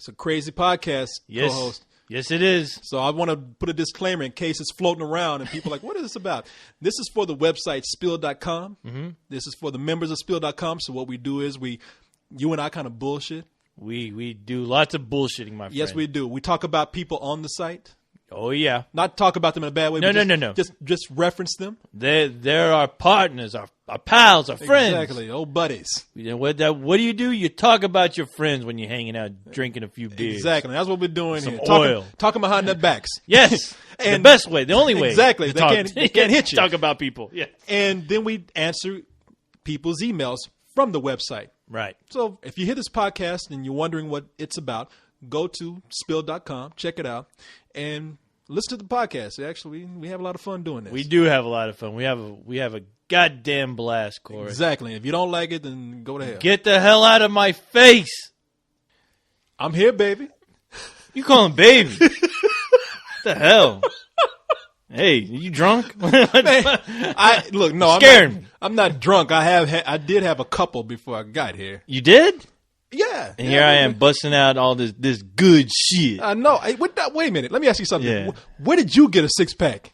It's a crazy podcast, co-host. Yes, it is. So I want to put a disclaimer in case it's floating around and people are like, what is this about? This is for the website spill.com. Mm-hmm. This is for the members of spill.com. So what we do is you and I kind of bullshit. We do lots of bullshitting, my friend. Yes, we do. We talk about people on the site. Oh, yeah. Not talk about them in a bad way. No. Just reference them. They're our partners, our pals, our friends. Exactly. Old buddies. You know, what do? You talk about your friends when you're hanging out, drinking a few beers. Exactly. That's what we're doing Some here. oil. Talking behind their backs. Yes. And the best way. The only way. Exactly. They can't hit you. Talk about people. Yeah. And then we answer people's emails from the website. Right. So if you hear this podcast and you're wondering what it's about, go to spill.com, check it out, and listen to the podcast. Actually, we have a lot of fun doing this. We do have a lot of fun. We have a goddamn blast, Corey. Exactly. If you don't like it, then go to hell. Get the hell out of my face. I'm here, baby. You call him baby. What the hell? Hey, you drunk? Man, I'm not drunk. I did have a couple before I got here. You did? Yeah. And here I am busting out all this good shit. I know. Hey, wait a minute. Let me ask you something. Yeah. Where did you get a 6-pack?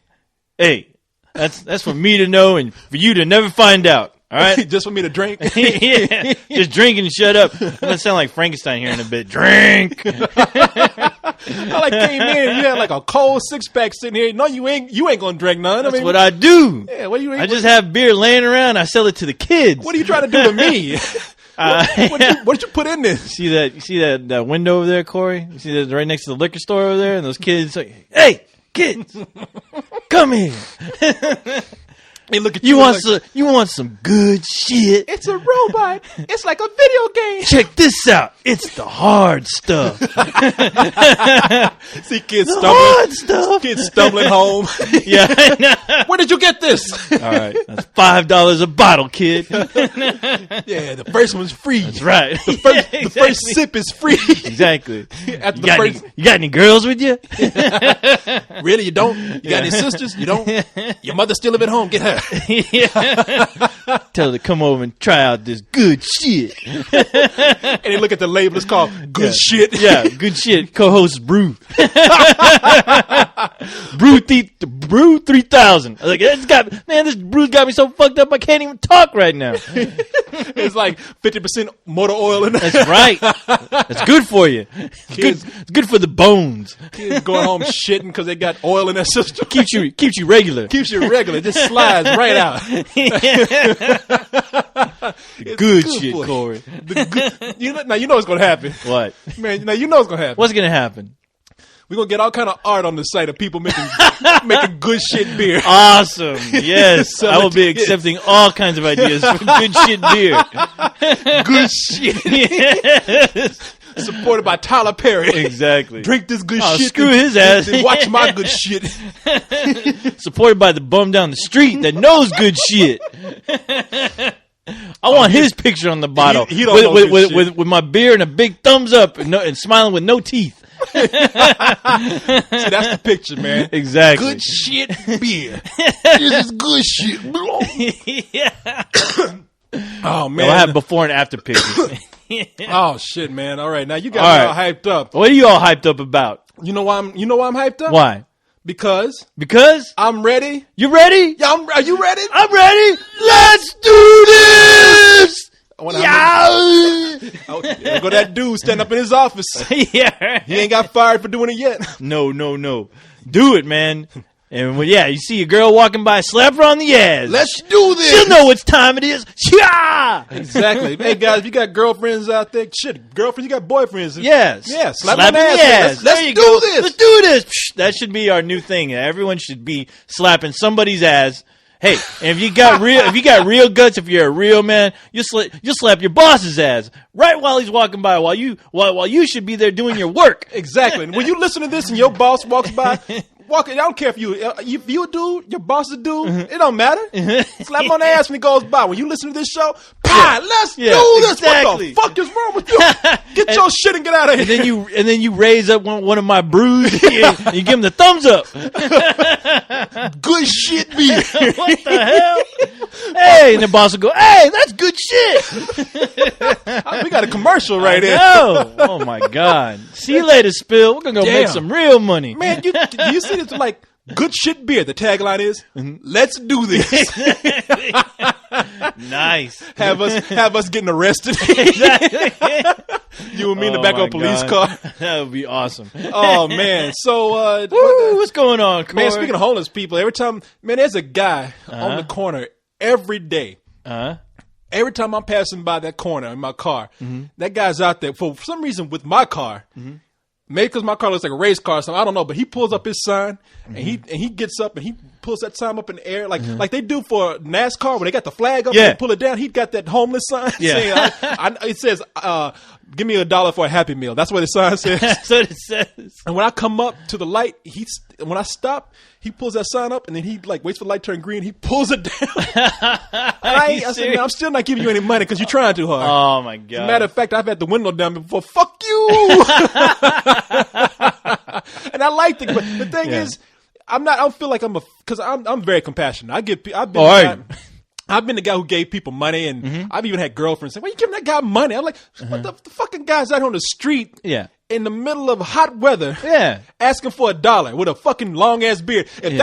Hey, that's for me to know and for you to never find out. All right? Just for me to drink? Yeah. Just drink and shut up. I'm going to sound like Frankenstein here in a bit. Drink. I came in, you had like a cold 6-pack sitting here. No, you ain't gonna drink none. That's what I do. Yeah, I just have beer laying around. I sell it to the kids. What are you trying to do to me? What did you put in this? You see that window over there, Corey? You see that right next to the liquor store over there? And those kids like, hey, kids, come here. They look at you. You want some good shit? It's a robot. It's like a video game. Check this out. It's the hard stuff. See kids hard stuff. Kids stumbling home. Yeah. Where did you get this? All right. That's $5 a bottle, kid. Yeah, the first one's free. That's right. The first sip is free. Exactly. After you got any girls with you? Really? You don't? You got any sisters? You don't? Your mother still live at home. Get her. Yeah. Tell her to come over and try out this good shit. And they look at the label. It's called good shit. Yeah, good shit. Co-host Brew. Brew 3000. I was like, this brew's got me so fucked up I can't even talk right now. It's like 50% motor oil in there. That's right. That's good for you. It's good for the bones. Kids going home shitting because they got oil in their system. Keeps you regular. Keeps you regular. Just slides right out. Good shit, Corey. Now you know what's gonna happen. What? Man, now you know what's gonna happen. What's gonna happen? We're gonna get all kind of art on the site of people making good shit beer. Awesome. Yes. I will be accepting all kinds of ideas for good shit beer. Good shit. Yes. Supported by Tyler Perry. Exactly. Drink this good shit. Screw his ass. And watch my good shit. Supported by the bum down the street that knows good shit. I want his picture on the bottle he don't know with my beer and a big thumbs up and smiling with no teeth. See, that's the picture, man. Exactly. Good shit beer. This is good shit. Yeah. Oh, man. I have before and after pictures. Oh, shit, man. All right. Now you got me all hyped up. What are you all hyped up about? You know why I'm hyped up? Why? Because I'm ready. You ready? Yeah, are you ready? I'm ready. Let's do this. Yeah. Go that dude stand up in his office. Yeah. He ain't got fired for doing it yet. No. Do it, man. And you see a girl walking by, slap her on the ass. Let's do this. She'll know what time it is. Yeah. Exactly. Hey, guys, if you got girlfriends out there, girlfriends, you got boyfriends. Yes. Yeah, slap on the ass. Let's do this. Let's do this. That should be our new thing. Everyone should be slapping somebody's ass. Hey, and if you got real guts, if you're a real man, you slap your boss's ass right while he's walking by, while you should be there doing your work. Exactly. When you listen to this and your boss walks by, I don't care if you a dude, your boss is a dude, it don't matter. Slap him on the ass when he goes by. When you listen to this show, let's do this. Exactly. What the fuck is wrong with you? Get your shit and get out of here. And then you raise up one of my brews and you give him the thumbs up. Good shit beer. What the hell? Hey, and the boss will go, hey, that's good shit. We got a commercial right here. No. Oh, my God. See you later, Spill. We're going to go make Damn. some real money. Man, do you see this? Like, good shit beer. The tagline is, let's do this. Nice. have us getting arrested. You and me in the back of a police car. That would be awesome. Oh, man. So, Woo, what's going on, Corey? man, speaking of homeless people, every time, man, there's a guy on the corner every day. Every time I'm passing by that corner in my car, that guy's out there for some reason with my car. Maybe because my car looks like a race car or something. I don't know. But he pulls up his sign and he gets up and he pulls that sign up in the air like they do for NASCAR when they got the flag up and they pull it down. He got that homeless sign saying, it says, give me $1 for a Happy Meal. That's what the sign says. That's what it says. And when I come up to the light, when I stop, he pulls that sign up and then he like waits for the light to turn green. He pulls it down. I said, man, I'm still not giving you any money because you're trying too hard. Oh my God. As a matter of fact, I've had the window down before. Fuck you. And I liked it, but the thing is, I don't feel like because I'm very compassionate. I've been the guy who gave people money, and I've even had girlfriends say, "Why you giving that guy money?" I'm like, "What the fucking guy's out on the street, in the middle of hot weather, asking for $1 with a fucking long ass beard." If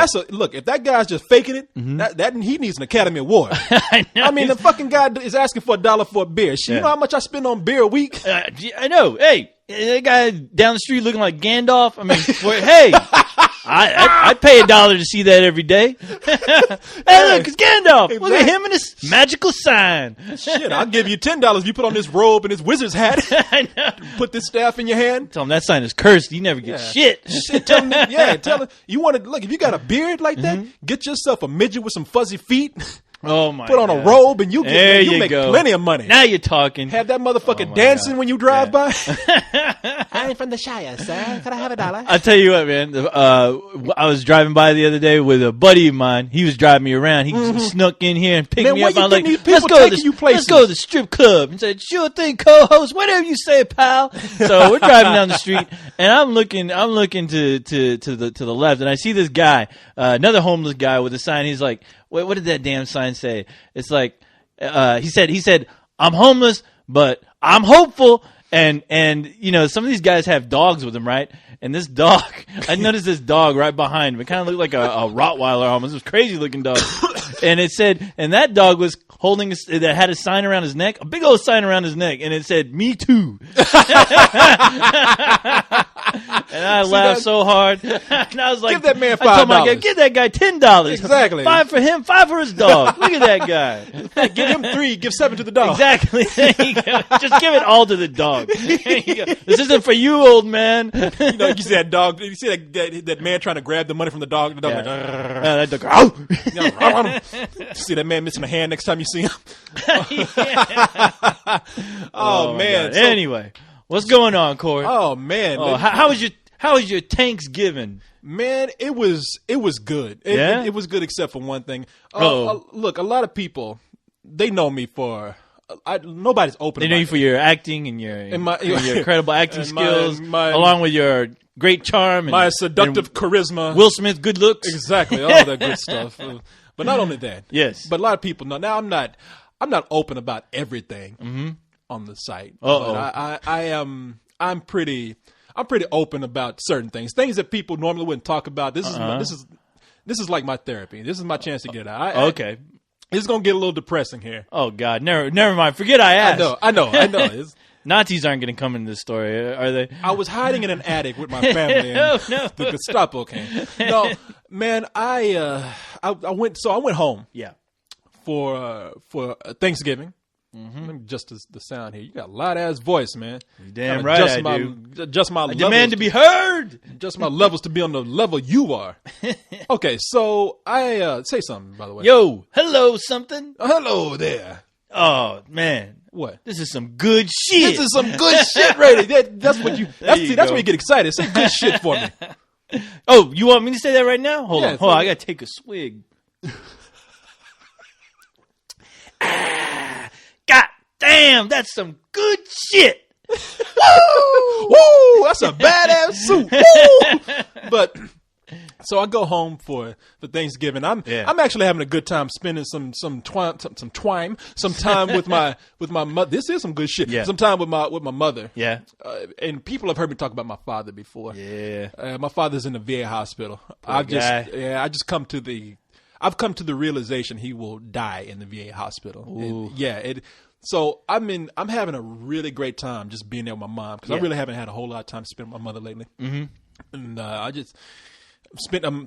if that guy's just faking it, that he needs an Academy Award. I mean, the fucking guy is asking for $1 for a beer. You know how much I spend on beer a week? I know. Hey, that guy down the street looking like Gandalf. I mean, hey. I'd pay $1 to see that every day. Hey, look, it's Gandalf. Exactly. Look at him and his magical sign. Shit, I'll give you $10 if you put on this robe and this wizard's hat. I know. Put this staff in your hand. Tell him that sign is cursed. You never get shit. Tell him, you want to, look, if you got a beard like that, get yourself a midget with some fuzzy feet. Oh my! Put on God. a robe and you make go. Plenty of money. Now you're talking. Have that motherfucker dancing when you drive by. I ain't from the Shire, sir. Could I have $1? I'll tell you what, man. I was driving by the other day with a buddy of mine. He was driving me around. He snuck in here and picked me up. I'm like, let's go to the strip club. And said, sure thing, co-host. Whatever you say, pal. So we're driving down the street, and I'm looking to the left, and I see this guy, another homeless guy with a sign. He's like, what did that damn sign say? It's like, he said, I'm homeless, but I'm hopeful. And you know, some of these guys have dogs with them, right? And this dog, I noticed this dog right behind him. It kind of looked like a Rottweiler almost. It was a crazy looking dog. And it said, and that dog was holding, that had a sign around his neck, a big old sign around his neck, and it said, "Me too." And I laughed so hard. And I was like, give that man $5. I told my guy, give that guy $10. Exactly. 5 for him, 5 for his dog. Look at that guy. Give him 3, give 7 to the dog. Exactly. There you go. Just give it all to the dog. There you go. This isn't for you, old man. You know, you see that dog. You see that man trying to grab the money from the dog. The dog like, that dog. see that man missing a hand next time you see him. Oh man. So, anyway, what's going on, Corey? Oh man. How was your Thanksgiving? Man, it was good. It was good except for one thing. Look, a lot of people, they know me for. Nobody's open. They know you for your acting and your incredible acting skills, my along with your great charm, and my seductive charisma, Will Smith good looks, exactly, all that good stuff. But not only that, yes. But a lot of people know. Now I'm not open about everything on the site. But I'm pretty open about certain things that people normally wouldn't talk about. This is like my therapy. This is my chance to get it out. Okay. It's gonna get a little depressing here. Oh God, never mind. Forget I asked. I know. Nazis aren't going to come into this story, are they? I was hiding in an attic with my family, and the Gestapo came. No, man, I went home. Yeah. For Thanksgiving. Let me adjust the sound here. You got a loud ass voice, man. You're damn right I do. Adjust my levels. Demand to be heard. Adjust my levels to be on the level you are. Okay, so I say something, by the way. Yo, hello something. Hello there. Oh man, what? This is some good shit. This is some good shit, right? That's what you. That's where you get excited. Say good shit for me. Oh, you want me to say that right now? Hold on. I gotta take a swig. God damn, that's some good shit. Woo! Woo! That's a badass soup. Woo! But So I go home for Thanksgiving. I'm actually having a good time spending some time with my mother. This is some good shit. Yeah. Some time with my mother. Yeah. And people have heard me talk about my father before. Yeah. My father's in the VA hospital. I've come to the realization he will die in the VA hospital. So I'm having a really great time just being there with my mom because I really haven't had a whole lot of time to spend with my mother lately. Mm-hmm. And I'm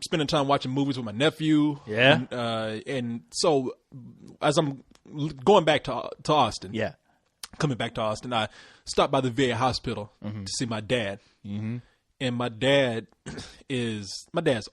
spending time watching movies with my nephew. Yeah. And so as I'm going back to Austin. Yeah. Coming back to Austin, I stopped by the VA hospital to see my dad. Mm-hmm. And my dad's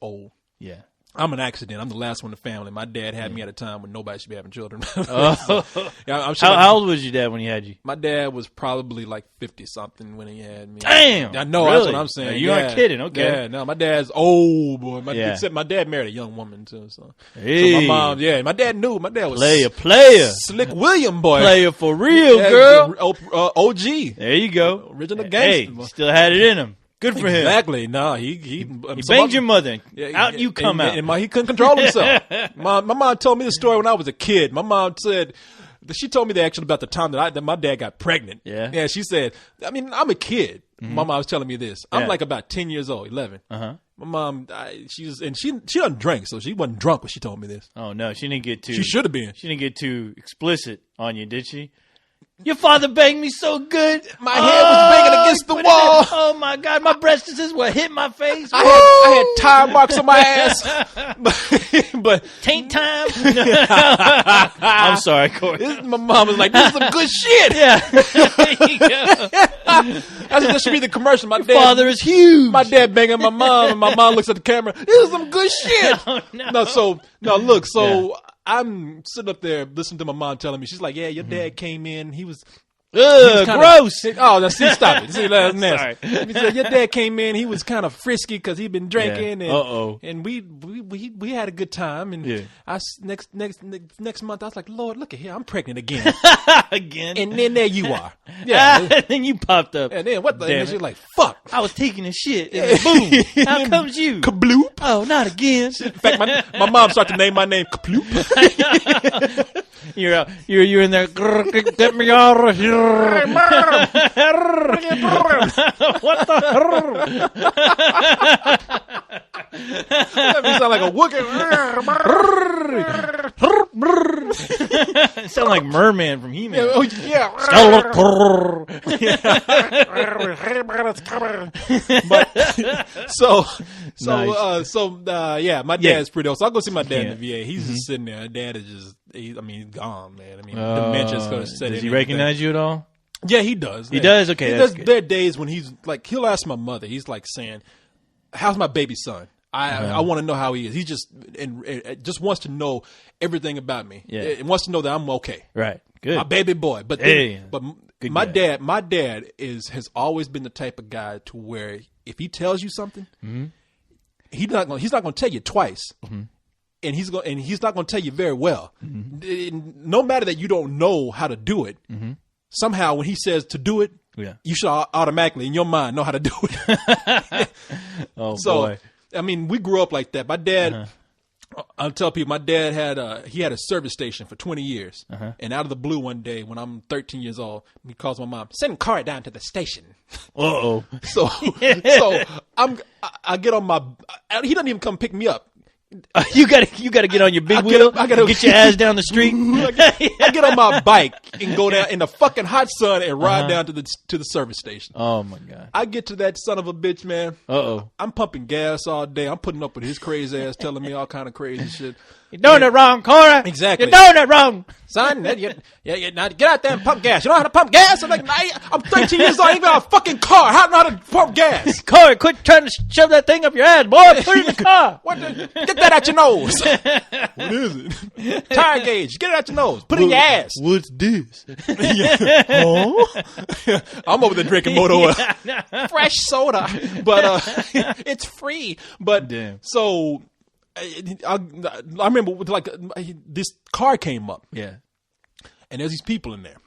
old. Yeah. I'm an accident. I'm the last one in the family. My dad had me at a time when nobody should be having children. I'm sure how old was your dad when he had you? My dad was probably like 50-something when he had me. Damn! I know, really? that's what I'm saying. You aren't kidding, okay. Yeah, no, my dad's old, boy. Except my dad married a young woman, too. So my mom, my dad knew. My dad was player. Slick William, boy. Player for real, girl. OG. There you go. Original gangster. Hey, still had it in him. Good for him. Exactly. No, he banged your mother. Out you come out. And he couldn't control himself. My mom told me the story when I was a kid. My mom said, she told me actually about the time that my dad got pregnant. Yeah. Yeah. She said, I mean, I'm a kid. Mm-hmm. My mom was telling me this. I'm like about 10 years old, 11. Uh-huh. My mom, she doesn't drink, so she wasn't drunk when she told me this. Oh no, she didn't get too. She should have been. She didn't get too explicit on you, did she? Your father banged me so good. My head was banging against the wall. Oh my God, my breasts hit my face. I had tire marks on my ass. but taint time. I'm sorry, Corey. My mom was like, "This is some good shit." Yeah. There you go. That should be the commercial. Your father is huge. My dad banging my mom, and my mom looks at the camera. This is some good shit. Look. I'm sitting up there listening to my mom telling me. She's like, "Yeah, your dad came in. He was gross." Stop it. See, that's nasty. He said, your dad came in. He was kind of frisky because he'd been drinking, and we had a good time. And next month, I was like, Lord, look at here, I'm pregnant again, And then there you are, and then you popped up, and then what? And she's like, fuck, I was taking a shit, and boom, how comes you? Kabloop. Oh, not again. In fact, my mom started to name my name Kabloop. You're in there. Get me out of here. What the? That me sound like a Wookiee. Sound like Merman from He-Man. Oh yeah. But my dad's pretty old. So I'll go see my dad in the VA. He's just sitting there. Dad is just. He's gone, man. I mean, dementia's going to set in. Does he recognize you at all? Yeah, he does. He does? Okay, that's good. There are days when he's like, he'll ask my mother. He's like saying, how's my baby son? I want to know how he is. He just wants to know everything about me. Yeah. It wants to know that I'm okay. Right. Good. My baby boy. But my dad has always been the type of guy to where if he tells you something, he's not going to tell you twice. Mm-hmm. And he's not going to tell you very well. Mm-hmm. No matter that you don't know how to do it, somehow when he says to do it, you should automatically in your mind know how to do it. Boy. I mean, we grew up like that. My dad, I'll tell people, my dad had a service station for 20 years. And out of the blue one day when I'm 13 years old, he calls my mom, send Corey down to the station. Uh-oh. So I get on my, he doesn't even come pick me up. You gotta get on your big wheel. I gotta get your ass down the street. I get on my bike and go down in the fucking hot sun and ride down to the service station. Oh my God! I get to that son of a bitch, man. Uh-oh. I'm pumping gas all day. I'm putting up with his crazy ass, telling me all kind of crazy shit. You're doing it wrong, Cora. Exactly. You're doing it wrong. Son, now get out there and pump gas. You know how to pump gas? I'm like, I'm 13 years old. I ain't got a fucking car. How do I know how to pump gas? Corey, quit trying to shove that thing up your ass, boy. Put it in the car. Get that out your nose. What is it? Tire gauge. Get it out your nose. Put it in your ass. What's this? I'm over there drinking Moto fresh soda, but it's free. But damn. So I remember like this car came up. Yeah. And there's these people in there,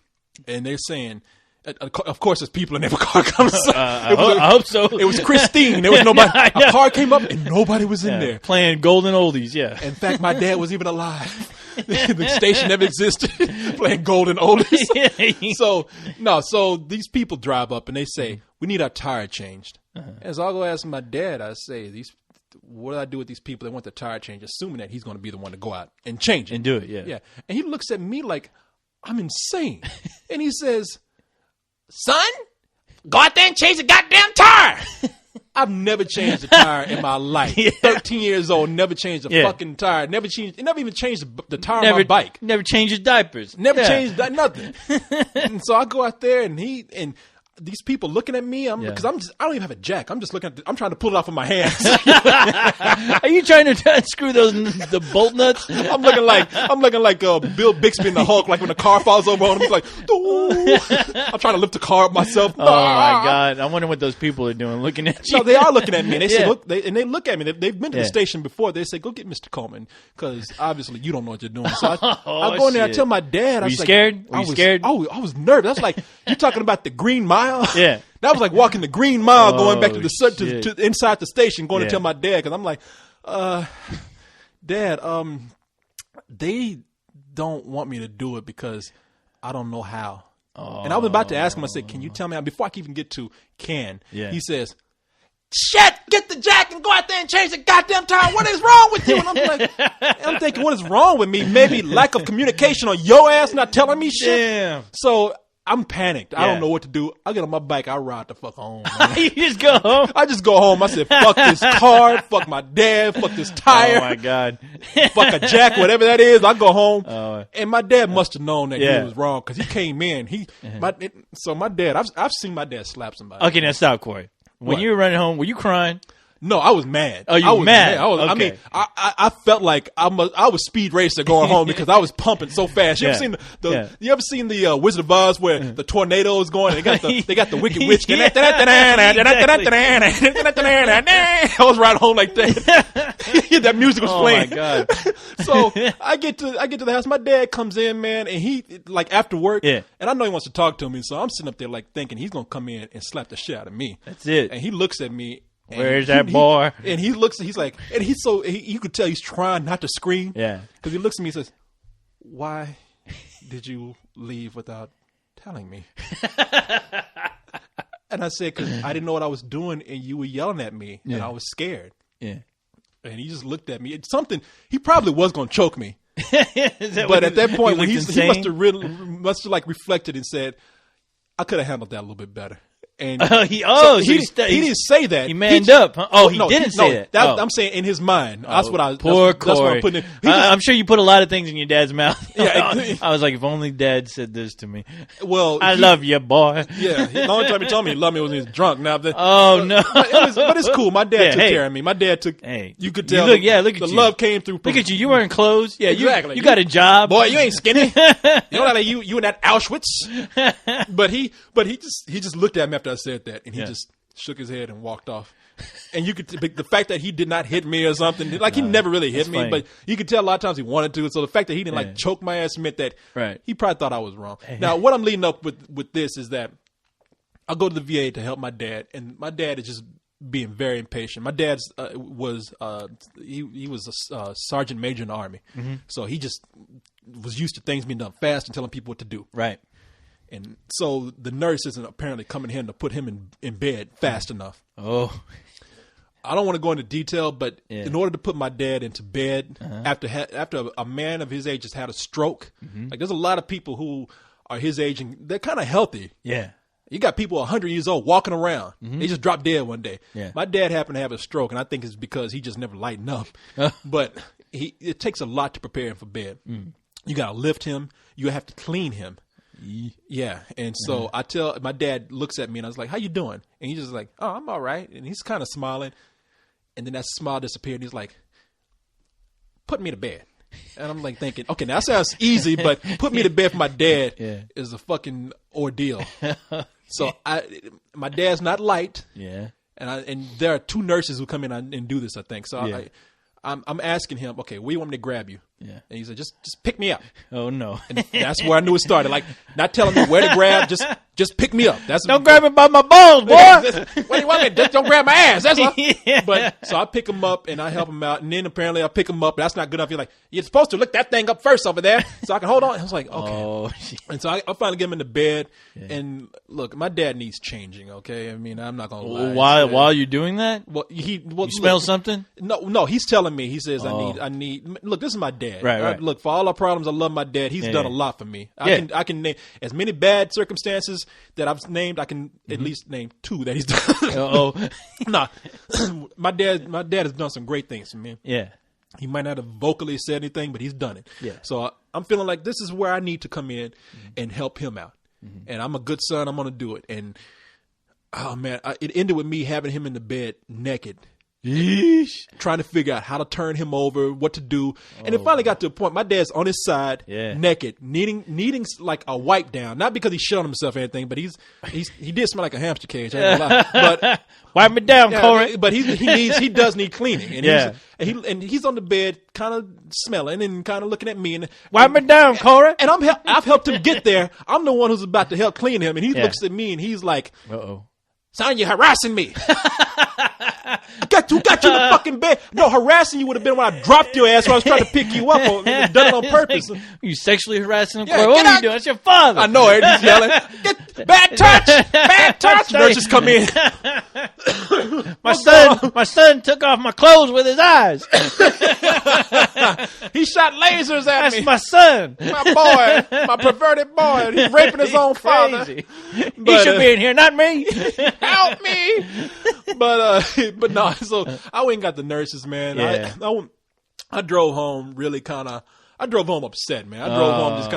and they're saying, Of course, there's people in every car comes. I hope so. It was Christine. There was nobody. Yeah, I know. A car came up and nobody was in there. Playing golden oldies, yeah. In fact, my dad was even alive. The station never existed. Playing golden oldies. So these people drive up and they say, we need our tire changed. And so I'll go ask my dad, I say, what do I do with these people that want the tire changed, assuming that he's going to be the one to go out and change it. And do it, yeah. Yeah. And he looks at me like I'm insane. And he says, son, go out there and change the goddamn tire. I've never changed a tire in my life. 13 years old, never changed a fucking tire. Never even changed the tire on my bike. Never changed his diapers. Never changed nothing. And so I go out there and these people looking at me, because I don't even have a jack. I'm just looking I'm trying to pull it off with my hands. Are you trying to unscrew the bolt nuts? I'm looking like Bill Bixby in the Hulk, like when the car falls over on him, he's like, ooh. I'm trying to lift the car up myself. Oh my God. I wonder what those people are doing, looking at you. No, they are looking at me. And they say, they look at me. They've been to the station before. They say, go get Mr. Coleman, because obviously you don't know what you're doing. So I go in there, I tell my dad. Were you scared? I was nervous. That's like, you're talking about the Green Mile? Yeah. That was like walking the Green Mile, going back to inside the station, going to tell my dad, because I'm like, Dad, they don't want me to do it because I don't know how. And I was about to ask him, I said, can you tell me how? Before I can even get to he says, shit, get the jack and go out there and change the goddamn tire. What is wrong with you? And I'm thinking, what is wrong with me? Maybe lack of communication on your ass not telling me shit. Damn. So I'm panicked. I don't know what to do. I get on my bike. I ride the fuck home. You just go home? I just go home. I said, fuck this car. Fuck my dad. Fuck this tire. Oh, my God. Fuck a jack, whatever that is. I go home. And my dad must have known that he was wrong, because he came in. So my dad, I've seen my dad slap somebody. Okay, now stop, Corey. When you were running home, were you crying? No, I was mad. Oh, you were mad? I mean, I felt like I was speed racer going home because I was pumping so fast. You ever seen you ever seen the Wizard of Oz where the tornado is going? They got the Wicked Witch. I was riding home like that. That music was playing. Oh my God! So I get to the house. My dad comes in, man, and he like after work. Yeah. And I know he wants to talk to me, so I'm sitting up there like thinking he's gonna come in and slap the shit out of me. That's it. And he looks at me. Where's that boy? And he looks, he's like, and you could tell he's trying not to scream. Yeah. Because he looks at me and says, why did you leave without telling me? And I said, because I didn't know what I was doing and you were yelling at me and I was scared. Yeah. And he just looked at me. It's something, he probably was going to choke me. But at that point, he must have like reflected and said, I could have handled that a little bit better. And he didn't say that. He manned up. Huh? Oh, he didn't say that. I'm saying in his mind. That's what I. Poor Corey. That's what I'm putting. I'm sure you put a lot of things in your dad's mouth. Yeah, I was like, if only Dad said this to me. Well, I love you, boy. Yeah, the only time he told me he loved me was when he was drunk. Now, no. But it's cool. My dad took care of me. My dad took. Hey, you could tell. Look at the you. love came through. Look at you. You wearing clothes. Yeah, exactly. You got a job, boy. You ain't skinny. You know like you in that Auschwitz. But he just looked at me after I said that, and he just shook his head and walked off. And you could the fact that he did not hit me or something, like he never really hit me, funny. But you could tell a lot of times he wanted to. So the fact that he didn't like choke my ass meant that he probably thought I was wrong. Now, what I'm leading up with this is that I'll go to the VA to help my dad, and my dad is just being very impatient. My dad was a sergeant major in the Army, so he just was used to things being done fast and telling people what to do. Right. And so the nurse isn't apparently coming in to put him in bed fast enough. Oh. I don't want to go into detail, but in order to put my dad into bed after a man of his age has had a stroke, like there's a lot of people who are his age and they're kind of healthy. Yeah. You got people 100 years old walking around. They just dropped dead one day. Yeah. My dad happened to have a stroke, and I think it's because he just never lightened up. But it takes a lot to prepare him for bed. You got to lift him. You have to clean him. Yeah, and so I tell my dad looks at me and I was like, "How you doing?" And he's just like, "Oh, I'm all right." And he's kind of smiling, and then that smile disappeared. And he's like, "Put me to bed." And I'm like thinking, okay, now that sounds easy, but put me to bed for my dad is a fucking ordeal. So my dad's not light. Yeah, and there are two nurses who come in and do this. I think so. I'm asking him, okay, where do you want me to grab you? Yeah. And he said, just pick me up. Oh no. And that's where I knew it started. Like, not telling me where to grab, just pick me up. Don't grab me by my balls, boy. What do you want me? Just don't grab my ass. That's all. Yeah. But so I pick him up and I help him out. And then apparently I pick him up. That's not good enough. You're like, you're supposed to lift that thing up first over there so I can hold on. I was like, okay. Oh, and so I finally get him into bed. Yeah. And look, my dad needs changing. Okay, I mean, I'm not gonna lie. While you're doing that, you smell something? No. He's telling me. He says, I need. Look, this is my dad. Right. Look, for all our problems, I love my dad. He's done a lot for me. I can name as many bad circumstances that I've named. I can at least name 2 that he's done. Nah, my dad has done some great things for me. Yeah. He might not have vocally said anything, but he's done it. Yeah. So I'm feeling like this is where I need to come in and help him out. And I'm a good son. I'm going to do it. And, oh, man, it ended with me having him in the bed naked. Yeesh. Trying to figure out how to turn him over, what to do. And it finally got to a point. My dad's on his side, naked, needing like a wipe down. Not because he shit on himself or anything, but he did smell like a hamster cage. I ain't gonna lie. But wipe me down, Corey. But he does need cleaning. And he's on the bed, kind of smelling and kind of looking at me. And wipe me down, Corey. And I've helped him get there. I'm the one who's about to help clean him, and he looks at me and he's like, "Son, you're harassing me." Got you in the fucking bed. No, harassing you would have been when I dropped your ass when I was trying to pick you up. Or done it on purpose. You sexually harassing him? What are you doing? It's your father. I know, he's yelling. Bad touch! Bad touch! Nurses come in. My son took off my clothes with his eyes. He shot lasers at me. That's my son. My boy. My perverted boy. He's raping his own father. He should be in here, not me. Help me. But no, so I went and got the nurses, man. Yeah. I drove home really kind of. I drove home upset, man. I drove home just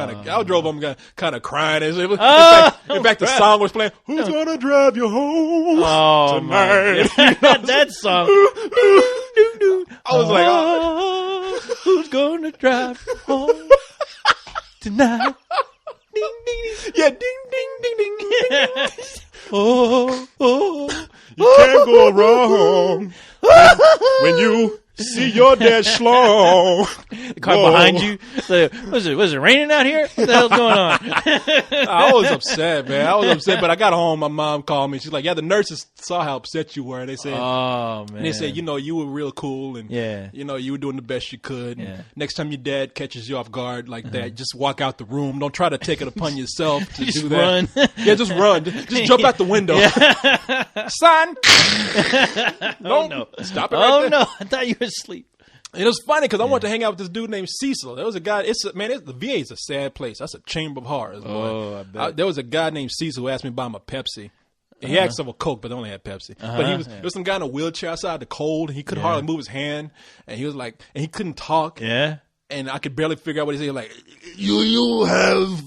kind of crying. In fact, the song was playing. Who's gonna drive you home tonight? That song. I was like, who's gonna drive you home tonight? Ding ding. Yeah, ding ding ding ding ding. Oh. You can't go wrong when you see your dad schlong. The car behind you. So, was it raining out here? What the hell's going on? I was upset, man. But I got home. My mom called me. She's like, "Yeah, the nurses saw how upset you were." And they said, "Oh man." And they said, you were real cool, and you were doing the best you could. Yeah. Next time your dad catches you off guard like that, just walk out the room. Don't try to take it upon yourself to just do that. Run. Yeah, just run. Just jump out the window, son. No. Stop it right there. No, I thought you were asleep. It was funny because I wanted to hang out with this dude named Cecil. There was a guy. The VA is a sad place. That's a chamber of horrors, boy. Oh, I bet. There was a guy named Cecil who asked me to buy him a Pepsi. He asked for a Coke, but they only had Pepsi. But there was some guy in a wheelchair outside the cold, and he couldn't hardly move his hand, and he was like, and he couldn't talk. Yeah. And I could barely figure out what he said. Like, you have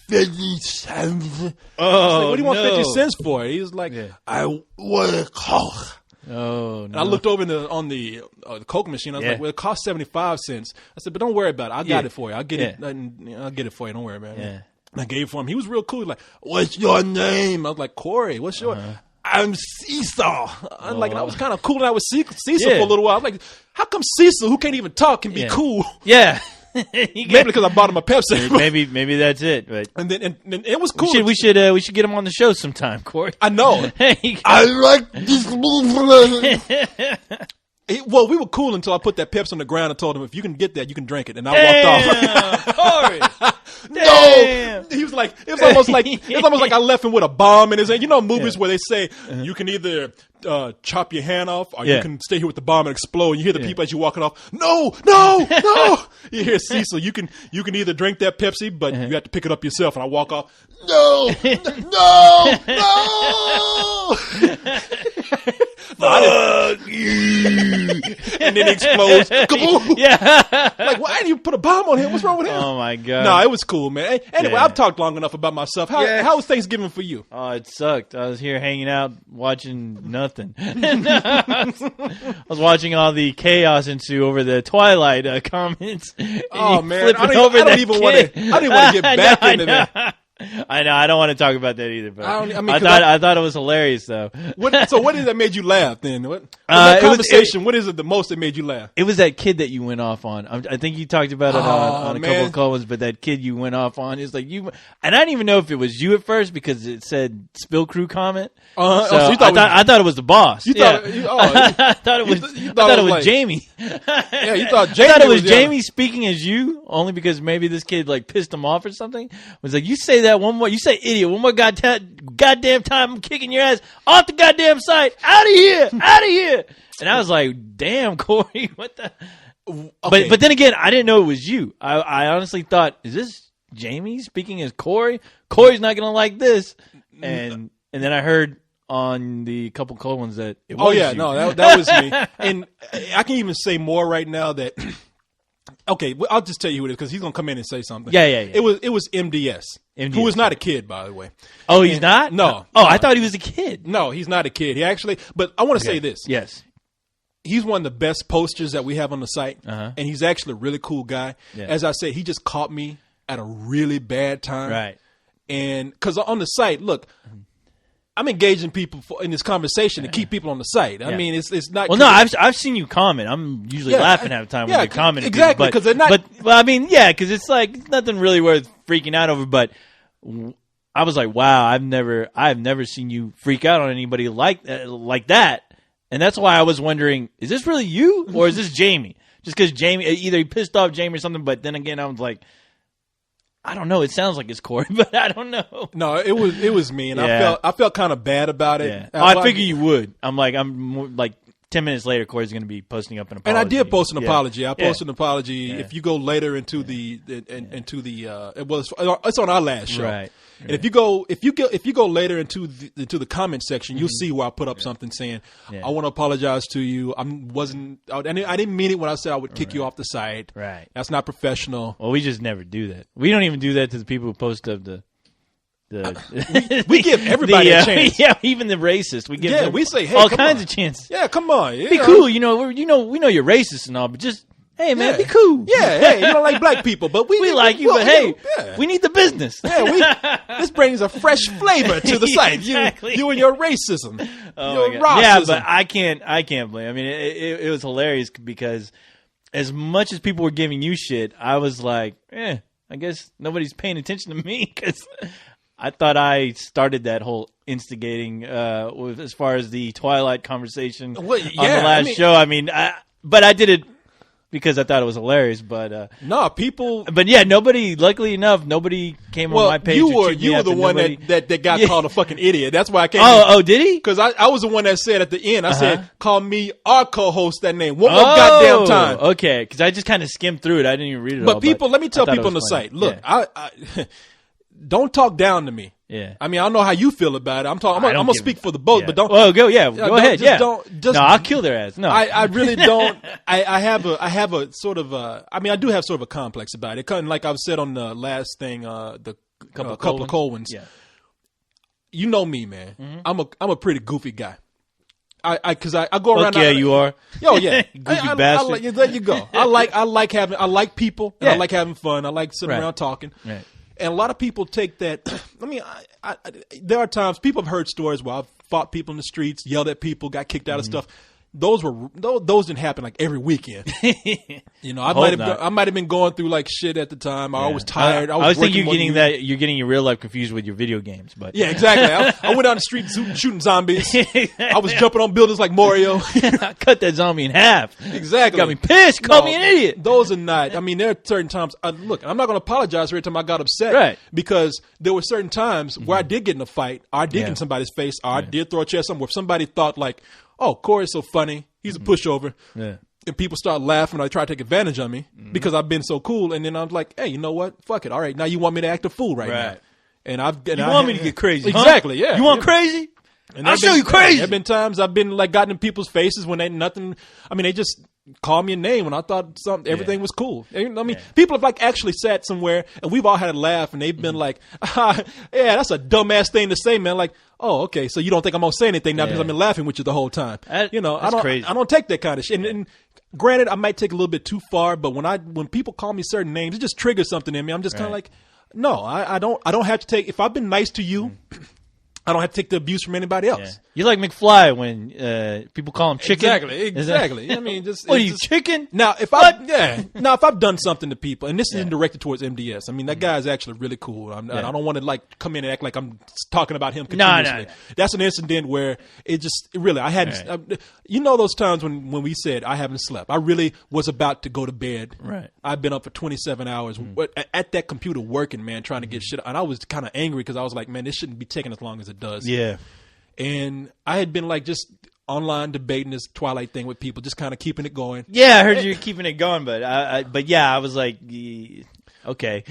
50 cents. Oh, like, what do you want 50 cents for? He was like, I want a Coke. Oh, and I looked over on the Coke machine. I was like, well, it costs 75 cents. I said, but don't worry about it. I got it for you. I'll get it. I'll get it for you. Don't worry about it. Yeah. And I gave it for him. He was real cool. He's like, what's your name? I was like, Corey. What's your? I'm Cecil. And I was kind of cool out with Cecil for a little while. I was like, how come Cecil, who can't even talk, can be cool? Yeah. Maybe because I bought him a Pepsi. maybe that's it. But and then it was cool. We should get him on the show sometime, Corey. I know. I like this movie. Well, we were cool until I put that Pepsi on the ground and told him, if you can get that, you can drink it. And I walked off. Corey. No, he was like, it was almost like I left him with a bomb in his hand. You know, movies where they say you can either chop your hand off or you can stay here with the bomb and explode. And you hear the people as you walking off. No. You hear Cecil. You can either drink that Pepsi, but you have to pick it up yourself. And I walk off. No. Fuck you. And then he explodes. Kaboom. Yeah. Like, why did you put a bomb on him? What's wrong with him? Oh my god. No, it was cool, man. Anyway, I've talked long enough about myself. How was Thanksgiving for you? Oh, it sucked. I was here hanging out watching nothing. I was watching all the chaos ensue over the Twilight comments. Oh man, I don't even want to get back into that. I know. I don't want to talk about that either. But I thought it was hilarious though. So what is that made you laugh then? That conversation. What is it the most that made you laugh? It was that kid that you went off on. I think you talked about it on a couple of calls, but that kid you went off on is like you. And I didn't even know if it was you at first because it said Spill Crew comment. So I thought it was the boss. I thought it was Jamie. Yeah, you thought Jamie. I thought it was Jamie speaking as you, only because maybe this kid like pissed him off or something. Was like, you say that one more, you say idiot one more goddamn time, I'm kicking your ass off the goddamn site, out of here. And I was like, damn, Corey, what the? Okay. But then again, I didn't know it was you. I honestly thought, is this Jamie speaking as Corey? Corey's not gonna like this. And then I heard on the couple cold ones that it was you. No, that was me. And I can even say more right now that. Okay, I'll just tell you who it is because he's gonna come in and say something. Yeah. It was MDS, who is not a kid, by the way. Oh, he's not? No. Oh, I thought he was a kid. No, he's not a kid. He actually, but I want to say this. Yes. He's one of the best posters that we have on the site, and he's actually a really cool guy. Yeah. As I said, he just caught me at a really bad time, right? And because on the site, look. I'm engaging people in this conversation to keep people on the site. I mean, it's not. Well, no, I've seen you comment. I'm usually laughing half the time when you comment. Exactly, because they're not. But I mean, because it's like it's nothing really worth freaking out over. But I was like, wow, I've never seen you freak out on anybody like that, and that's why I was wondering, is this really you or is this Jamie? Just because Jamie either he pissed off Jamie or something. But then again, I was like. I don't know. It sounds like it's Corey, but I don't know. No, it was me, and I felt kind of bad about it. Yeah. I figured you would. I'm like 10 minutes later, Corey's going to be posting up an apology. And I did post an apology. I posted an apology. Yeah. If you go later into it's on our last show. Right. And if you go later into the comment section, you'll see where I put up something saying, "I want to apologize to you. I didn't mean it when I said I would kick you off the site. Right. That's not professional." Well, we just never do that. We don't even do that to the people who post up the. We give everybody a chance. Yeah, even the racist. We give them we say, hey, all kinds of chances. Yeah, come on. Be cool. We know you're racist and all, but just hey man, be cool. Yeah, hey, you don't like black people, but we like you. But hey, we need the business. Yeah, this brings a fresh flavor to the site. Exactly. You and your racism. Oh your racism. Yeah, but I can't blame. I mean, it was hilarious because as much as people were giving you shit, I was like, I guess nobody's paying attention to me because. I thought I started that whole instigating as far as the Twilight conversation on the last show. I mean, but I did it because I thought it was hilarious. But no, people. But yeah, nobody. Luckily enough, nobody came on my page. You were the one that got called a fucking idiot. That's why I came. Oh, did he? Because I was the one that said at the end. I said, "Call me our co-host that name one more goddamn time." Okay, because I just kind of skimmed through it. I didn't even read it. But people, let me tell people on the site. Look, I don't talk down to me. Yeah. I mean, I don't know how you feel about it. I'm gonna speak for the both, but don't. Well, go ahead. No, I'll kill their ass. No, I really don't. I have a sort of I mean, I do have sort of a complex about it. Kind of like I've said on the last thing, the couple of cold ones. Yeah. You know me, man. Mm-hmm. I'm a pretty goofy guy. Because I go around. Yeah, you are. Oh yeah, goofy bastard. There you go. I like people. And I like having fun. I like sitting around talking. Right. And a lot of people take that. I mean, there are times people have heard stories where I've fought people in the streets, yelled at people, got kicked out of stuff. Those didn't happen like every weekend. You know, I might have been going through like shit at the time. I was tired. I was thinking you're getting your real life confused with your video games, but yeah, exactly. I went down the street shooting zombies. I was jumping on buildings like Mario. I cut that zombie in half. Exactly. Got me pissed. Called me an idiot. Those are not. I mean, there are certain times. Look, I'm not going to apologize every time I got upset. Right. Because there were certain times where I did get in a fight, or I did get in somebody's face, or I did throw a chair somewhere. If somebody thought like, "Oh, Corey's so funny. He's a pushover." Yeah. And people start laughing when I try to take advantage of me because I've been so cool. And then I'm like, hey, you know what? Fuck it. All right, now you want me to act a fool right now. And you want me to get crazy. Exactly, yeah. You want crazy? And I'll show you crazy. There have been times I've been like gotten in people's faces when they nothing. I mean, they just call me a name when I thought everything was cool. I mean, people have like actually sat somewhere and we've all had a laugh and they've been like, yeah, that's a dumbass thing to say, man. Like, oh, okay, so you don't think I'm gonna say anything now because I've been laughing with you the whole time. I don't take that kind of shit. And granted, I might take a little bit too far, but when people call me certain names, it just triggers something in me. I'm just kind of like, No, I don't have to take. If I've been nice to you, I don't have to take the abuse from anybody else. Yeah. You're like McFly when people call him chicken. Exactly. I mean, just what are you, chicken? Now, if I've done something to people, and this isn't directed towards MDS. I mean, that guy is actually really cool. I don't want to like come in and act like I'm talking about him continuously. No. That's an incident where I hadn't. You know those times when we said I haven't slept. I really was about to go to bed. Right. I've been up for 27 hours at that computer working, man, trying to get shit. And I was kind of angry because I was like, man, this shouldn't be taking as long as it does. Yeah. And I had been like just online debating this Twilight thing with people, just kind of keeping it going. Yeah, I heard you were keeping it going, but I was like, okay,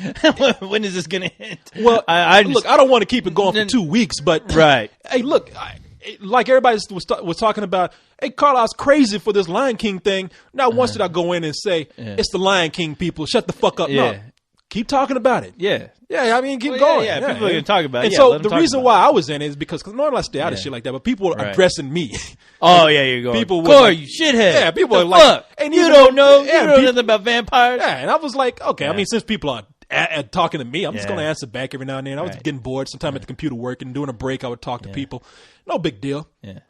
when is this going to end? Well, look, I don't want to keep it going for 2 weeks, but right. Hey, look, like everybody was talking about, hey, Carlisle's crazy for this Lion King thing. Not once did I go in and say, it's the Lion King people, shut the fuck up. Yeah. No, keep talking about it. Yeah. Yeah, I mean, keep going. Yeah, people are going to talk about it. And so the reason why I was in it is because normally I stay out of shit like that, but people are addressing me. Oh, yeah, you're going, people Corey, like, you shithead. Yeah, people are like, and you don't know nothing about vampires. Yeah, and I was like, okay, I mean, since people are talking to me, I'm just going to answer back every now and then. I was getting bored. Sometime at the computer working, doing a break, I would talk to people. No big deal. Yeah.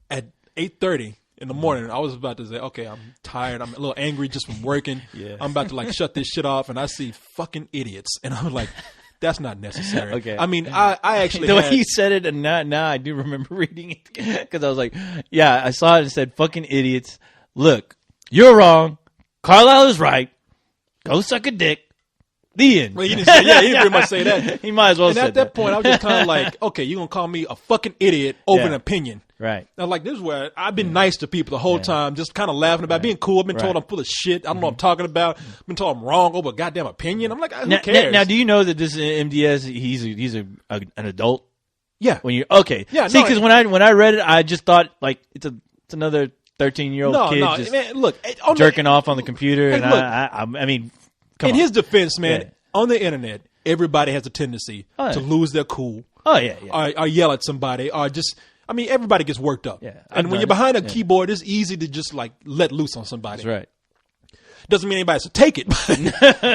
At 8:30 in the morning, I was about to say, okay, I'm tired. I'm a little angry just from working. Yeah. I'm about to like shut this shit off, and I see fucking idiots, and I'm like, that's not necessary. Okay. I mean, I actually the way you said it, and now I do remember reading it because I was like, yeah, I saw it and said, fucking idiots. Look, you're wrong. Carlisle is right. Go suck a dick. The end. Well, he didn't say, he didn't pretty much say that. He might as well. And at that point, I was just kind of like, okay, you're gonna call me a fucking idiot over an opinion, right? And like, this is where I've been nice to people the whole time, just kind of laughing about being cool. I've been told I'm full of shit. I don't know what I'm talking about. I've been told I'm wrong over a goddamn opinion. I'm like, who cares? Now, do you know that this MDS? He's an adult. Yeah. When you see, because when I read it, I just thought like it's another 13-year-old kid man, look, jerking off on the computer, and look, I mean. In his defense, man, on the internet, everybody has a tendency to lose their cool. Oh, yeah. Or yell at somebody, or just, I mean, everybody gets worked up. Yeah, and when you're behind a keyboard, it's easy to just like let loose on somebody. That's right. Doesn't mean anybody has to take it,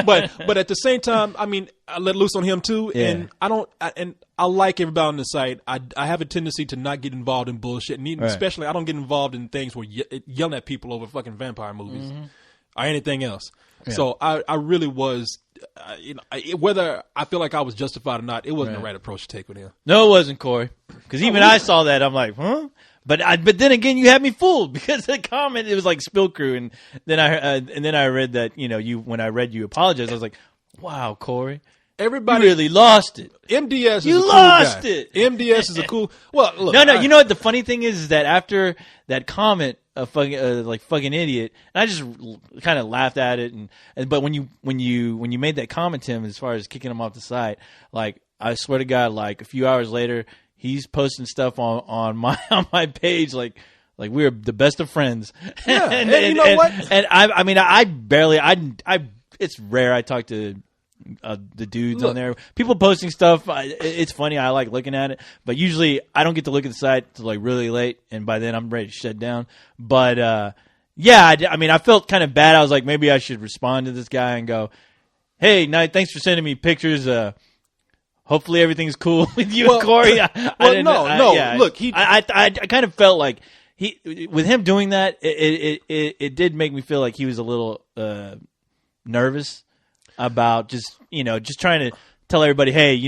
but at the same time, I mean, I let loose on him too, and I like everybody on the site. I have a tendency to not get involved in bullshit, and especially I don't get involved in things where yelling at people over fucking vampire movies or anything else. Yeah. So I really was, whether I feel like I was justified or not, it wasn't the right approach to take with him. No, it wasn't, Corey. Because even I saw that, I'm like, huh? But then again, you had me fooled because the comment, it was like Spill Crew, and then I read that when I read you apologize, I was like, wow, Corey. Everybody really lost it. MDS is you a cool lost guy. it. MDS is a cool. Well, look. No. You know what? The funny thing is that after that comment, like fucking idiot, and I just kind of laughed at it. But when you made that comment, Tim, as far as kicking him off the site, like I swear to God, like a few hours later, he's posting stuff on my page, like we're the best of friends. Yeah, and you know what? And I mean, I barely, it's rare I talk to. The dudes on there, people posting stuff. It's funny. I like looking at it, but usually I don't get to look at the site till like really late, and by then I'm ready to shut down. But I mean, I felt kind of bad. I was like, maybe I should respond to this guy and go, "Hey, Knight, thanks for sending me pictures. Hopefully everything's cool with you, and Corey." Look, I kind of felt like with him doing that, it did make me feel like he was a little nervous about just trying to tell everybody, hey,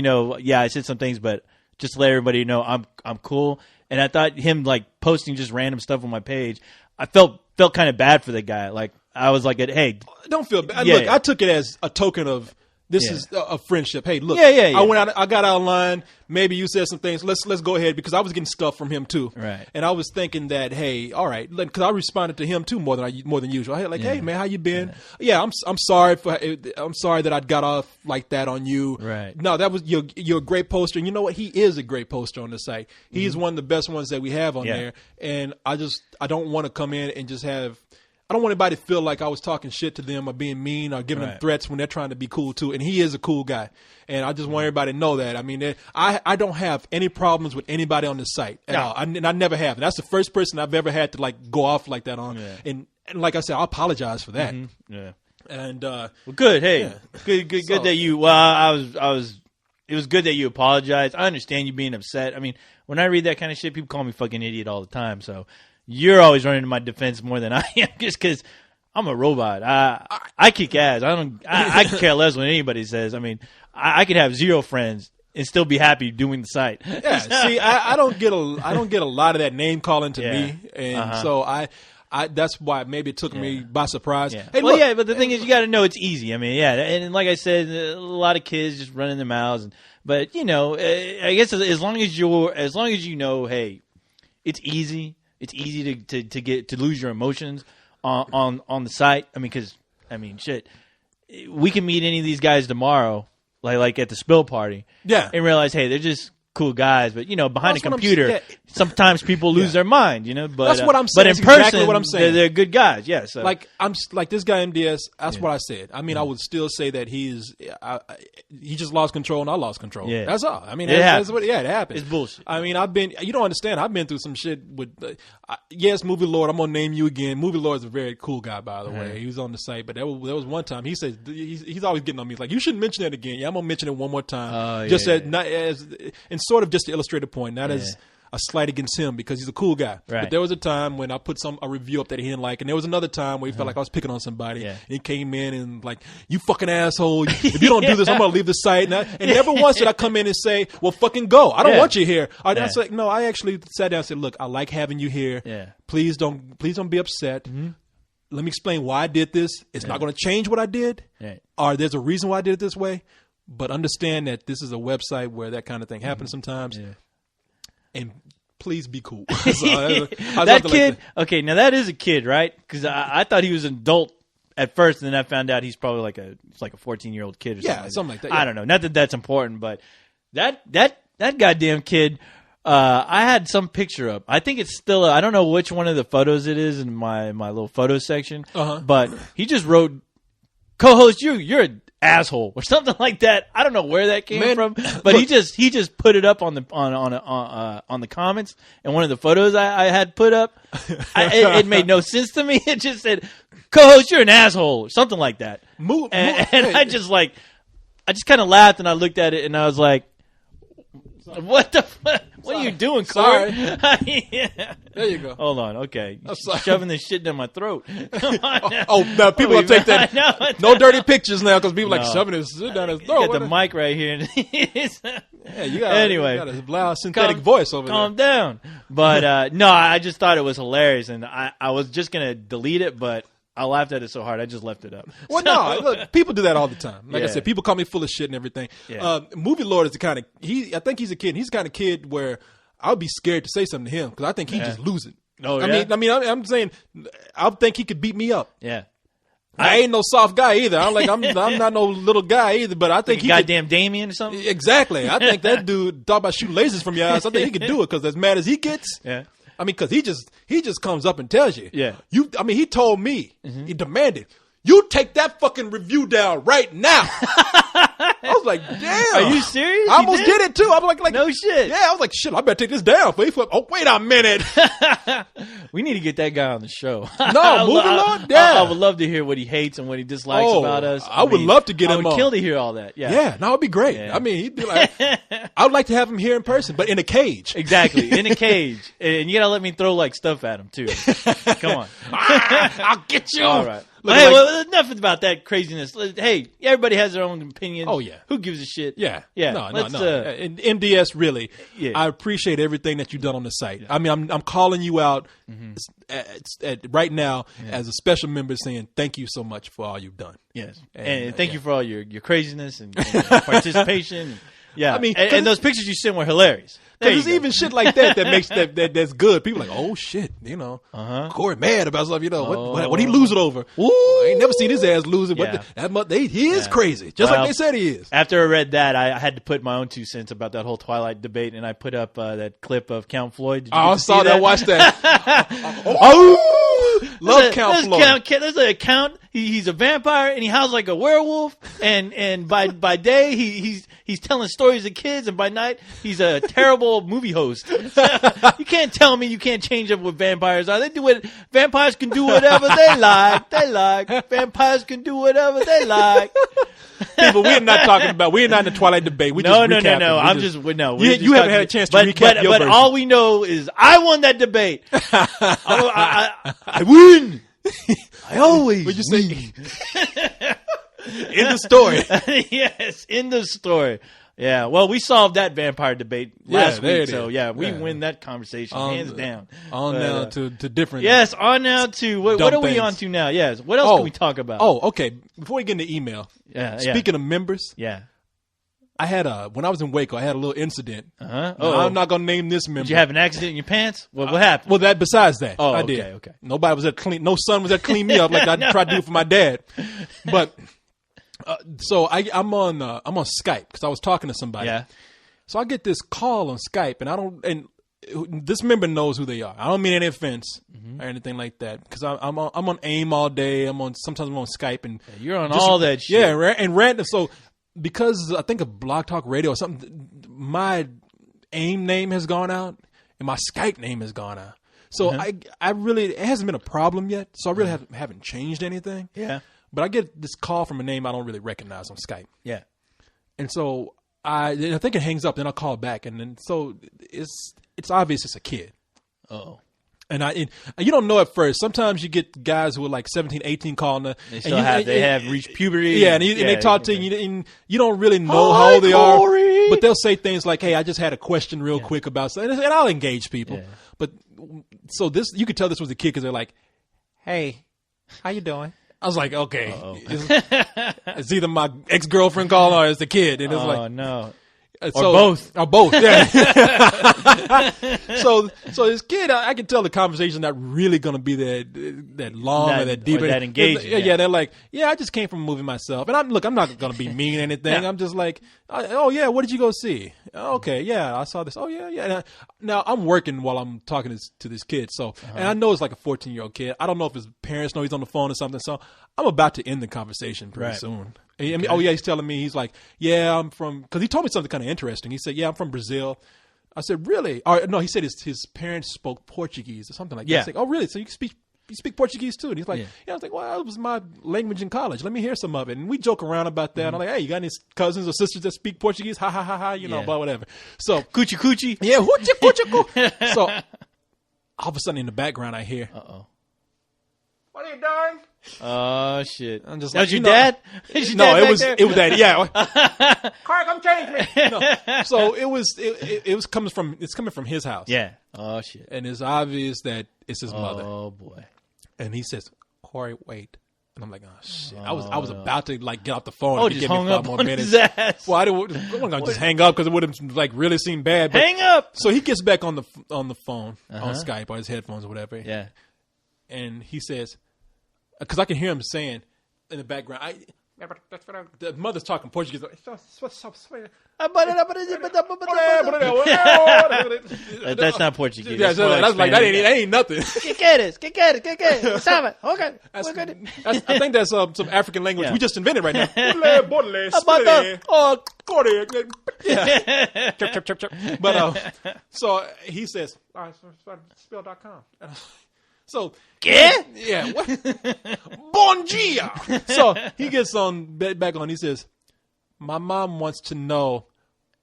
I said some things, but just let everybody know I'm cool. And I thought him like posting just random stuff on my page, I felt kind of bad for the guy. Like I was like, hey, don't feel bad. Look, I took it as a token of this is a friendship. Hey, look, I went out, I got out of line. Maybe you said some things. Let's go ahead, because I was getting stuff from him too. Right. And I was thinking that, hey, all right, because I responded to him too more than usual. I like, hey man, how you been? Yeah, I'm sorry that I got off like that on you. Right. No, that was you're a great poster, and you know what? He is a great poster on the site. He's one of the best ones that we have on there, and I don't want to come in and just have. I don't want anybody to feel like I was talking shit to them or being mean or giving them threats when they're trying to be cool too. And he is a cool guy. And I just want everybody to know that. I mean, I don't have any problems with anybody on the site at all. And I never have. And that's the first person I've ever had to like go off like that on. Yeah. And like I said, I apologize for that. Mm-hmm. Yeah. And well, good. Hey, good that you. Well, I was. It was good that you apologized. I understand you being upset. I mean, when I read that kind of shit, people call me fucking idiot all the time. So you're always running to my defense more than I am, just because I'm a robot. I kick ass. I could care less what anybody says. I mean, I could have 0 friends and still be happy doing the site. Yeah. See, I don't get a lot of that name calling to me, and so that's why maybe it took me by surprise. Yeah. Hey, well, look, but the thing is, you got to know it's easy. I mean, and like I said, a lot of kids just running their mouths. But I guess as long as you know, hey, it's easy. It's easy to lose your emotions on the site. I mean, shit, we can meet any of these guys tomorrow, like at the spill party, and realize, hey, they're just cool guys, but behind a computer, sometimes people lose their mind, But that's what I'm saying. But in that's person, exactly what I'm saying. They're good guys. Yeah. So I'm like this guy MDS. That's what I said. I mean, I would still say that he just lost control and I lost control. Yeah. That's all. I mean, it happened. It's bullshit. I mean, you don't understand. I've been through some shit with. Yes, Movie Lord. I'm gonna name you again. Movie Lord is a very cool guy, by the way. He was on the site, but there was one time he said he's always getting on me. He's like, you shouldn't mention that again. Yeah, I'm gonna mention it one more time. And sort of just to illustrate a point, not as a slight against him because he's a cool guy. Right. But there was a time when I put a review up that he didn't like, and there was another time where he felt like I was picking on somebody. Yeah. And he came in and like, you fucking asshole. If you don't do this, I'm going to leave the site. And never once did I come in and say, well, fucking go. I don't want you here. I was like, no, I actually sat down and said, look, I like having you here. Yeah. Please don't be upset. Mm-hmm. Let me explain why I did this. It's not going to change what I did. Right. Or there's a reason why I did it this way. But understand that this is a website where that kind of thing happens sometimes. Yeah. And please be cool. That kid, okay, now that is a kid, right? Because I thought he was an adult at first, and then I found out he's probably like a 14-year-old kid or something like that. Yeah. I don't know. Not that that's important, but that goddamn kid, I had some picture up. I think it's still, I don't know which one of the photos it is in my little photo section, but he just wrote, co-host, you're an asshole or something like that. I don't know where that came from, but he just put it up on the comments, and one of the photos I had put up, it made no sense to me. It just said, co-host, you're an asshole or something like that. And I just kind of laughed and I looked at it and I was like, what the fuck? What are you doing, Corey? Yeah. There you go. Hold on. Okay. Shoving this shit down my throat. Come on now. Now people will take that. No dirty pictures now because people like shoving this shit down his throat. You got the mic right here. You got a loud synthetic voice over there. Calm down. But no, I just thought it was hilarious, and I was just going to delete it, but I laughed at it so hard I just left it up. Well, no, look, people do that all the time. Like I said, people call me full of shit and everything. Yeah. Movie Lord is the kind of I think he's a kid. He's the kind of kid where I would be scared to say something to him because I think he just lose it. Oh, yeah? I'm saying I think he could beat me up. Yeah. I ain't no soft guy either. I'm not no little guy either. But I think he goddamn Damien or something. Exactly. I think that dude talk about shooting lasers from your eyes. I think he could do it because as mad as he gets. Yeah. I mean, because he just comes up and tells you. Yeah. He told me. Mm-hmm. He demanded. You take that fucking review down right now. I was like, damn. Are you serious? I almost did it too. I was like, no shit. Yeah, I was like, shit, I better take this down. Oh, wait a minute. We need to get that guy on the show. No, Movie Lord? Yeah. I would love to hear what he hates and what he dislikes about us. I would love to get him on. I would kill to hear all that. Yeah. Yeah, no, it'd be great. Yeah. I mean, he'd be like, I would like to have him here in person, but in a cage. Exactly, in a cage. And you got to let me throw like stuff at him too. Come on. I'll get you. All right. Well, enough about that craziness. Hey, everybody has their own opinions. Oh, yeah. Who gives a shit? Yeah. Yeah. No. And MDS, really, I appreciate everything that you've done on the site. Yeah. I mean, I'm calling you out right now as a special member saying thank you so much for all you've done. Yes. And thank you for all your craziness and participation. Yeah. I mean, and those pictures you sent were hilarious. Because there's even shit like that makes that's good. People are like, oh shit, Corey mad about stuff. What he lose it over? Ooh, I ain't never seen his ass lose it. But he is crazy, just like they said he is. After I read that, I had to put my own 2 cents about that whole Twilight debate, and I put up that clip of Count Floyd. Did you I saw that. Watch that. Love Count Floyd. There's an account. he's a vampire and he howls like a werewolf. And by day he's telling stories to kids, and by night he's a terrible movie host. You can't tell me you can't change up what vampires are. Vampires can do whatever they like. Vampires can do whatever they like. But we're not talking about. We're not in the Twilight debate. No. You haven't had a chance to recap your But version. all we know is I won that debate. I win. I always What'd you say? In the story. Yes, in the story. Yeah, well, we solved that vampire debate last there week, it so is. yeah, we win that conversation hands down. Now to different. Yes, on now to what dumb are we things. on to now? Yes, what else can we talk about? Oh, okay. Before we get into email, speaking of members, I had when I was in Waco, I had a little incident. Uh-huh. Now, I'm not gonna name this member. Did you have an accident in your pants? What happened? Well, besides that, Oh, I okay, did. okay. Nobody was there to clean. No son was there to clean me up like I tried to do for my dad. But so I'm on Skype because I was talking to somebody. Yeah. So I get this call on Skype, and this member knows who they are. I don't mean any offense or anything like that, because I'm on AIM all day. Sometimes I'm on Skype, and You're on all that shit. Yeah, and random. So because I think of Blog Talk Radio or something, my AIM name has gone out and my Skype name has gone out. So I really, it hasn't been a problem yet. So I really haven't changed anything. Yeah. But I get this call from a name I don't really recognize on Skype. Yeah. And so I think it hangs up, then I'll call back, and then so it's obvious it's a kid. Oh. And you don't know at first. Sometimes you get guys who are like 17, 18 calling. They have reached puberty. Yeah, and they talk to you, and you don't really know how old they Corey. are. But they'll say things like, "Hey, I just had a question real quick about something," and I'll engage people. Yeah. But so this, you could tell this was a kid because they're like, "Hey, how you doing?" I was like, "Okay, it's either my ex-girlfriend calling or it's the kid," and it's like, no. both. Or both, yeah. so this kid, I can tell the conversation not really going to be that long or that deep. Or that engaging. Yeah, they're like, I just came from a movie myself. And I'm not going to be mean or anything. I'm just like, oh, yeah, what did you go see? Okay, yeah, I saw this. Oh, yeah. Now, I'm working while I'm talking to this kid. So, and I know it's like a 14-year-old kid. I don't know if his parents know he's on the phone or something. So I'm about to end the conversation pretty soon. I mean, he's telling me, he's like, yeah, I'm from, because he told me something kind of interesting. He said, yeah, I'm from Brazil. I said, really? Or no, he said his parents spoke Portuguese or something like that. I was like, oh, really? So you speak Portuguese too? And he's like, I was like, well, it was my language in college. Let me hear some of it. And we joke around about that. I'm like, hey, you got any cousins or sisters that speak Portuguese? Ha, ha, ha, ha, blah, whatever. So, Coochie coochie. yeah, hoochie, coochie, coo. So, all of a sudden in the background, I hear, Uh-oh. what are you doing? Oh, shit. I'm just That like, was your dad? No, it was that. Yeah. Car, come change me. No. So it was coming from his house. Yeah. Oh, shit. And it's obvious that it's his mother. Oh, boy. And he says, Corey, wait. And I'm like, oh shit. I was about to like get off the phone and just give me hung 5 up more on minutes. his ass. Well, I wasn't gonna just hang up because it would have like really seemed bad. But, Hang up. so he gets back on the phone on Skype or his headphones or whatever. Yeah. And he says, because I can hear him saying in the background, the mother's talking Portuguese. That's not Portuguese. Yeah, that's like that ain't nothing. ¿Qué quieres? ¿Sabe? Okay. I think that's some African language we just invented right now. Yeah. Chirp, chirp, chirp, chirp. But so he says, all right, spell.com. So yeah, what? Bon dia. So he gets back on. He says, my mom wants to know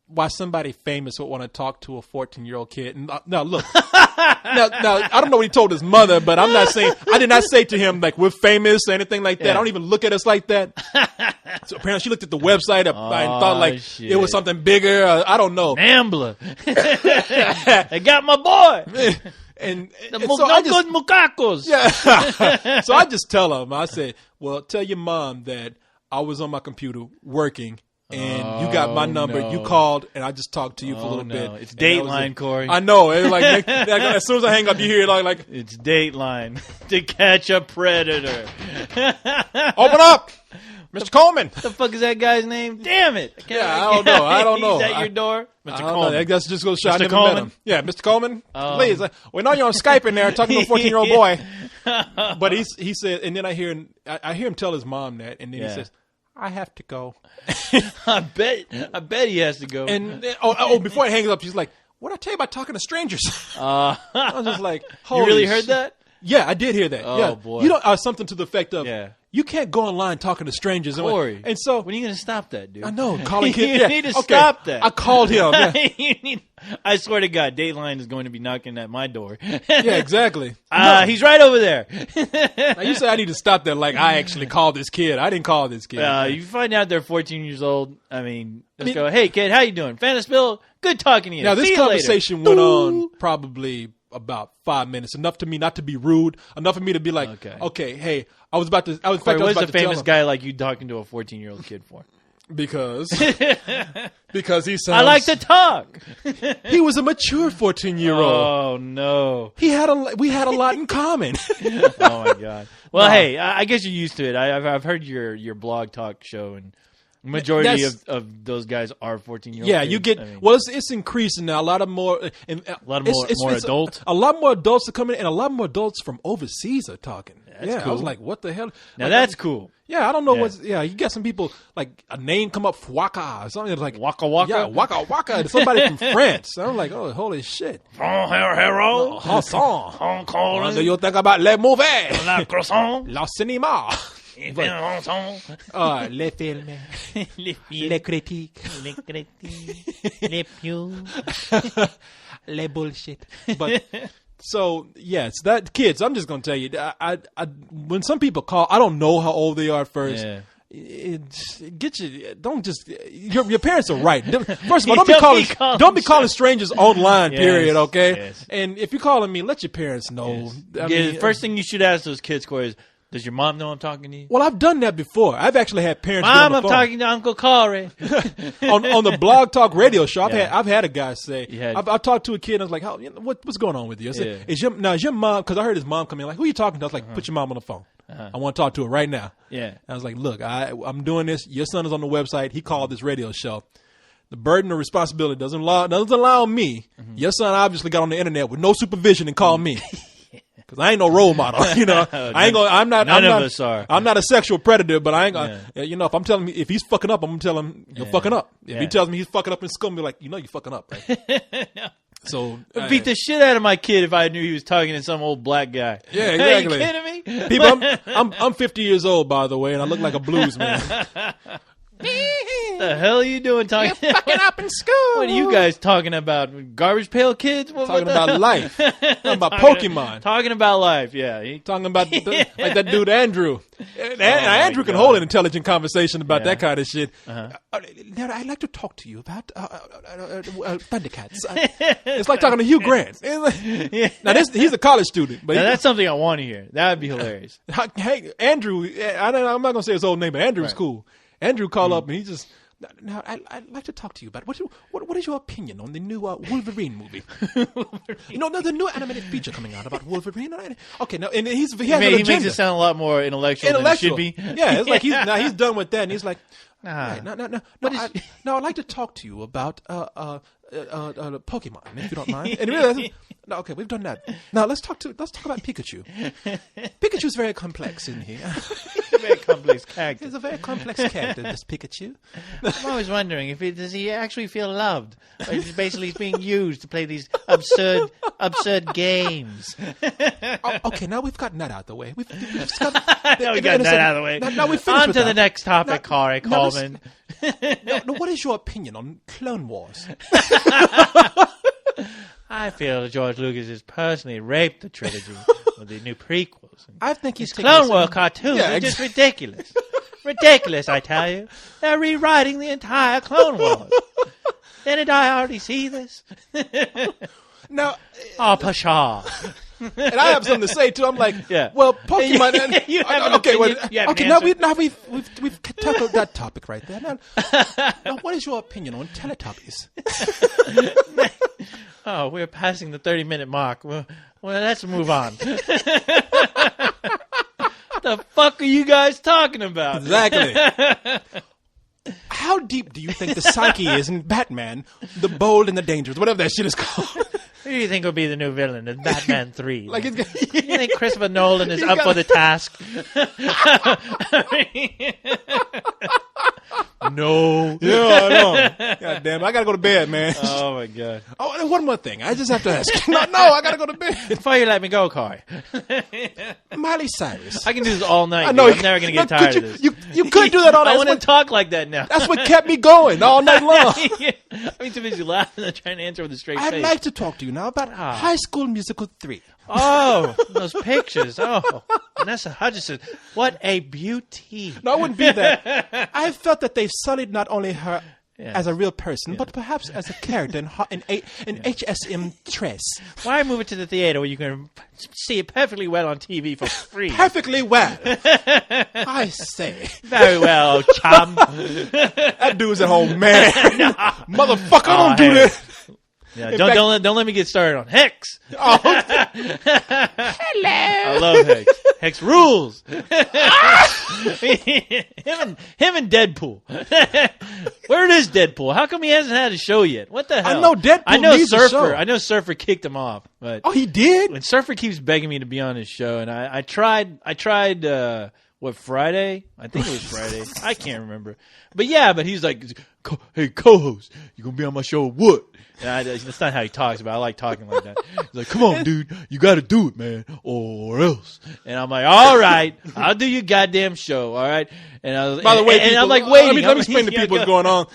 why somebody famous would want to talk to a 14-year-old kid. And now look, now I don't know what he told his mother, but I'm not saying, I did not say to him like we're famous or anything like that. I don't even look at us like that. So apparently she looked at the website and thought like it was something bigger. I don't know. Ambler. I got my boy. And The so I just, good mucacos. yeah. So I just tell him, I said, well, tell your mom that I was on my computer working and you got my number. no. You called and I just talked to you for a little bit. It's And that was Dateline, it. Corey. I know. It was like as soon as I hang up, you hear it like It's Dateline. To catch a predator. open up, Mr. Coleman. What the fuck is that guy's name? Damn it. I don't know. He's at your door? Mr. I don't know. Coleman. I guess just go shot. Mr. I never met Coleman? him. Yeah, Mr. Coleman. Please. We know you're on Skype in there talking to a 14-year-old boy. But he said, and then I hear him tell his mom that, and then he says, "I have to go." I bet he has to go. And before he hangs up, she's like, "What I tell you about talking to strangers?" I was just like, "Holy You really heard that? Yeah, I did hear that. Oh, yeah. boy. You know, something to the effect of, Yeah. you can't go online talking to strangers. Corey, and so when are you going to stop that, dude? I know, calling kids. You Yeah, need to okay. stop that. I called him. Yeah, I swear to God, Dateline is going to be knocking at my door. yeah, exactly. He's right over there. Now, you say I need to stop that. Like, I actually called this kid. I didn't call this kid. You find out they're 14 years old. I mean, go, "Hey, kid, how you doing? Fantasville, good talking to you." Now, this See you conversation later. went on probably about 5 minutes, enough to me not to be rude, enough for me to be like, okay, hey, I was about to. Corey, what's a famous tell him, guy like you talking to a 14-year-old kid for? because he sounds. I like to talk. He was a mature 14-year-old. Oh no. We had a lot in common. Oh my God. Well, hey, I guess you're used to it. I've heard your blog talk show, and majority of those guys are 14-year-olds. Yeah, you get. It's increasing now. A lot more adults. A lot more adults are coming, and a lot more adults from overseas are talking. That's cool. I was like, what the hell? Now that's cool. Yeah, I don't know what's. Yeah, you got some people like a name come up, Waka or something. It's like Waka Waka. Yeah, Waka Waka. Somebody from France. I'm like, oh, holy shit. Hello. Hanson. What do you think about les mauvais? La croissant. La cinéma. Les films. Les critiques. Les critiques, les pious, les bullshit. But so yes, that kids. I'm just gonna tell you. I when some people call, I don't know how old they are at first. Yeah. Get you. Don't just. Your parents are right. First of all, don't be calling strangers online. Yes, period. Okay. yes. And if you're calling me, let your parents know. I mean, The first thing you should ask those kids, Corey, is, "Does your mom know I'm talking to you?" Well, I've done that before. I've actually had parents. Mom, get on the I'm phone. talking to Uncle Corey. on the Blog Talk radio show. Yeah. I've had a guy say. had- I've talked to a kid. And I was like, "How? What's going on with you?" I said, "Is your mom?" Because I heard his mom come in. Like, who are you talking to? I was like, "Put your mom on the phone. I want to talk to her right now." Yeah. I was like, "Look, I'm doing this. Your son is on the website. He called this radio show. The burden of responsibility doesn't allow me. Your son obviously got on the internet with no supervision and called me." Because I ain't no role model, you know. I'm not. None of us are. I'm not a sexual predator, but I ain't gonna. You know, if I'm telling me if he's fucking up, I'm gonna tell him you're fucking up. If he tells me he's fucking up in school, I'm gonna be like, you know, you're fucking up. Right? So I'd beat the shit out of my kid if I knew he was talking to some old black guy. Yeah, Hey, exactly. you kidding me? People, I'm 50 years old, by the way, and I look like a blues man. What the hell are you doing talking? fucking up in school. What are you guys talking about? Garbage pail kids? Talking about life. Talking about Pokemon. Talking about life, yeah. Talking about like that dude Andrew. Andrew can hold an intelligent conversation about that kind of shit. Now, I'd like to talk to you about Thundercats. It's like talking to Hugh Grant. Now, he's a college student, but Now, that's something I want to hear. That would be hilarious. hey, Andrew. I'm not gonna say his old name, but Andrew's cool. Andrew called up and he just. Now, I'd like to talk to you about what is your opinion on the new Wolverine movie? You know, the new animated feature coming out about Wolverine. Okay, now and he has an agenda. He makes it sound a lot more intellectual than it should be. Yeah, it's like he's done with that, and he's like, Nah. no. I'd like to talk to you about Pokemon, if you don't mind. And he realized, no, okay, we've done that. Now let's talk about Pikachu. Pikachu's very complex in here. Very complex character. He's a very complex character, this Pikachu. I'm always wondering does he actually feel loved, or is basically he's being used to play these absurd games. Okay, now we've gotten that out of the way. We've Now we got that out of the way. Now we finished On with to that. the next topic, Corey now Coleman. Now, what is your opinion on Clone Wars? I feel George Lucas has personally raped the trilogy with the new prequels. I think he's taking Clone this- Wars cartoons Yeah, are just ridiculous. Ridiculous, I tell you. They're rewriting the entire Clone Wars. Didn't I already see this? Now, Oh, Pasha. and I have something to say too. I'm like, Yeah. well, Pokemon. You have an okay, well, opinion? You have an okay. Now answer? we've tackled that topic right there. Now, what is your opinion on Teletubbies? Oh, we're passing the 30-minute mark. Well, let's move on. What the fuck are you guys talking about? Exactly. How deep do you think the psyche is in Batman, the Bold and the Dangerous, whatever that shit is called? Who do you think will be the new villain in Batman 3? Like you think Christopher Nolan is up for the task? No. Yeah, I know. God damn it. I got to go to bed, man. Oh, my God. Oh, and one more thing. I just have to ask. No, I got to go to bed. Before you let me go, Corey. Miley Cyrus. I can do this all night. I know. I'm never going to get tired of this. You could do that all night. I want to talk like that now. That's what kept me going all night long. I'm too busy laughing and trying to answer with a straight face. I'd like to talk to you now about High School Musical 3. Oh, those pictures. Oh, Vanessa Hudgens. What a beauty. No, it wouldn't be that. I felt that they sullied not only her as a real person, but perhaps as a character in HSM Tress. Why move it to the theater where you can see it perfectly well on TV for free? Perfectly well. I say. Very well, chum. That dude's at home, man. Motherfucker, don't do that. Yeah, don't let me get started on Hex. Oh. Hello. I love Hex. Hex rules. him and Deadpool. Where is Deadpool? How come he hasn't had a show yet? What the hell? I know Deadpool needs a show. I know Surfer kicked him off, but he did. And Surfer keeps begging me to be on his show, and I tried. What, Friday? I think it was Friday. I can't remember. But he's like, hey, co-host, you gonna be on my show or what? And that's not how he talks, but I like talking like that. He's like, come on, dude, you gotta do it, man, or else. And I'm like, all right, I'll do your goddamn show, all right? And I was, by the way, I'm like, waiting. Let me explain to people what's going on.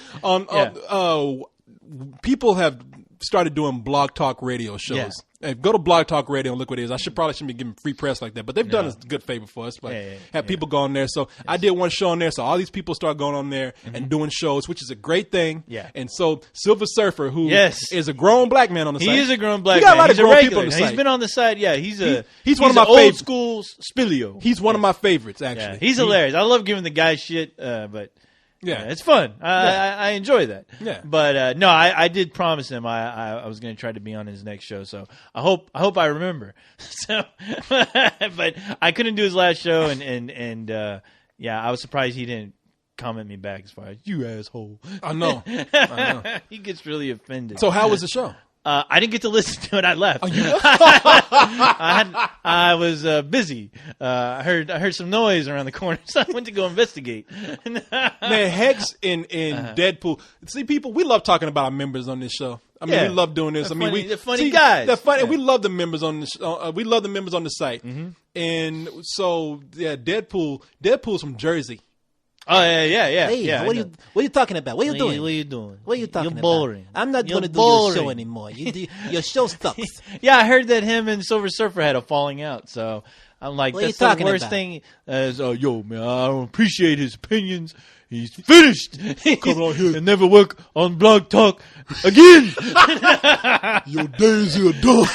People have started doing Blog Talk radio shows. Yeah. Hey, go to Blog Talk Radio and look what it is. I shouldn't be giving free press like that, but they've done a good favor for us. But have people go on there. So I did one show on there. So all these people start going on there and doing shows, which is a great thing. Yeah. And so Silver Surfer, who is a grown black man on the site. He is a grown black man. We got a lot of he's grown a people on the site. He's been on the site. Yeah, he's one of my old favorites. School Spilio. He's one of my favorites, actually. Yeah, he's hilarious. I love giving the guy shit, but. Yeah, it's fun. I enjoy that. Yeah, but no, I did promise him I was going to try to be on his next show. So I hope I remember. So, but I couldn't do his last show, and I was surprised he didn't comment me back as far as you asshole. I know. He gets really offended. So how was the show? I didn't get to listen to it. I left. Oh, you I was busy. I heard some noise around the corner, so I went to go investigate. Man, Hex in Deadpool. See, people, we love talking about our members on this show. I mean, we love doing this. They're funny guys. They're funny. We love the members on the. We love the members on the site. Mm-hmm. And so, Deadpool's from Jersey. Oh yeah. Hey, what are you talking about? What are you doing? What are you doing? What are you talking You're boring. about? I'm not going to do your show anymore. Your show sucks. Yeah, I heard that him and Silver Surfer had a falling out. So I'm like, that's the worst thing. Yo, man, I don't appreciate his opinions. He's finished. Come on here and never work on Blog Talk again. Your days are done.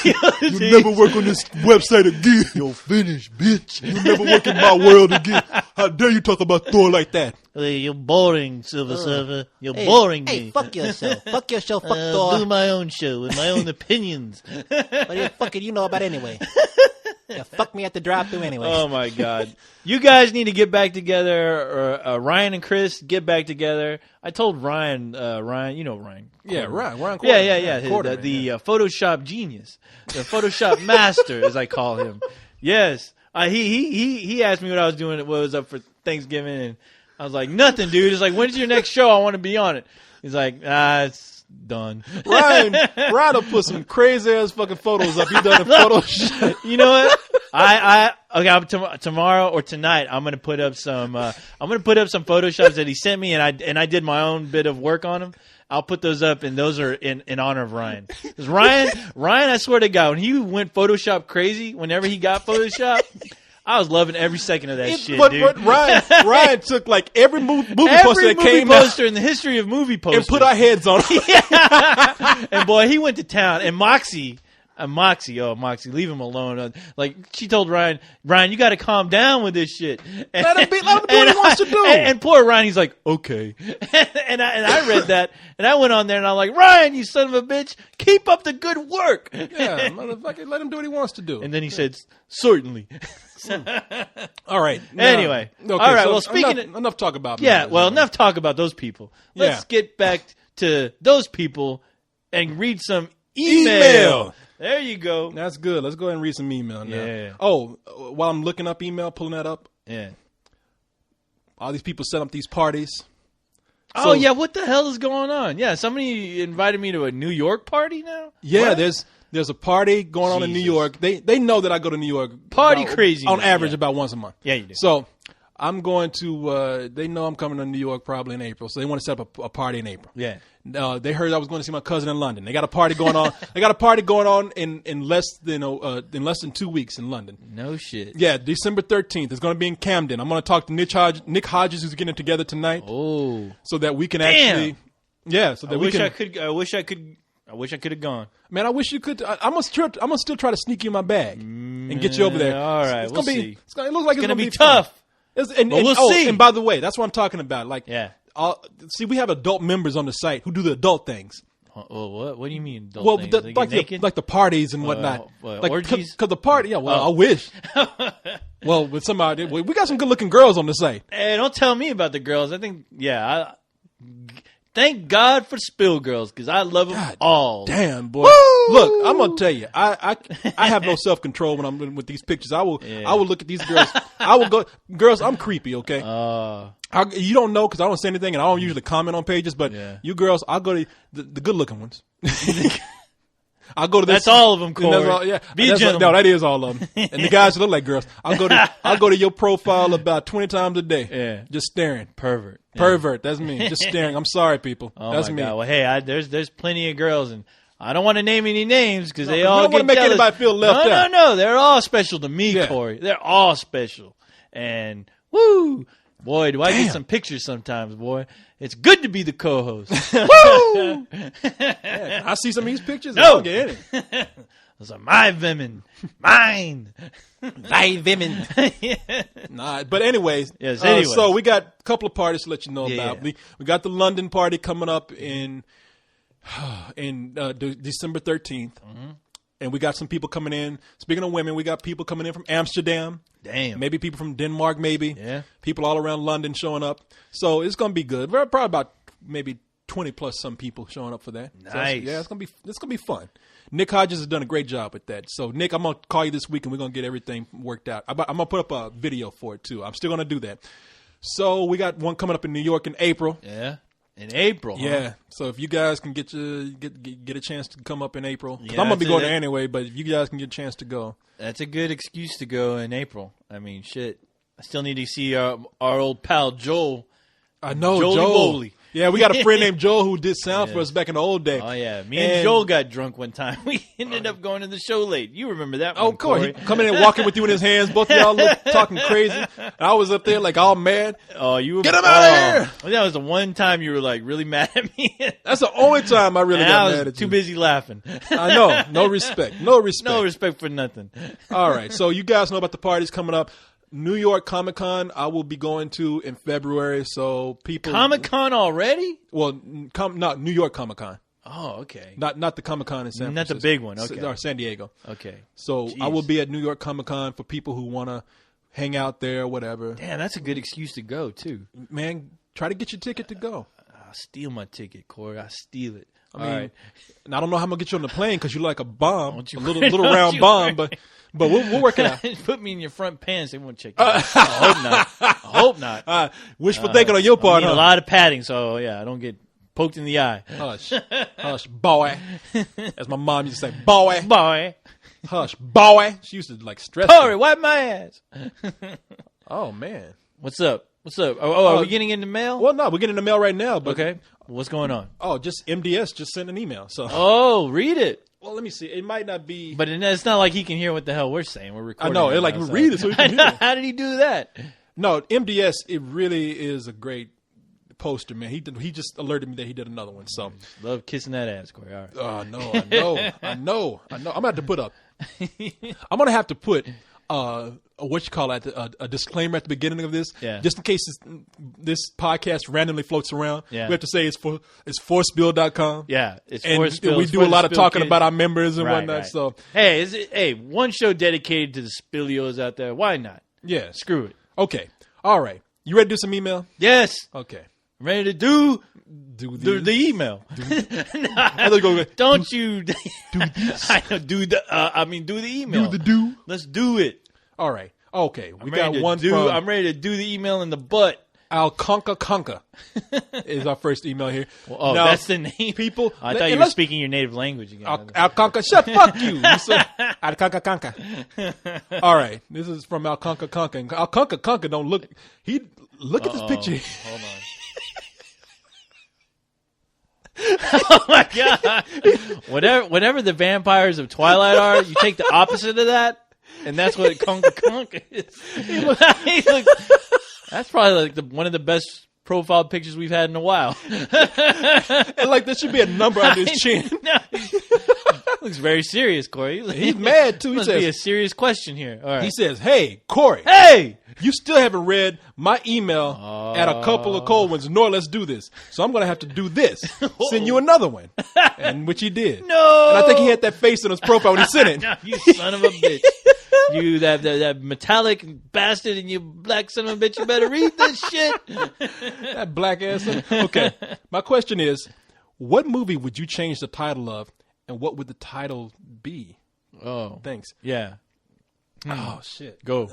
You never work on this website again. You're finished, bitch. You never work in my world again. How dare you talk about Thor like that? You're boring, Silver Surfer. You're boring me. Hey, fuck yourself. Fuck your show. Fuck Thor. I'll do my own show with my own opinions. What the fuck do you know about anyway? Yeah, fuck me at the drive-thru anyway. Oh, my God. You guys need to get back together. Or, Ryan and Chris, get back together. I told Ryan, you know Ryan. Yeah, Ryan Quarter. Yeah. The Photoshop genius. The Photoshop master, as I call him. Yes. He asked me what I was doing, what was up for Thanksgiving, and I was like, nothing, dude. It's like, when's your next show? I want to be on it. He's like, it's done. Ryan will put some crazy ass fucking photos up. He done in Photoshop. You know what? Tomorrow or tonight, I'm gonna put up some Photoshops that he sent me, and I did my own bit of work on them. I'll put those up, and those are in honor of Ryan. Because Ryan, I swear to God, when he went Photoshop crazy, whenever he got Photoshop, I was loving every second of that shit, dude. But Ryan took like every movie poster that came poster in the history of movie posters and put our heads on it. Yeah. And boy, he went to town. And Moxie, leave him alone. Like, she told Ryan, you got to calm down with this shit. Let him do what he wants to do. And poor Ryan, he's like, okay. And I read that, and I went on there, and I'm like, Ryan, you son of a bitch, keep up the good work. Yeah, motherfucker, let him do what he wants to do. And then he said, certainly. All right. Anyway. Okay, all right. So well, speaking enough talk about. Enough talk about those people. Let's get back to those people and read some email. There you go. That's good. Let's go ahead and read some email now. Yeah. Oh, while I'm looking up email, pulling that up, Yeah. all these people set up these parties. Oh, yeah. What the hell is going on? Yeah. Somebody invited me to a New York party now? Yeah, What? there's a party going on in New Jesus. York. They know that I go to New York. Party crazy, on man. average Yeah. about once a month. Yeah, you do. So I'm going to. They know I'm coming to New York probably in April, so they want to set up a party in April. Yeah. They heard I was going to see my cousin in London. They got a party going on. They got a party going on in less than 2 weeks in London. No shit. Yeah, December 13th. It's going to be in Camden. I'm going to talk to Nick Hodges, who's getting it together tonight, Oh. so that we can Damn. actually. Yeah, so that I we wish can. I wish I could have gone. Man, I wish you could. I'm gonna still try to sneak you in my bag and get you over there. all right, it's we'll gonna be. see. It looks like it's Gonna gonna be fun. tough. And we'll see. And by the way, that's what I'm talking about. Like, Yeah. see, we have adult members on the site who do the adult things. Oh, what? What do you mean? Adult Well, things? the, They get like naked? the parties and whatnot. Like orgies? Because the party. Yeah. Well, Oh. I wish. Well, with somebody, we got some good looking girls on the site. Hey, don't tell me about the girls. I think, thank God for Spill Girls because I love them all. Damn, boy. Look, I'm gonna tell you, I have no self control when I'm with these pictures. I will look at these girls. I will go, girls. I'm creepy, okay. You don't know because I don't say anything and I don't usually comment on pages. But you girls, I'll go to the good looking ones. I'll go to this. That's all of them, Corey. That's all, yeah, Be that's gentleman. No, that is all of them. And the guys who look like girls. I'll go to your profile about 20 times a day. Yeah. Just staring. Pervert. Yeah. Pervert. That's me. Just staring. I'm sorry, people. Oh That's my me. God. Well, hey, there's plenty of girls, and I don't want to name any names because they you all don't wanna get make jealous. anybody feel left out. No. They're all special to me, Yeah. Corey. They're all special, and woo, boy, do I Damn. get some pictures sometimes, boy. It's good to be the co-host. Woo! I see some of these pictures. No. I don't get any. Those are my women, mine. Thy women. Nah, but anyways, Yes, anyways. so we got a couple of parties to let you know Yeah. about. We got the London party coming up in December 13th, and we got some people coming in. Speaking of women, we got people coming in from Amsterdam. Damn. Maybe people from Denmark, maybe. Yeah. People all around London showing up. So it's going to be good. We're probably about maybe 20 plus some people showing up for that. So Nice. it's going to be fun. Nick Hodges has done a great job with that. So Nick, I'm going to call you this week and we're going to get everything worked out. I'm going to put up a video for it too. I'm still going to do that. So we got one coming up in New York in April. Yeah. In April. Yeah. Huh? So if you guys can get a chance to come up in April, 'cause Yeah, I'm going to be that's going it. there anyway, but if you guys can get a chance to go. That's a good excuse to go in April. I mean, shit. I still need to see our old pal Joel. I know, Jolie Joel. Bowley. Yeah, we got a friend named Joel who did sound for Yes. us back in the old day. Oh yeah, me and Joel got drunk one time. We ended up going to the show late. You remember that? Oh, one, of course. Corey. He coming in and walking with you in his hands. Both of y'all look talking crazy. And I was up there like all mad. Oh, you were, Get him outta here! Well, that was the one time you were like really mad at me. That's the only time I really And got I was mad at too you. busy laughing. I know. No respect. No respect. No respect for nothing. All right. So you guys know about the parties coming up. New York Comic Con I will be going to in February. So people. Comic Con already? Well, not New York Comic Con. Oh, okay. Not the Comic Con in San Not the Francisco. big one, okay. Or San Diego. Okay. So I Jeez. will be at New York Comic Con for people who want to hang out there or whatever. Damn, that's a good excuse to go too. Man, try to get your ticket to go. I'll steal my ticket, Corey. I'll steal it. I mean, All right. and I don't know how I'm gonna get you on the plane because you're like a bomb, Don't you a little worry, little don't round you bomb, worry. but we'll work it out. Put me in your front pants. They won't check you out. I hope not. I hope not. Wishful thinking on your I part, need huh? a lot of padding, so yeah, I don't get poked in the eye. Hush, boy. As my mom used to say, boy. Boy, Hush, boy. She used to like stress. Corey, me. wipe my ass. Oh man. What's up? What's up? Are we getting into mail? Well, no, we're getting the mail right now. But, Okay. What's going on? Oh, just MDS just sent an email. So, Oh, read it. well, let me see. It might not be. But it's not like he can hear what the hell we're saying. We're recording. know, right like, now, so- read it so he can hear it. How did he do that? No, MDS. It really is a great poster, man. He just alerted me that he did another one. So. Love kissing that ass, Corey. All right. Oh no, I know. I'm gonna have to put up. I'm gonna have to put what you call it, a disclaimer at the beginning of this, Yeah. just in case this podcast randomly floats around. Yeah. We have to say it's forcebill.com. Yeah, it's And for Spill. we It's do for a the lot of Spill talking kids. about our members and Right, whatnot. right. So Hey, one show dedicated to the Spillios out there. Why not? yeah, Screw it. okay, all right. You ready to do some email? Yes. Okay. I'm ready to do the email. Don't you do this? I know. Do the email. Do. Let's do it. All right. Okay. We got ready to one do, from I'm ready to do the email in the butt. Alconca is our first email here. Well, now, that's the name. People, I thought you were speaking your native language again. Alconca, fuck you. Alconca. All right, this is from Alconca. And Alconca don't look. Look at this picture. Hold on. Oh my god! Whatever the vampires of Twilight are, you take the opposite of that, and that's what Conca is. He looks. That's probably like one of the best profile pictures we've had in a while. And like there should be a number on his chin. No, looks very serious, Corey. He's mad too. He Must says, be a serious question here. All right. He says, "Hey, Corey. Hey, you still haven't read my email at a couple of cold ones, nor let's do this. So I'm going to have to do this. Send you another one." And which he did. No. And I think he had that face on his profile when he sent it. No, you son of a bitch. You that metallic bastard and you black son of a bitch, you better read this shit. That black ass. Okay. My question is, what movie would you change the title of, and what would the title be? Oh. Thanks. Yeah. Oh, shit. Go.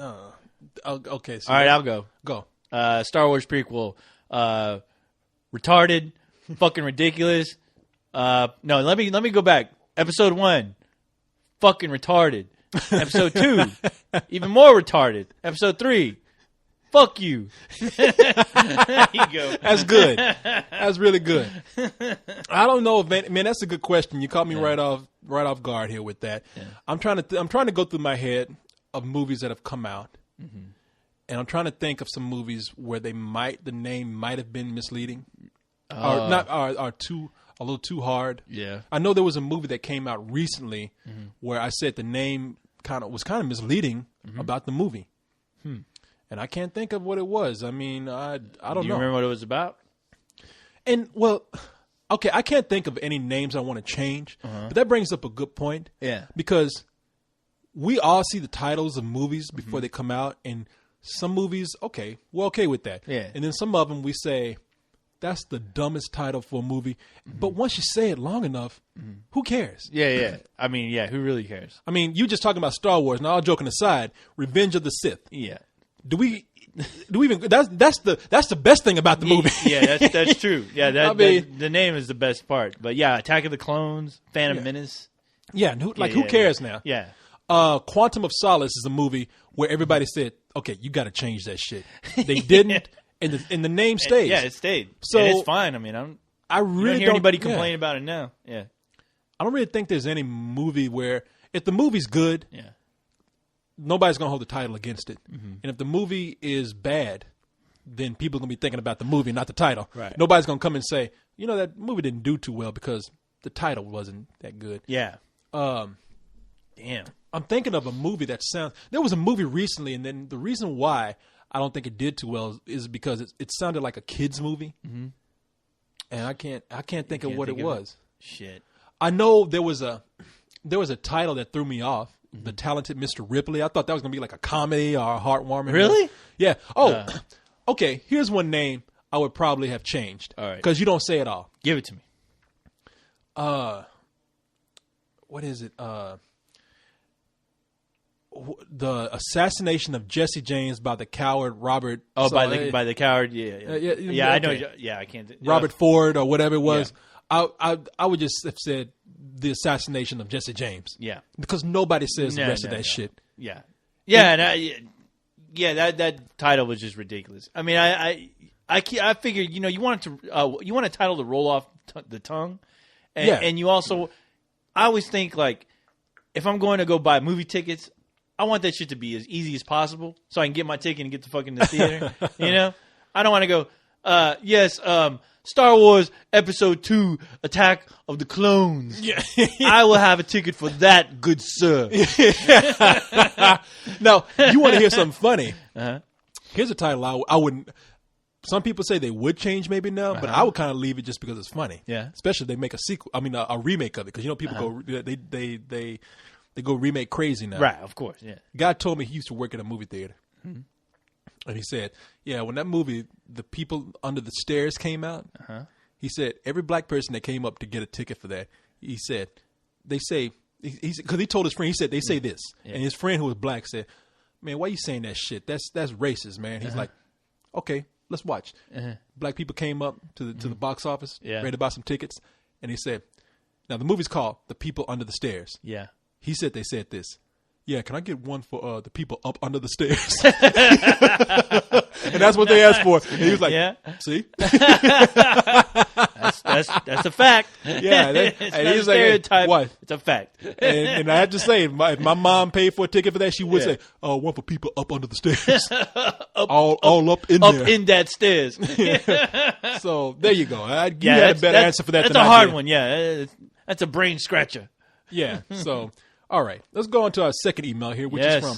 Okay. So all right, I'll go. Go. Star Wars prequel. Retarded. Fucking ridiculous. No, let me go back. Episode 1. Fucking retarded. Episode 2. Even more retarded. Episode 3. Fuck you. There you go. That's good. That's really good. I don't know if man, that's a good question. You caught me right off guard here with that. Yeah. I'm trying to go through my head of movies that have come out, and I'm trying to think of some movies where the name might have been misleading, or not, are a little too hard. Yeah. I know there was a movie that came out recently where I said the name was kind of misleading about the movie. And I can't think of what it was. I mean, I don't know. Do you remember what it was about? And, well, okay, I can't think of any names I want to change. But that brings up a good point. Yeah. Because we all see the titles of movies before they come out. And some movies, okay, we're okay with that. Yeah. And then some of them we say, that's the dumbest title for a movie. But once you say it long enough, who cares? Yeah. I mean, yeah, who really cares? I mean, you just talking about Star Wars. Now, all joking aside, Revenge of the Sith. Yeah. Do we even? That's the best thing about the movie. Yeah, that's true. Yeah, the name is the best part. But yeah, Attack of the Clones, Phantom Menace. Yeah, and who cares now? Yeah. Quantum of Solace is a movie where everybody said, "Okay, you got to change that shit." They didn't, and the name stayed. Yeah, it stayed. So and it's fine. I mean, I really don't hear anybody complain about it now. Yeah. I don't really think there's any movie where if the movie's good, nobody's gonna hold the title against it. And if the movie is bad, then people are gonna be thinking about the movie, not the title. Right. Nobody's gonna come and say, you know, that movie didn't do too well because the title wasn't that good. Yeah. Damn. I'm thinking of a movie that there was a movie recently, and then the reason why I don't think it did too well is because it sounded like a kid's movie. And I can't think of what it was. Shit. I know there was a title that threw me off. The Talented Mr. Ripley. I thought that was going to be like a comedy or a heartwarming. Really? Yeah. Oh, okay. Here's one name I would probably have changed. All right. Because you don't say it all. Give it to me. What is it? The Assassination of Jesse James by the coward Robert. Oh, by the coward. Yeah. I know. Yeah, I can't. Robert Ford or whatever it was. Yeah. I would just have said the Assassination of Jesse James. Yeah. Because nobody says the rest of that shit. Yeah. Yeah, that title was just ridiculous. I mean, I figured, you want a title to roll off the tongue, and you also, I always think like, if I'm going to go buy movie tickets, I want that shit to be as easy as possible, so I can get my ticket and get the fucking the theater. I don't want to go. Yes. Star Wars Episode 2, Attack of the Clones. Yeah. I will have a ticket for that, good sir. Now, you want to hear something funny? Here's a title I wouldn't. Some people say they would change maybe now, but I would kind of leave it just because it's funny. Yeah. Especially if they make a sequel. I mean, a remake of it, because people go they go remake crazy now. Right. Of course. Yeah. Guy told me he used to work at a movie theater. And he said, yeah, when that movie, The People Under the Stairs, came out, he said every black person that came up to get a ticket for that, he said, they say, because he told his friend, he said, they say this. And his friend who was black said, man, why you saying that shit? That's racist, man. He's like, okay, let's watch. Black people came up to the box office, ready to buy some tickets. And he said, now the movie's called The People Under the Stairs. Yeah. He said they said this. Yeah, can I get one for the people up under the stairs? And that's what they asked for. And he was like, see? That's a fact. Yeah. It's and not he was a stereotype. Like, hey, It's a fact. and I have to say, if my mom paid for a ticket for that, she would say, oh, one for people up under the stairs. all up in there. Up in that stairs. So there you go. You had a better answer for that That's than a I hard did. one, yeah. That's a brain scratcher. Yeah. So, all right. Let's go on to our second email here, which is from,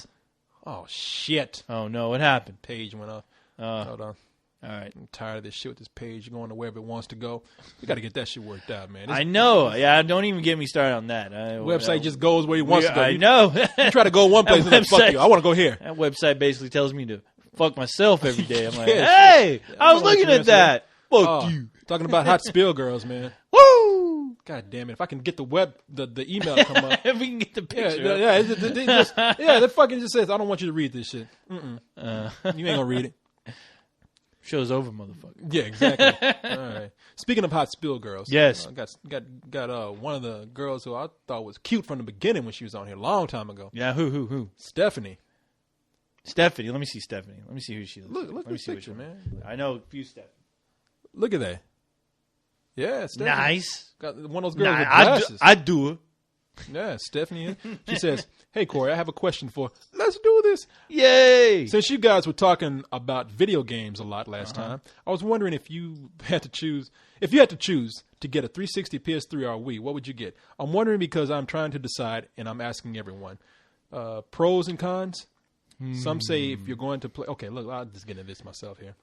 oh, shit. Oh, no, what happened? Page went off. Hold on. All right. I'm tired of this shit with this page going to wherever it wants to go. We got to get that shit worked out, man. I know. Yeah, don't even get me started on that. Website just goes where he wants to go. I know. You try to go one place and then fuck you. I want to go here. That website basically tells me to fuck myself every day. I'm like, Yeah, hey, I was know what looking you at that. Fuck you. Talking about hot spill girls, man. Woo! God damn it! If I can get the email to come up. If we can get the picture. That fucking just says, I don't want you to read this shit. You ain't gonna read it. Show's over, motherfucker. Yeah, exactly. All right. Speaking of hot spill girls, Yes. got one of the girls who I thought was cute from the beginning when she was on here a long time ago. Yeah, who? Stephanie. Stephanie. Let me see Stephanie. Let me see who she is. Look Let at me this see picture, man. I know a few Stephanie. Look at that. Yeah, Stephanie. Nice. Got one of those girls with glasses. I do it. Yeah, Stephanie. She says, hey, Corey, I have a question for, let's do this. Yay! Since you guys were talking about video games a lot last time, I was wondering if you had to choose to get a 360, PS3, or Wii, what would you get? I'm wondering because I'm trying to decide, and I'm asking everyone. Pros and cons? Some say if you're going to play... Okay, look, I'll just get into this myself here.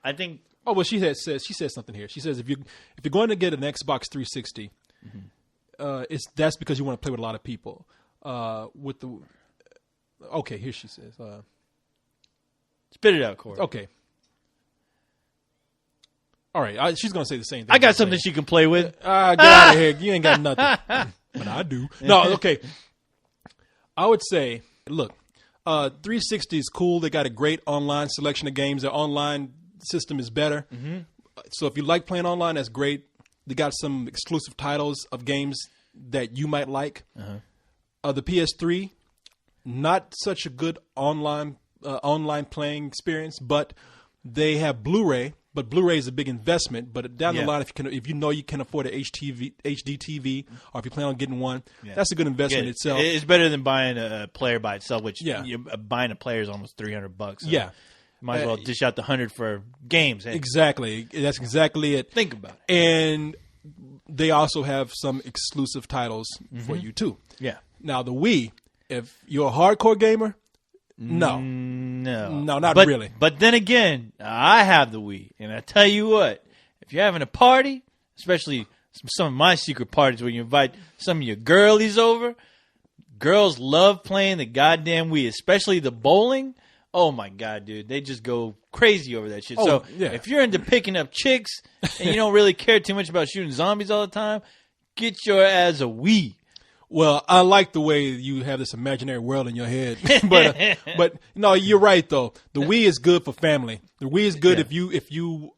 I think... Oh, well, she said something here. She says if you're going to get an Xbox 360, that's because you want to play with a lot of people. Okay, here she says. Spit it out, Corey. Okay. All right, she's gonna say the same thing. I got something she can play with. Get out of here. You ain't got nothing. But I do. No, okay. I would say, look, 360 is cool. They got a great online selection of games. Their online system is better. So if you like playing online, that's great. They got some exclusive titles of games that you might like. The PS3, not such a good online playing experience, but they have Blu-ray. But Blu-ray is a big investment. But down the line, if you know you can afford an HD TV, or if you plan on getting one, that's a good investment itself. It's better than buying a player by itself, which buying a player is almost $300. So might as well dish out the $100 for games. Exactly, that's exactly it. Think about it. And they also have some exclusive titles for you too. Yeah. Now the Wii, if you're a hardcore gamer, no, not really. But then again, I have the Wii, and I tell you what, if you're having a party, especially some of my secret parties where you invite some of your girlies over, girls love playing the goddamn Wii, especially the bowling. Oh my God, dude, they just go crazy over that shit. If you're into picking up chicks and you don't really care too much about shooting zombies all the time, get your ass a Wii. Well, I like the way you have this imaginary world in your head, but no, you're right though. The Wii is good for family. The Wii is good if you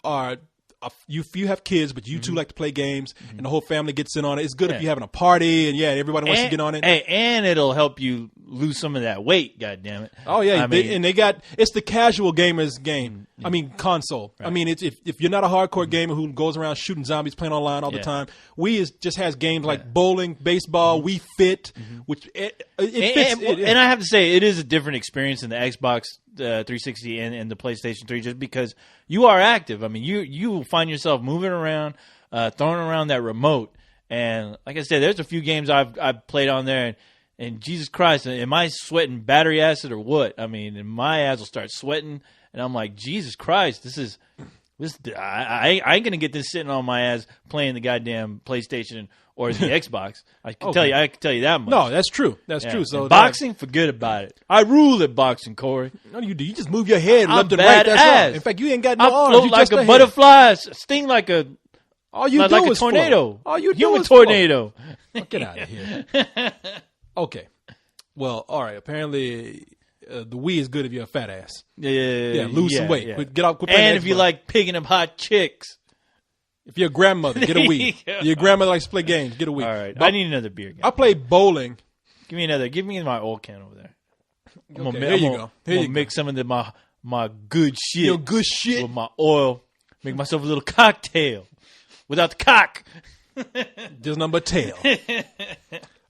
have kids, but you two like to play games, and the whole family gets in on it. It's good if you're having a party and everybody wants to get on it. And it'll help you lose some of that weight. God damn it! Oh yeah, it's the casual gamer's game. I mean console. Right. I mean if you're not a hardcore gamer who goes around shooting zombies, playing online all the time, Wii just has games like bowling, baseball, Wii Fit, which it fits. And I have to say, it is a different experience in the Xbox 360 and the PlayStation 3, just because you are active. I mean, you will find yourself moving around, throwing around that remote, and like I said, there's a few games I've played on there, and Jesus Christ, am I sweating battery acid or what? I mean, and my ass will start sweating, and I'm like, Jesus Christ, this is I ain't gonna get this sitting on my ass playing the goddamn PlayStation or the Xbox. I can tell you that much. No, that's true. That's true. So boxing, forget about it. I rule at boxing, Corey. No, you do. You just move your head I'm left and right. That's badass. all. In fact, you ain't got no I arms. float You like just a head. butterfly, sting like a All you do like a is tornado. float. All you do Human is float. tornado. Oh, get out of here. Okay. Well, all right. Apparently, the Wii is good if you're a fat ass. Yeah, lose some weight. yeah. Quit playing And the if you Xbox. like picking up hot chicks. If you're a grandmother, get a Wii. Your grandmother likes to play games, get a Wii. All right, But I need another beer. Guy. I play bowling. Give me another. Give me my oil can over there. Okay, here you go. Here you go. Mix some of my good shit. Your good shit. With my oil. Make myself a little cocktail without the cock. Just number tail.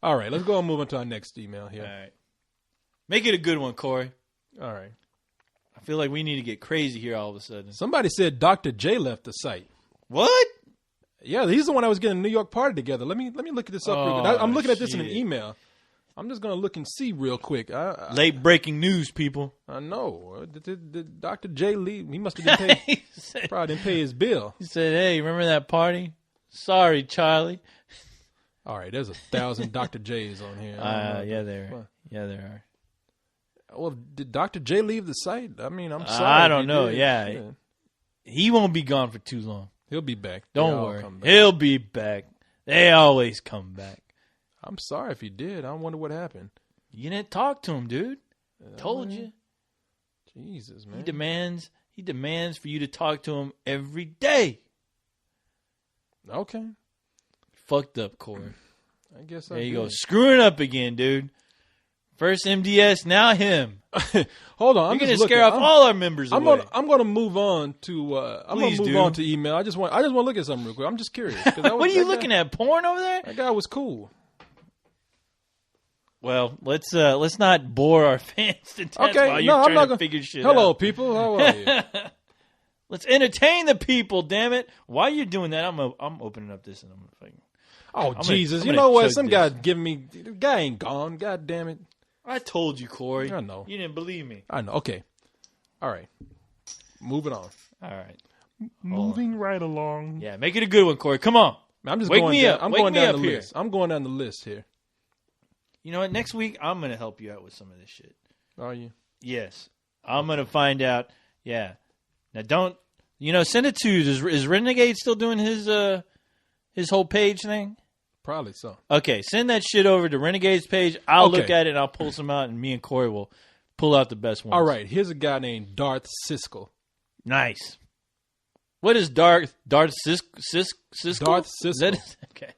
All right, let's go and move on to our next email here. All right, make it a good one, Corey. All right. I feel like we need to get crazy here all of a sudden. Somebody said Dr. J left the site. What? Yeah, he's the one that was getting a New York party together. Let me look at this up real quick. I'm looking at this in an shit. email. I'm just gonna look and see real quick. Late breaking news, people. I know. Did Dr. J leave? He must have been paid. Probably didn't pay his bill. He said, "Hey, remember that party? Sorry, Charlie." All right, there's 1,000 Dr. J's on here. Yeah, there are. Yeah, there are. Well, did Dr. J leave the site? I mean, I'm sorry. I if don't he know. did. Yeah. He won't be gone for too long. He'll be back. Don't They all worry. come back. He'll be back. They always come back. I'm sorry if he did. I wonder what happened. You didn't talk to him, dude. Told you. Jesus, man. He demands for you to talk to him every day. Okay. Fucked up, Corey. I guess There you go. Screwing up again, dude. First MDS, now him. Hold on. You're going to scare off all our members away. I'm gonna move on to on to email. I just want to look at something real quick. I'm just curious. What are you looking at? Porn over there? That guy was cool. Well, let's not bore our fans to death while you're trying to figure shit out. Hello, people. How are you? Let's entertain the people, damn it. While you're doing that, I'm opening up this and I'm fucking. Oh, I'm Jesus. gonna You know what? chug Some this. guy giving me... The guy ain't gone. God damn it. I told you, Corey. I know. You didn't believe me. I know. Okay. All right. Moving on. All right. Moving right along. Yeah, make it a good one, Corey. Come on. I'm just Wake going me down. up. I'm Wake going me down up the here. list. I'm going down the list here. You know what? Next week, I'm going to help you out with some of this shit. Are you? Yes. I'm going to find out. Yeah. Now, don't, send it to, is Renegade still doing his whole page thing? Probably so. Okay, send that shit over to Renegade's page. I'll Okay. look at it and I'll pull some out, and me and Corey will pull out the best ones. All right. Here's a guy named Darth Siskel. Nice. What is Darth Siskel? Darth Is that Siskel. okay.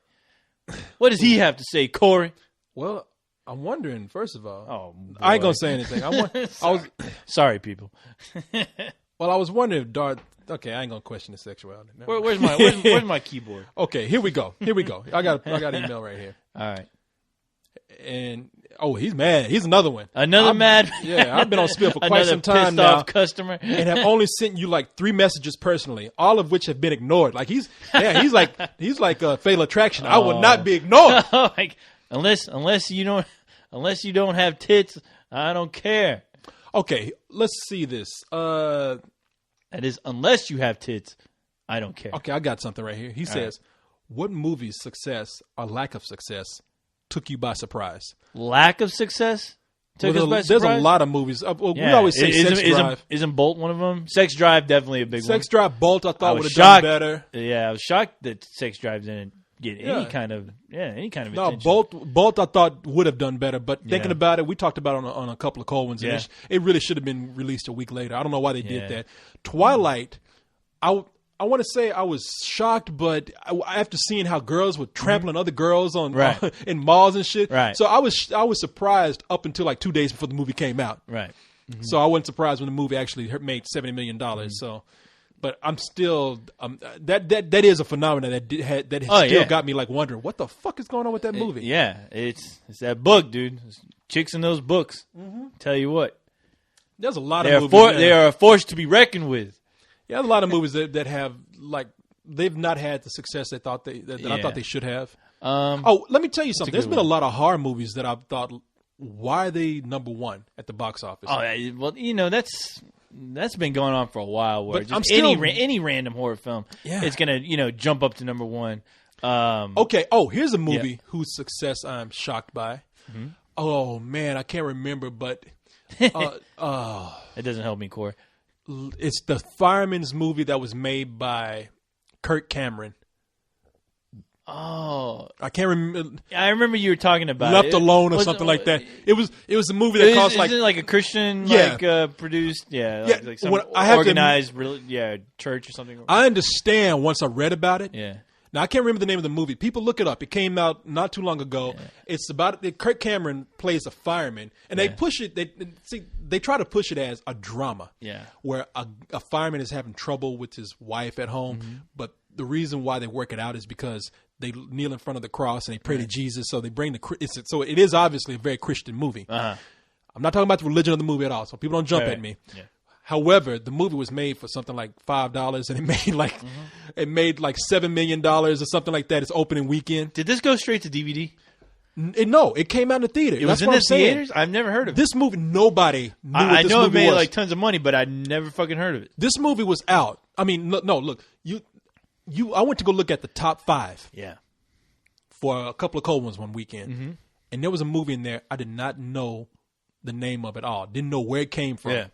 What does he have to say, Corey? Well, I'm wondering, first of all. Oh, I ain't boy. going to say anything. Sorry, people. Well, I was wondering if Darth... Okay, I ain't going to question his sexuality. No. Where's my keyboard? Okay, here we go. I got an email right here. All right. And, he's mad. He's another one. Another mad. Yeah, I've been on Spill for quite Another some time pissed now. off customer. And have only sent you like 3 messages personally, all of which have been ignored. Like he's like Fatal Attraction. I will not be ignored. Like, unless you don't have tits, I don't care. Okay, let's see this. That is, unless you have tits, I don't care. Okay, I got something right here. He says, "What movie's success or lack of success took you by surprise?" Lack of success took us by surprise? There's a lot of movies. We always say Sex Drive. Isn't Bolt one of them? Sex Drive, definitely a big one. Sex Drive, Bolt, I thought would was have done shocked. better. Yeah, I was shocked that Sex Drive didn't get any kind of No, attention. Bolt I thought would have done better, but thinking Yeah. about it, we talked about it on a couple of cold ones, and Yeah. it really should have been released a week later. I don't know why they did Yeah. that. Twilight, I want to say I was shocked, but after seeing how girls were trampling other girls on Right. in malls and shit, Right. so I was surprised up until like 2 days before the movie came out. Right. So I wasn't surprised when the movie actually made $70 million. So, but I'm still that is a phenomenon that still yeah. got me like wondering what the fuck is going on with that movie. Yeah, it's that book, dude. It's chicks in those books. Tell you what, There's a lot they of are movies. they are a force to be reckoned with. Yeah, there's a lot of movies that have like they've not had the success they thought that I thought they should have. Let me tell you something. There's been a lot of horror movies that I've thought, why are they number one at the box office? Oh, well, that's that's been going on for a while. Where But just I'm still- any random horror film Yeah. is gonna jump up to number one. Okay. Oh, here's a movie whose success I'm shocked by. Oh man, I can't remember, but It doesn't help me, Corey. it's the Fireman's movie that was made by Kirk Cameron. Oh, I can't remember. I remember you were talking about Left it. Alone or Was- something like that. It was a movie that cost like isn't it like a Christian produced like some when I have to- organized church or something. I understand once I read about it. Yeah. Now I can't remember the name of the movie. People look it up. It came out not too long ago. It's about Kirk Cameron plays a fireman, and they push it. They try to push it as a drama. Yeah. Where a fireman is having trouble with his wife at home, but the reason why they work it out is because they kneel in front of the cross and they pray to Jesus. So they bring so it is obviously a very Christian movie. Uh-huh. I'm not talking about the religion of the movie at all. So people don't jump Right. at me. Yeah. However, the movie was made for something like $5, and it made like $7 million or something like that. Its opening weekend. Did this go straight to DVD? No, it came out in the theater. It was in what the I'm saying. theaters. I've never heard of it. This movie, nobody knew what I this know it movie made was. like tons of money, but I never fucking heard of it. This movie was out. I mean, no, look, I went to go look at the top 5 Yeah. for a couple of cold ones one weekend, Mm-hmm. and there was a movie in there I did not know the name of at all. Didn't know where it came from. Yeah.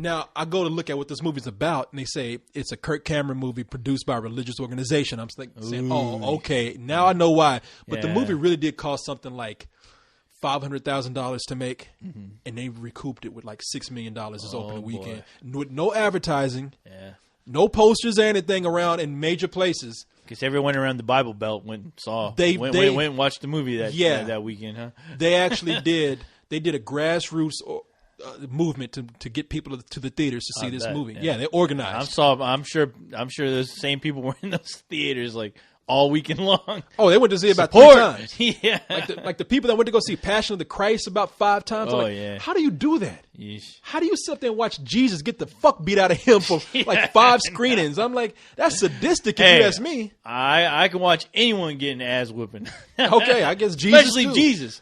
Now, I go to look at what this movie's about, and they say it's a Kirk Cameron movie produced by a religious organization. I'm saying, oh, okay, now I know why. But the Yeah. movie really did cost something like $500,000 to make, and they recouped it with like $6 million this opening weekend. With no advertising, Yeah. no posters or anything around in major places. Because everyone around the Bible Belt went and saw. They- went and watched the movie that weekend, huh? They actually did a grassroots movement to get people to the theaters to see this bet, movie. yeah. Yeah, they organized. I'm sure those same people were in those theaters like all weekend long. Oh, they went to see it about Support. 3 times. Yeah. Like the people that went to go see Passion of the Christ about 5 times. I'm Oh, like, yeah. how do you do that? Yeesh. How do you sit there and watch Jesus get the fuck beat out of him for like 5 screenings? I'm like, that's sadistic if Hey, you ask me. I can watch anyone getting ass whooping. Okay, I guess Jesus Especially too. Jesus.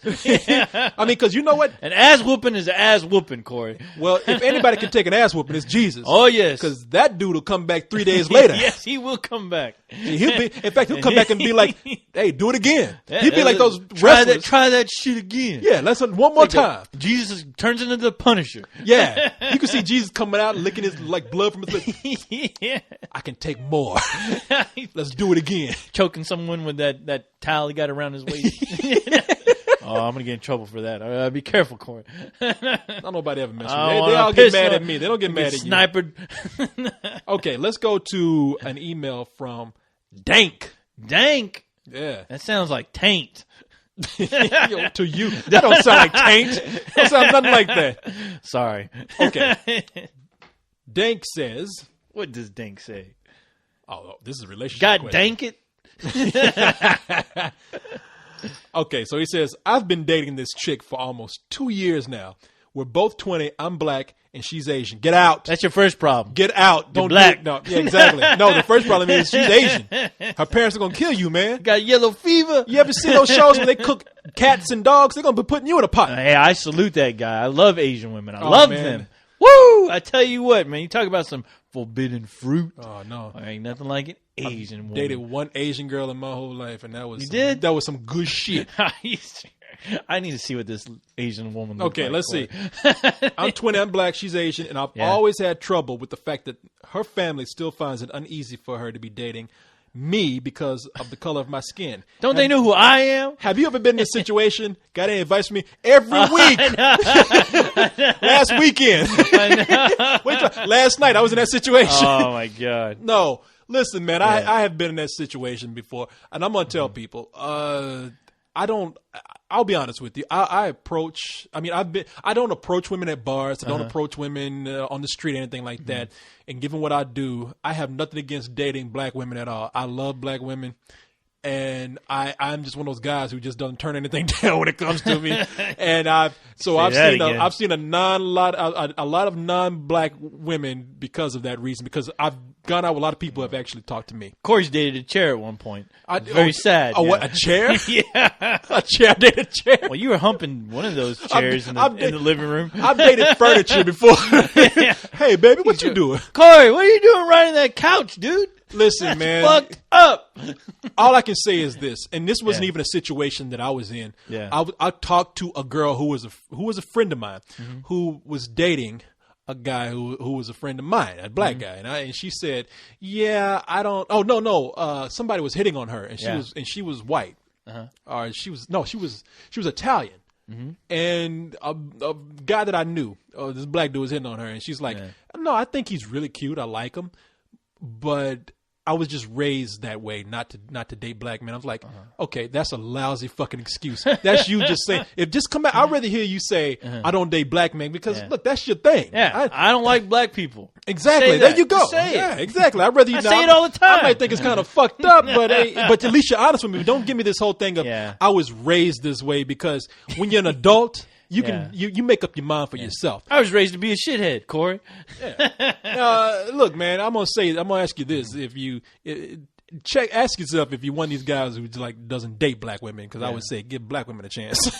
I mean, because you know what? An ass whooping is an ass whooping, Corey. Well, if anybody can take an ass whooping, it's Jesus. Oh, yes. Because that dude will come back 3 days later. Yes, he will come back. In fact, he'll come back and be like, hey, do it again. Yeah, He'd be like those try wrestlers. Try that shit again. Yeah, let's one more time. Jesus turns into the Punisher. Yeah. You can see Jesus coming out, licking his like blood from his lips. Yeah. I can take more. Let's do it again. Choking someone with that towel he got around his waist. Oh, I'm gonna get in trouble for that. Be careful, Corey. Not nobody ever mess with I me. wanna They all get piss mad on- at me. They don't get mad at you. Snipered. Okay, let's go to an email from Dank. Dank. Yeah. That sounds like taint. Yo, to you. That don't sound like taint. That don't sound nothing like that. Sorry. Okay. Dank says, What does Dank say? oh, this is a relationship God question. dank it. Okay, so he says, I've been dating this chick for almost 2 years now. We're both 20. I'm black and she's Asian. Get out. That's your first problem. Get out. Don't black. do it. No, yeah, exactly. No, the first problem is she's Asian. Her parents are going to kill you, man. Got yellow fever. You ever see those shows where they cook cats and dogs? They're going to be putting you in a pot. Hey, I salute that guy. I love Asian women. I Oh, love man. them. Woo! I tell you what, man. You talk about some forbidden fruit. Oh, no. There ain't nothing like an Asian woman. Dated one Asian girl in my whole life, and that was You did? That was some good shit. I need to see what this Asian woman looks Okay, like. let's see. I'm 20, I'm black, she's Asian, and I've Yeah. always had trouble with the fact that her family still finds it uneasy for her to be dating me because of the color of my skin. Don't they know who I am? Have you ever been in this situation? Got any advice for me? Every week. Last weekend. Last night I was in that situation. Oh my god. No, listen, man. Yeah. I have been in that situation before, and I'm gonna tell people. I'll be honest with you. I don't approach women at bars. I don't approach women on the street, anything like that. And given what I do, I have nothing against dating black women at all. I love black women. And I'm just one of those guys who just doesn't turn anything down when it comes to me. And I've seen a lot of non-black women because of that reason. Because I've gone out with a lot of people who have actually talked to me. Corey's dated a chair at one point. Very sad. Oh, what, a chair? Yeah. A chair? I dated a chair? Well, you were humping one of those chairs in the living room. I've dated furniture before. Hey, baby, what you doing? Corey, what are you doing riding that couch, dude? Listen, man. Fucked up. All I can say is this, and this wasn't even a situation that I was in. Yeah. I talked to a girl who was a friend of mine, who was dating a guy who was a friend of mine, a black guy, and she said, "Yeah, I don't." Oh no, somebody was hitting on her, and she was white, or she was Italian, and a guy that I knew, this black dude was hitting on her, and she's like, "No, I think he's really cute. I like him, but I was just raised that way, not to date black men." I was like, okay, that's a lousy fucking excuse. That's you just saying, just come back. I'd rather hear you say, I don't date black men, because look, that's your thing. Yeah, I don't like black people. Exactly. There you go. Yeah, exactly. I'd rather you say it all the time. I might think it's kind of fucked up, but at least you're honest with me. Don't give me this whole thing of I was raised this way, because when you're an adult, you can you make up your mind for yourself. I was raised to be a shithead, Corey. Look, man, I'm gonna ask you this: if you ask yourself if you're one of these guys who doesn't date black women, because I would say give black women a chance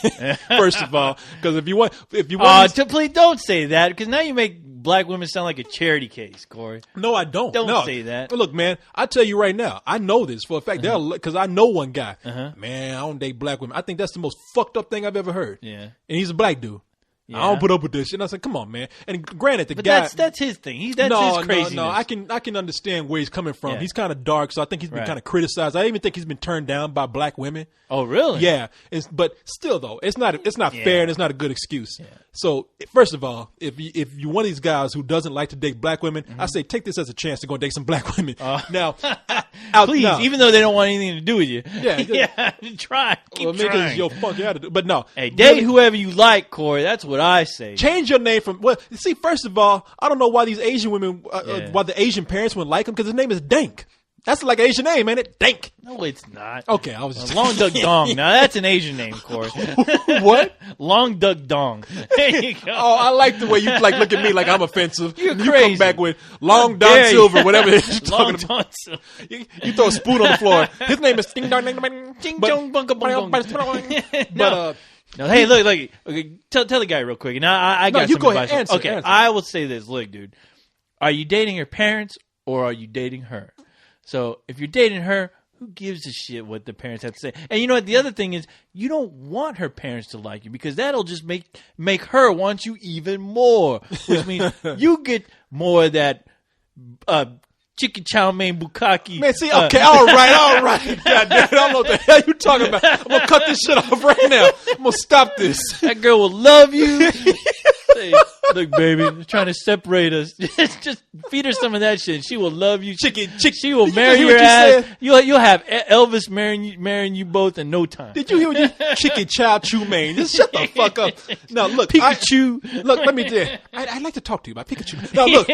first of all. Because if you want, please don't say that, because now you make black women sound like a charity case, Corey. No, I don't. Don't say that. Look, man, I tell you right now, I know this for a fact. Because I know one guy. Man, I don't date black women. I think that's the most fucked up thing I've ever heard. Yeah, and he's a black dude. Yeah. I don't put up with this shit. And I said, come on, man. And granted, but guy. That's his thing. That's his craziness. No, I can understand where he's coming from. Yeah. He's kind of dark, so I think he's been kind of criticized. I even think he's been turned down by black women. Oh, really? Yeah. But still, though, it's not fair, and it's not a good excuse. Yeah. So, first of all, if you're one of these guys who doesn't like to date black women, I say take this as a chance to go date some black women. Now, please, even though they don't want anything to do with you. Yeah. Try. Keep trying. Maybe it's your funky attitude. But no. Hey, date whoever you like, Corey. That's what I say. Change your name from, well, see, first of all, I don't know why these Asian women, why the Asian parents wouldn't like him, because his name is Dank. That's like an Asian name, ain't it? Dank. No, it's not. Okay, I was just Long Duck Dong. Now that's an Asian name, Corey. What? Long Duck Dong. There you go. Oh, I like the way you look at me like I'm offensive. You're you crazy. Come back with Long Don Silver, whatever it is you're talking about. You throw a spoon on the floor. His name is Ding Dong Ding Dong. Ching Chong Bunga Bong. But no, hey, look, okay, tell the guy real quick. And I got some advice. Answer. I will say this. Look, dude, are you dating your parents or are you dating her? So if you're dating her, who gives a shit what the parents have to say? And you know what? The other thing is, you don't want her parents to like you, because that'll just make her want you even more, which means you get more of that chicken chow mein bukkake. Man, see, okay, all right. God damn it, I don't know what the hell you talking about. I'm going to cut this shit off right now. I'm going to stop this. That girl will love you. Say, look, baby, they're trying to separate us. Just feed her some of that shit. She will love you. She will marry your ass. You'll have Elvis marrying you both in no time. Did you hear what you chicken chow chu mein? Just shut the fuck up. Now, look. Pikachu. Look, let me tell you. I'd like to talk to you about Pikachu. Now, look.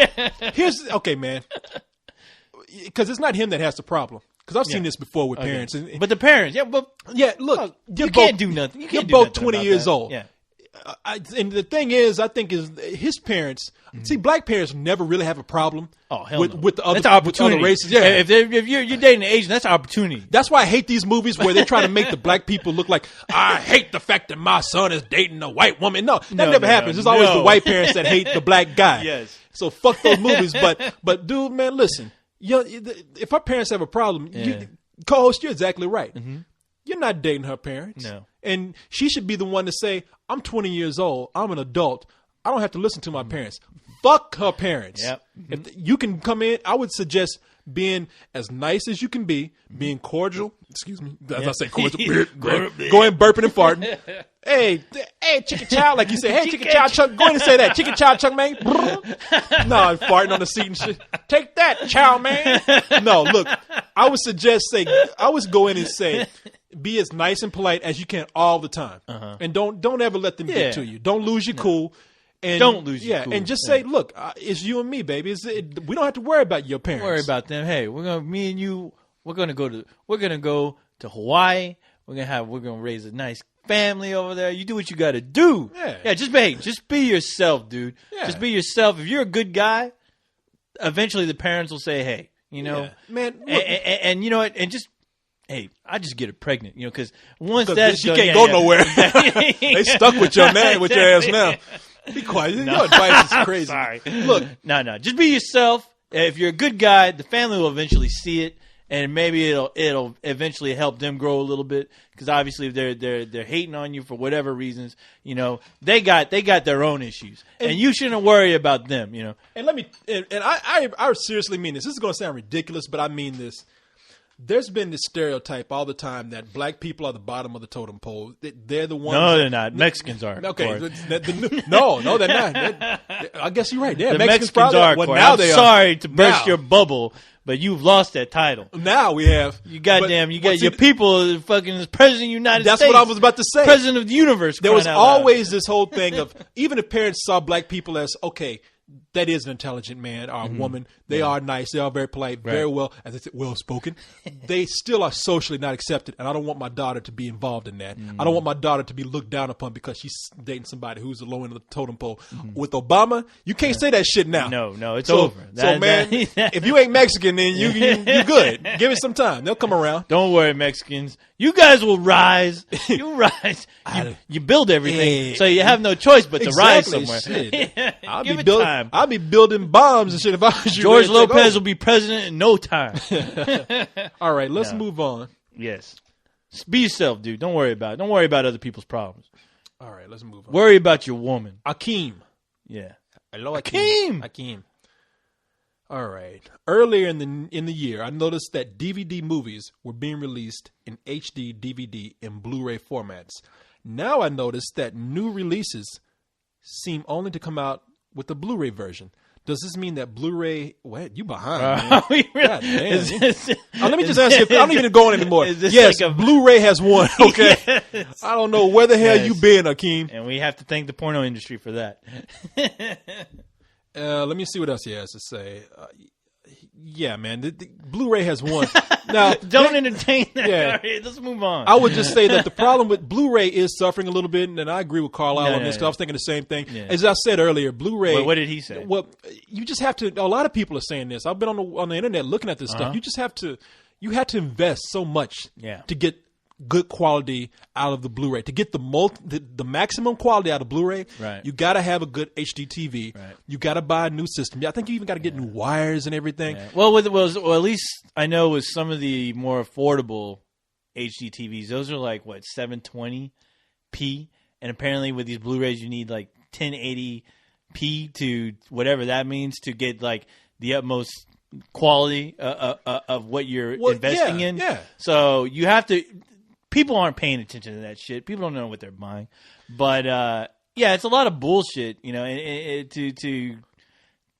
Okay, man. Because it's not him that has the problem. Because I've seen this before with parents. But the parents, look, you can't do nothing. You're both 20 years old. Yeah. And the thing is, I think is his parents. See, black parents never really have a problem with the other races. Yeah, if you're dating an Asian, that's an opportunity. That's why I hate these movies where they try to make the black people look like, I hate the fact that my son is dating a white woman. No, that never happens. It's always the white parents that hate the black guy. Yes. So fuck those movies. But dude, man, listen. If our parents have a problem, co-host, you're exactly right. Mm-hmm. You're not dating her parents. No. And she should be the one to say, I'm 20 years old. I'm an adult. I don't have to listen to my parents. Fuck her parents. Yep. If you can come in, I would suggest being as nice as you can be, being cordial. Excuse me. As I say cordial. Going burping and farting. Hey, chicken chow, like you say. Hey, chicken chow, chunk. Go ahead and say that. Chicken chow, chunk, man. No, farting on the seat and shit. Take that, chow, man. No, look, I would suggest go in and say, be as nice and polite as you can all the time. And don't ever let them get to you. Don't lose your cool. And don't lose your cool. And just say, look, it's you and me, baby. We don't have to worry about your parents. Worry about them. Hey, me and you, we're gonna go to Hawaii. We're gonna raise a nice family over there. You do what you got to do. Yeah. Just be yourself, dude. Yeah. Just be yourself. If you're a good guy, eventually the parents will say, "Hey, you know, man, and you know what, and just." Hey, I just get her pregnant, you know, because once she can't go nowhere. They stuck with your man, with your ass now. Be quiet. Your advice is crazy. Sorry. Look, no, just be yourself. If you're a good guy, the family will eventually see it, and maybe it'll eventually help them grow a little bit. Because obviously, if they're hating on you for whatever reasons, you know, they got their own issues, and you shouldn't worry about them, you know. And I seriously mean this. This is going to sound ridiculous, but I mean this. There's been this stereotype all the time that black people are the bottom of the totem pole. They're the ones. No, they're not. Mexicans are. Okay. No, they're not. I guess you're right. The Mexicans are. Well, now I'm sorry to burst your bubble, but you've lost that title. Now we have. You got your people fucking president of the United States. That's what I was about to say. President of the universe. There was always this whole thing of, even if parents saw black people as, okay, that is an intelligent man or a woman. They are nice. They are very polite, very well, as I said, well spoken. They still are socially not accepted, and I don't want my daughter to be involved in that. I don't want my daughter to be looked down upon because she's dating somebody who's the low end of the totem pole. With Obama, you can't say that shit now. No, it's over. Man, if you ain't Mexican, then you good. Give it some time. They'll come around. Don't worry, Mexicans. You guys will rise. You rise. You build everything, so you have no choice but to rise somewhere. Give it time. I'll be building bombs and shit if I was you. George Lopez will be president in no time. All right, let's move on. Yes. Be yourself, dude. Don't worry about it. Don't worry about other people's problems. All right, let's move on. Worry about your woman. Akeem. Yeah. Hello, Akeem. Akeem. All right. Earlier in the year, I noticed that DVD movies were being released in HD, DVD, and Blu-ray formats. Now I noticed that new releases seem only to come out with the Blu-ray version. Does this mean that Blu-ray? What, you behind? Man. God damn. Let me just ask you. I don't even go on anymore. Yes, like Blu-ray has won. Okay, yes. I don't know where the hell you been, Akeem. And we have to thank the porno industry for that. Let me see what else he has to say. Yeah, man, the Blu-ray has won. Now, don't entertain that. Yeah. Right, let's move on. I would just say that the problem with Blu-ray is suffering a little bit, and I agree with Carlisle on this. Cause I was thinking the same thing. Yeah. As I said earlier, Blu-ray. What did he say? Well, you just have to. A lot of people are saying this. I've been on the internet looking at this stuff. You just have to. You have to invest so much to get good quality out of the Blu-ray. To get the maximum quality out of Blu-ray, you got to have a good HD TV. Right. You got to buy a new system. I think you even got to get new wires and everything. Yeah. Well, at least I know with some of the more affordable HD TVs, those are like, what, 720p? And apparently with these Blu-rays, you need like 1080p to whatever that means to get like the utmost quality of what you're investing in. Yeah. So you have to... People aren't paying attention to that shit. People don't know what they're buying. But, it's a lot of bullshit, you know, to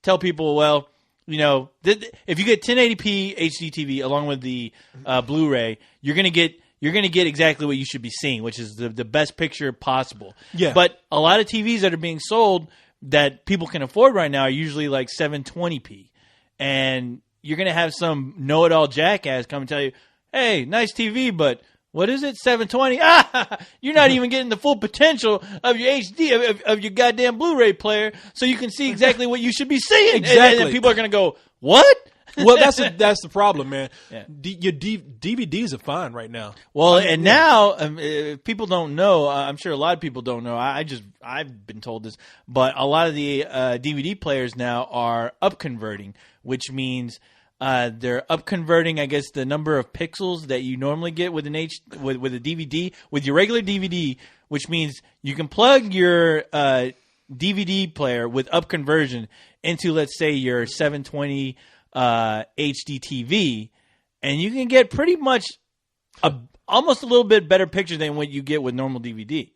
tell people, well, you know, if you get 1080p HD TV along with the Blu-ray, you're going to get exactly what you should be seeing, which is the best picture possible. Yeah. But a lot of TVs that are being sold that people can afford right now are usually like 720p. And you're going to have some know-it-all jackass come and tell you, hey, nice TV, but... What is it? 720? You're not even getting the full potential of your HD, of your goddamn Blu-ray player, so you can see exactly what you should be seeing. Exactly. And people are going to go, what? Well, that's the problem, man. Yeah. Your DVDs are fine right now. Well, and now, if people don't know, I'm sure a lot of people don't know. I've been told this, but a lot of the DVD players now are up-converting, which means... they're up converting, I guess, the number of pixels that you normally get with with a DVD, with your regular DVD, which means you can plug your DVD player with up conversion into, let's say, your 720 HD TV, and you can get pretty much almost a little bit better picture than what you get with normal DVD,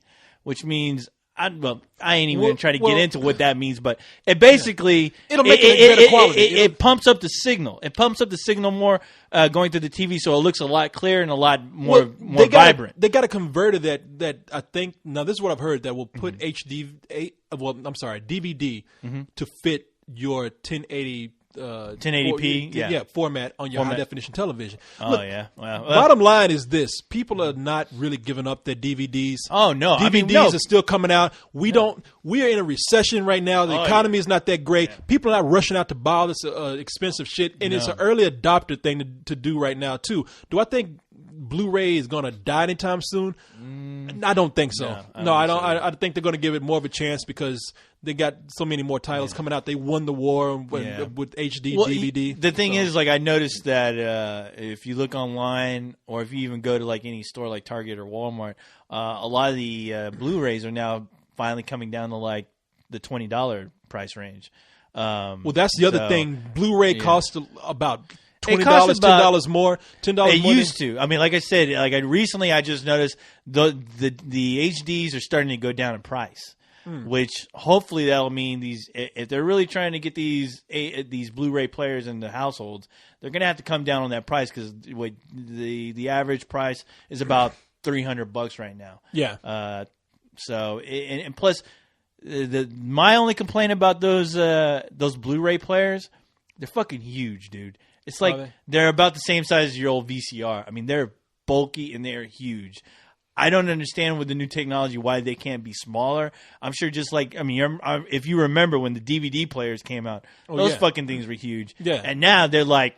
which means... I ain't even going to try to get into what that means, but it basically... It'll make it better quality. It pumps up the signal. It pumps up the signal more going through the TV, so it looks a lot clearer and a lot more vibrant. They got a converter that I think... Now, this is what I've heard, that will put DVD to fit your 1080 1080p, format on your high definition television. Oh, Look, yeah. Well, bottom line is this: people are not really giving up their DVDs. Oh no, DVDs are still coming out. We are in a recession right now. The economy is not that great. People are not rushing out to buy all this expensive shit, and it's an early adopter thing to do right now too. Do I think Blu-ray is going to die anytime soon? I don't think so. No, I don't. I think they're going to give it more of a chance because they got so many more titles coming out. They won the war with HD DVD. The thing is, like, I noticed that if you look online or if you even go to like any store like Target or Walmart, a lot of the Blu-rays are now finally coming down to like the $20 price range. Well, that's the other thing. Blu-ray costs about $20, $10 more. It used to. I mean, like I said, recently I just noticed the HDs are starting to go down in price, which hopefully that'll mean if they're really trying to get these Blu-ray players into households, they're going to have to come down on that price because the average price is about $300 right now. Yeah. So and plus, my only complaint about those Blu-ray players, they're fucking huge, dude. It's like they're about the same size as your old VCR. I mean, they're bulky and they're huge. I don't understand with the new technology why they can't be smaller. I'm sure just like, I mean, if you remember when the DVD players came out, those fucking things were huge. Yeah. And now they're like,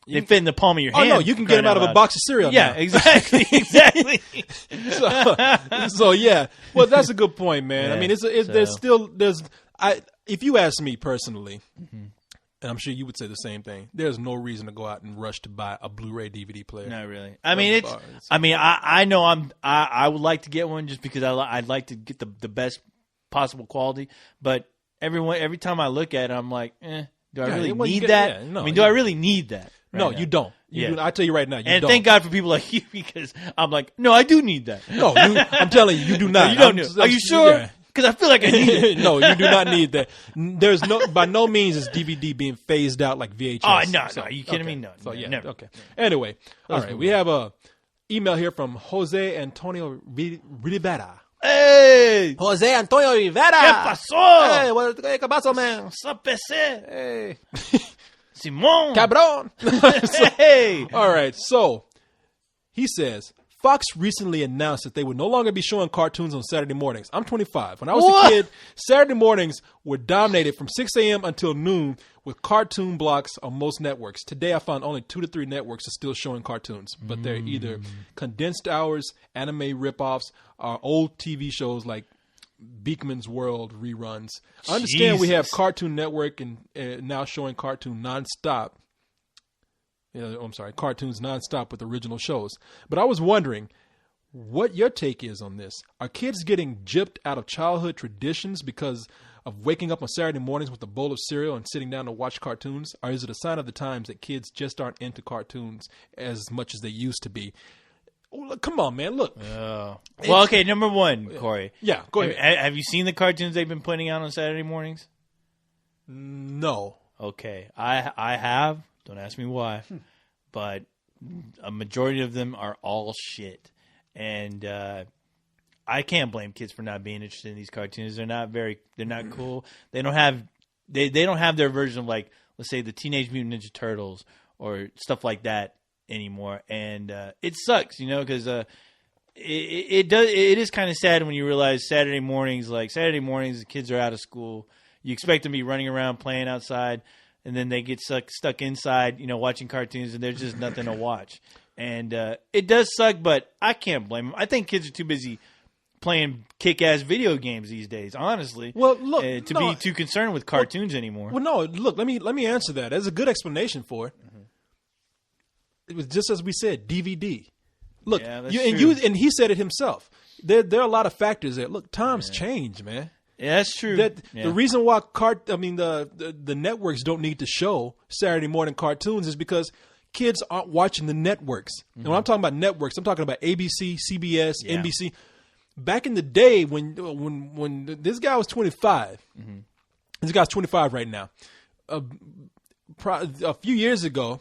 they fit in the palm of your hand. Oh, no, you can get them out of a box of cereal now. Yeah, exactly. Exactly. So, yeah. Well, that's a good point, man. I mean, if you ask me personally, and I'm sure you would say the same thing, there's no reason to go out and rush to buy a Blu-ray DVD player. Not really. I mean, I know I would like to get one just because I'd like to get the best possible quality. But every time I look at it, I'm like, do I really need that? Yeah, no, I mean, do I really need that? No, you don't. I tell you right now, you don't. And thank God for people like you because I'm like, no, I do need that. No, I'm telling you, you do not. No, you don't. Are you sure? Yeah. Because I feel like I need it. No, you do not need that. By no means is DVD being phased out like VHS. Oh, no. Are you kidding me? No. So, yeah, never. Okay. Anyway, all right. We have a email here from Jose Antonio Rivera. Hey! Jose Antonio Rivera. ¿Qué pasó? Hey, ¿qué pasó, man? Hey. Simón. Cabrón. Hey! All right. So, he says, Fox recently announced that they would no longer be showing cartoons on Saturday mornings. I'm 25. When I was a kid, Saturday mornings were dominated from 6 a.m. until noon with cartoon blocks on most networks. Today, I found only 2 to 3 networks are still showing cartoons, but they're either condensed hours, anime ripoffs, or old TV shows like Beekman's World reruns. I understand we have Cartoon Network and now showing cartoon nonstop. Cartoons nonstop with original shows. But I was wondering what your take is on this. Are kids getting gypped out of childhood traditions because of waking up on Saturday mornings with a bowl of cereal and sitting down to watch cartoons? Or is it a sign of the times that kids just aren't into cartoons as much as they used to be? Come on, man. Look. Well, okay, number one, Corey. Yeah, go ahead. Have you seen the cartoons they've been putting out on Saturday mornings? No. Okay. I have. Don't ask me why. But a majority of them are all shit. And I can't blame kids for not being interested in these cartoons. They're not cool. They don't have their version of, like, let's say the Teenage Mutant Ninja Turtles or stuff like that anymore. And it sucks, because it is kind of sad when you realize Saturday mornings, the kids are out of school. You expect them to be running around playing outside. And then they get stuck inside, watching cartoons, and there's just nothing to watch. And it does suck, but I can't blame them. I think kids are too busy playing kick-ass video games these days, honestly. Well, look, be too concerned with cartoons anymore. Well, no, look, let me answer that. There's a good explanation for it. Mm-hmm. It was just as we said, DVD. Look, and he said it himself. There are a lot of factors there. Look, times change, man. Yeah, that's true. The reason why the networks don't need to show Saturday morning cartoons is because kids aren't watching the networks. Mm-hmm. And when I'm talking about networks, I'm talking about ABC, CBS, NBC. Back in the day when this guy was 25, this guy's 25 right now. A few years ago,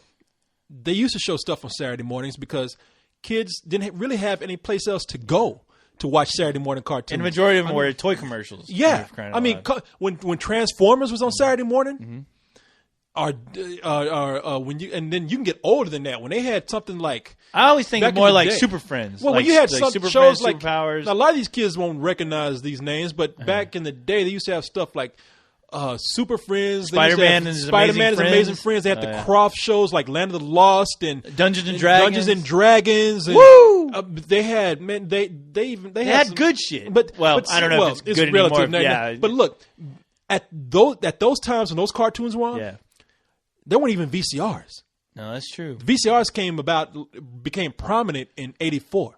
they used to show stuff on Saturday mornings because kids didn't really have any place else to go to watch Saturday morning cartoons. And the majority of them were toy commercials. Yeah. I mean, when Transformers was on Saturday morning, are when you, and then you can get older than that when they had something like. I always think back of more in the like day. Super Friends. Well, like, when you had like some Super shows Friends, like Superpowers. now, a lot of these kids won't recognize these names, but back in the day, they used to have stuff like Super Friends, Spider-Man and His Spider-Man and Amazing Amazing Friends. Friends. They had the Yeah. Croft shows like Land of the Lost and Dungeons and Dragons. Dungeons and Dragons. And, Woo! They had man, they They had some, good shit. but well, but, I don't know well, if it's good relative anymore. now. Yeah, But look, at those times when those cartoons were on, yeah. there weren't even VCRs. No, that's true. VCRs became prominent in '84.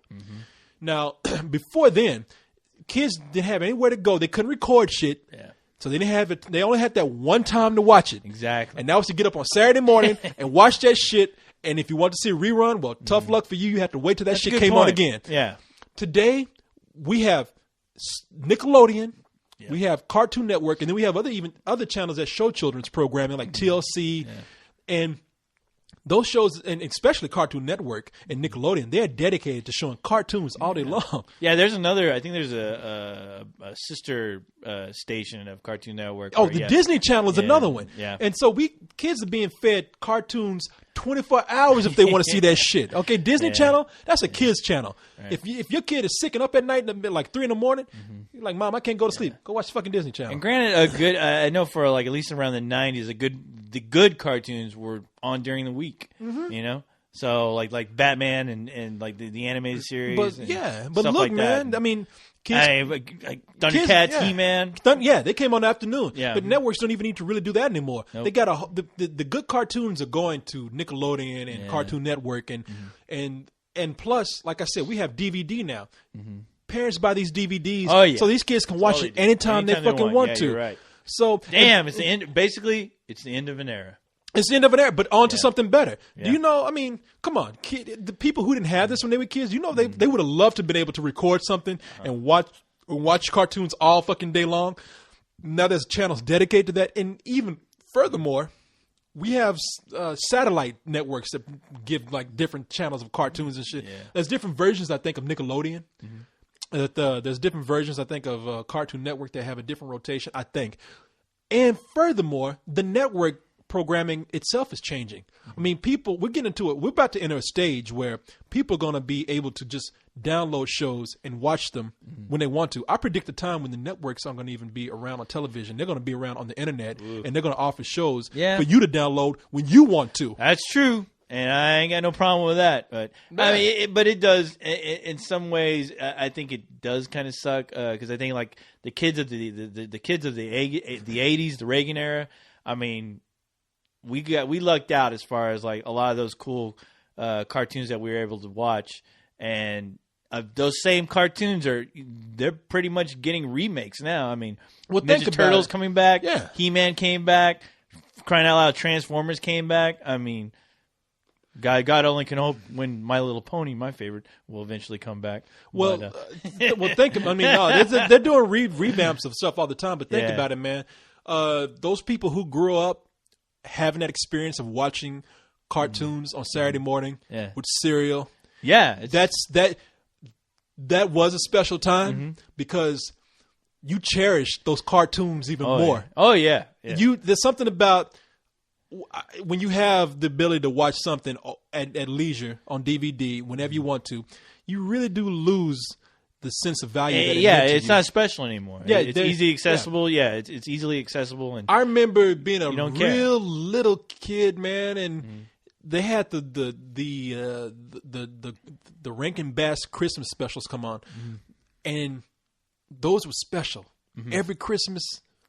Now, before then, kids didn't have anywhere to go. They couldn't record shit, Yeah, so they didn't have it. They only had that one time to watch it, exactly. and that was to get up on Saturday morning and watch that shit. And if you want to see a rerun, well, tough luck for you. You have to wait till that That's a shit good came on point. again. Yeah, Today, we have Nickelodeon. We have Cartoon Network, and then we have other channels that show children's programming like TLC, and those shows, and especially Cartoon Network and Nickelodeon, they're dedicated to showing cartoons all day long. yeah. There's another. I think there's a sister station of Cartoon Network. Oh, where, the yeah. Disney Channel is Yeah, another one. yeah. And so kids are being fed cartoons 24 hours if they want to see that shit. Okay, Disney Yeah. Channel, that's a kid's channel. Right. If your kid is sicking up at night like 3 a.m, you're like, Mom, I can't go to sleep. Go watch the fucking Disney Channel. And granted, a good. I know for like at least around the '90s, the good cartoons were on during the week. You know, so like Batman and like the animated series. But and yeah, but stuff look, like man, that. I mean, kids. like Thundercats, yeah. He-Man. Yeah, they came on the afternoon. Yeah. But networks don't even need to really do that anymore. Nope. They got the good cartoons are going to Nickelodeon and Cartoon Network and plus, like I said, we have DVD now. Parents buy these DVDs, so these kids can watch it anytime they fucking want to. You're right. So Damn, it's the end. Basically, it's the end of an era. it's the end of an era, but on to something better. Yeah. Do you know? I mean, come on, the people who didn't have this when they were kids, you know, they would have loved to have been able to record something and watch cartoons all fucking day long. Now there's channels dedicated to that, and even furthermore, we have satellite networks that give like different channels of cartoons and shit. Yeah. There's different versions, I think, of Nickelodeon. There's different versions, I think, of Cartoon Network that have a different rotation, I think. And furthermore, the network programming itself is changing. I mean, we're getting into it. We're about to enter a stage where people are going to be able to just download shows and watch them when they want to. I predict the time when the networks aren't going to even be around on television. They're going to be around on the internet, and they're going to offer shows for you to download when you want to. That's true. And I ain't got no problem with that, but I mean, but it does in some ways. I think it does kind of suck because I think like the kids of the kids of the '80s, the Reagan era. I mean, we lucked out as far as like a lot of those cool cartoons that we were able to watch, and those same cartoons they're pretty much getting remakes now. I mean, Ninja Turtles coming back, He-Man came back, crying out loud, Transformers came back. I mean. God only can hope when My Little Pony, my favorite, will eventually come back. Well, think about. I mean, no, they're doing revamps of stuff all the time. But think about it, man. Those people who grew up having that experience of watching cartoons on Saturday morning with cereal, that was a special time because you cherish those cartoons even more. Yeah. Oh yeah. There's something about. When you have the ability to watch something at leisure on DVD whenever you want to, you really do lose the sense of value. That it's not special anymore. Yeah, it's easy accessible. Yeah, it's easily accessible. And I remember being a real little kid, man, and they had the Rankin Bass Christmas specials come on, and those were special every Christmas.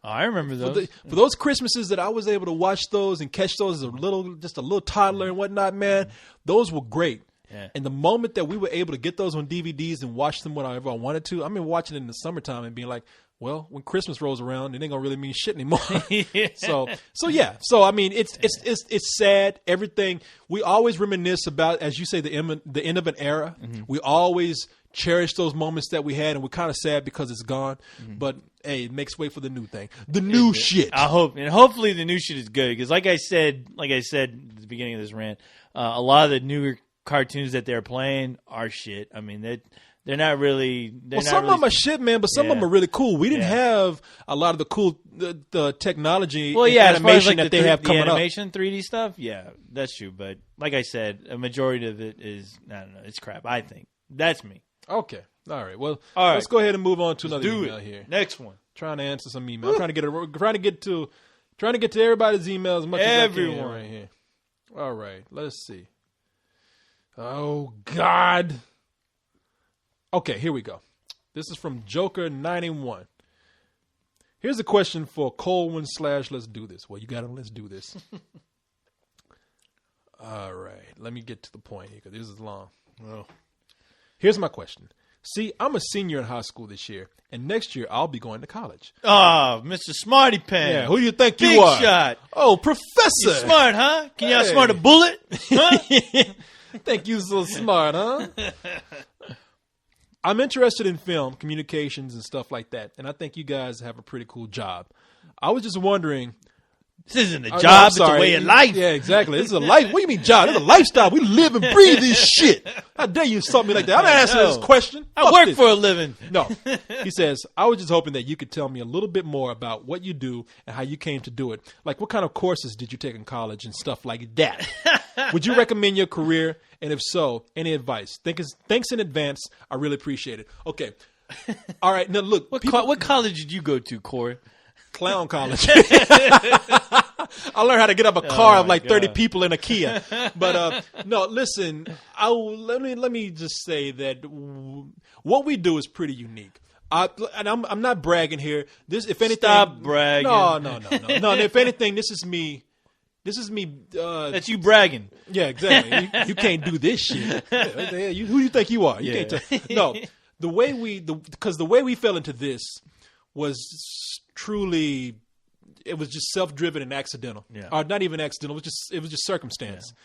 I remember those. For those Christmases that I was able to watch those and catch those as a little toddler and whatnot, man, those were great. Yeah. And the moment that we were able to get those on DVDs and watch them whenever I wanted to, I mean, watching it in the summertime and being like, well, when Christmas rolls around, it ain't gonna really mean shit anymore. So yeah. So I mean, it's sad. Everything we always reminisce about, as you say, the end of an era. We always cherish those moments that we had, and we're kind of sad because it's gone. But hey, it makes way for the new thing, the new shit. I hope, and hopefully the new shit is good because, like I said at the beginning of this rant, a lot of the newer cartoons that they're playing are shit. I mean, They're not really. Some of them are shit, man, but some of them are really cool. We didn't have a lot of the cool the technology and animation that they have coming up. The animation, 3D stuff, yeah, that's true. But like I said, a majority of it is, I don't know, it's crap, I think. That's me. Okay. All right. Well, let's go ahead and move on to another email here. Next one. Trying to answer some email. I'm trying to get to everybody's email as much as I can right here. All right. Let's see. Oh, God. Okay, here we go. This is from Joker91. Here's a question for Colwyn / Let's Do This. Well, you got to Let's Do This. All right. Let me get to the point here because this is long. Well, here's my question. See, I'm a senior in high school this year, and next year I'll be going to college. Oh, Mr. Smarty Pants. Yeah, who do you think Big you are? Shot. Oh, Professor. You're smart, huh? Can you outsmart a bullet? Huh? Think you so smart, huh? I'm interested in film, communications, and stuff like that, and I think you guys have a pretty cool job. I was just wondering. This isn't a job, it's a way of life. Yeah, exactly. This is a life. What do you mean job? It's a lifestyle. We live and breathe this shit. How dare you insult me like that? I'm not answering this question. I work for a living. No. He says, I was just hoping that you could tell me a little bit more about what you do and how you came to do it. Like, what kind of courses did you take in college and stuff like that? Would you recommend your career? And if so, any advice? Thanks in advance. I really appreciate it. Okay. All right. Now, look. What college did you go to, Corey? Clown college. I learned how to get up a car of like 30 people in a Kia. But no, listen. Let me just say that what we do is pretty unique. And I'm not bragging here. If anything, stop bragging. No. If anything, this is me. That's you bragging. Yeah, exactly. You can't do this shit. Who do you think you are? You can't. No, the way we fell into this was truly, it was just self-driven and accidental. Yeah. Or not even accidental. It was just circumstance. Yeah.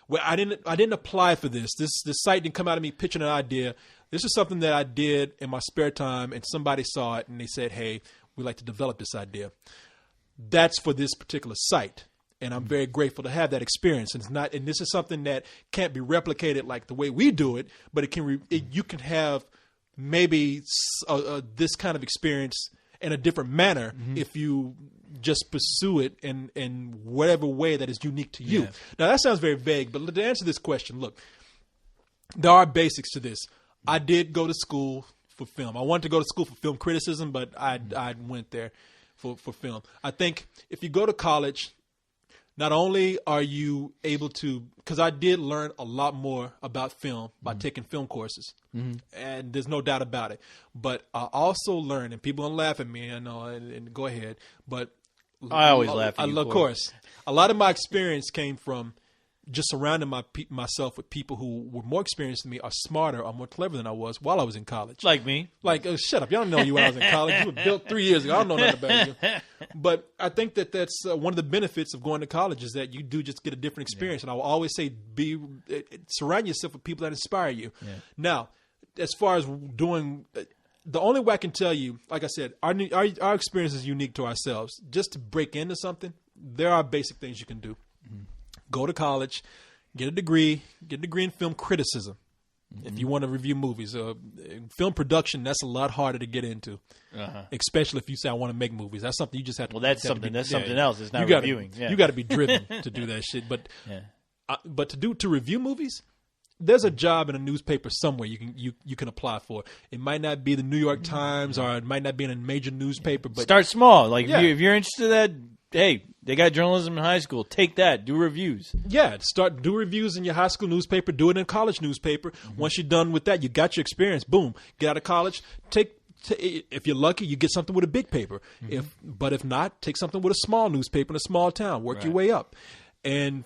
Where I didn't apply for this. This site didn't come out of me pitching an idea. This is something that I did in my spare time, and somebody saw it and they said, "Hey, we'd like to develop this idea." That's for this particular site. And I'm very grateful to have that experience. And this is something that can't be replicated like the way we do it, but you can have maybe this kind of experience in a different manner if you just pursue it in whatever way that is unique to you. Yeah. Now, that sounds very vague, but to answer this question, look, there are basics to this. I did go to school for film. I wanted to go to school for film criticism, but I went there for film. I think if you go to college, not only are you able to, because I did learn a lot more about film by taking film courses, and there's no doubt about it. But I also learned, and people gonna laugh at me, I know, and go ahead, but I always laugh at you. Of course, a lot of my experience came from just surrounding myself with people who were more experienced than me, or smarter, or more clever than I was while I was in college. Like me. Like, shut up. Y'all don't know you when I was in college. You were built 3 years ago. I don't know nothing about you. But I think that's one of the benefits of going to college is that you do just get a different experience. Yeah. And I will always say, surround yourself with people that inspire you. Yeah. Now, as far as doing, the only way I can tell you, like I said, our experience is unique to ourselves. Just to break into something, there are basic things you can do. Go to college, get a degree in film criticism. If you want to review movies, film production, that's a lot harder to get into, especially if you say I want to make movies. That's something you just have to. Well, that's something else. It's not reviewing. You got to be driven to do that shit. But to review movies, there's a job in a newspaper somewhere you can apply for. It might not be the New York Times, or it might not be in a major newspaper. But start small. Like if you're interested in that. Hey, they got journalism in high school. Take that. Do reviews. Yeah, do reviews in your high school newspaper. Do it in a college newspaper. Once you're done with that, you got your experience. Boom. Get out of college. If you're lucky, you get something with a big paper. But if not, take something with a small newspaper in a small town. Work your way up. And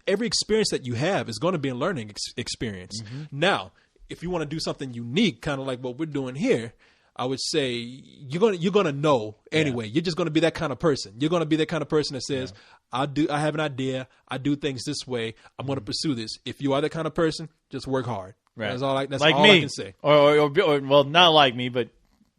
every experience that you have is going to be a learning experience. Now, if you want to do something unique, kind of like what we're doing here, I would say you're gonna know anyway. You're just gonna be that kind of person. You're gonna be that kind of person that says, I have an idea. I do things this way. I'm gonna pursue this. If you are that kind of person, just work hard. Right. That's all I can say. Or well, not like me, but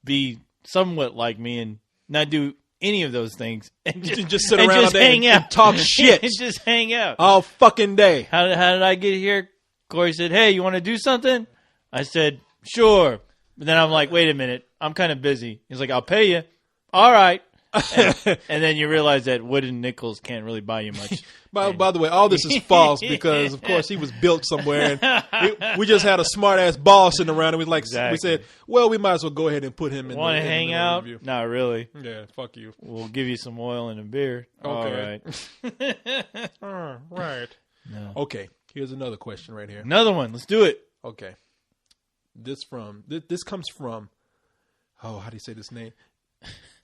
be somewhat like me and not do any of those things and just sit around and hang out, and talk shit, and just hang out all fucking day. How did I get here? Corey said, "Hey, you want to do something?" I said, Sure. But then I'm like, wait a minute. I'm kind of busy. He's like, I'll pay you. All right. And then you realize that wooden nickels can't really buy you much. By the way, all this is false because, of course, he was built somewhere. And we just had a smart-ass boss sitting around, and we said, well, we might as well go ahead and put him in Want the to hang out? review. Not really. Yeah, fuck you. We'll give you some oil and a beer. Okay. All right. All right. No. Okay, here's another question right here. Another one. Let's do it. Okay. This comes from, how do you say this name?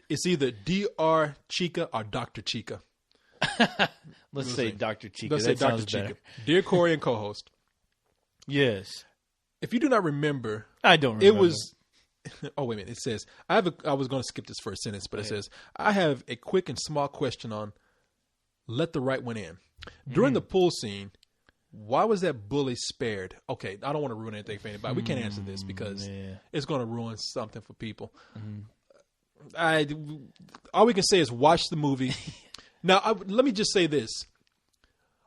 It's either Dr. Chica or Dr. Chica. Let's say Dr. Chica. Let's that say Dr. sounds Chica. better. Dear Corey and co-host, Yes. if you do not remember, I don't remember. it was. Oh wait a minute! It says I was going to skip this first sentence, but it says I have a quick and small question on let the right one in during the pool scene. Why was that bully spared? Okay, I don't want to ruin anything for anybody. We can't answer this because it's going to ruin something for people. All we can say is watch the movie. Now, let me just say this.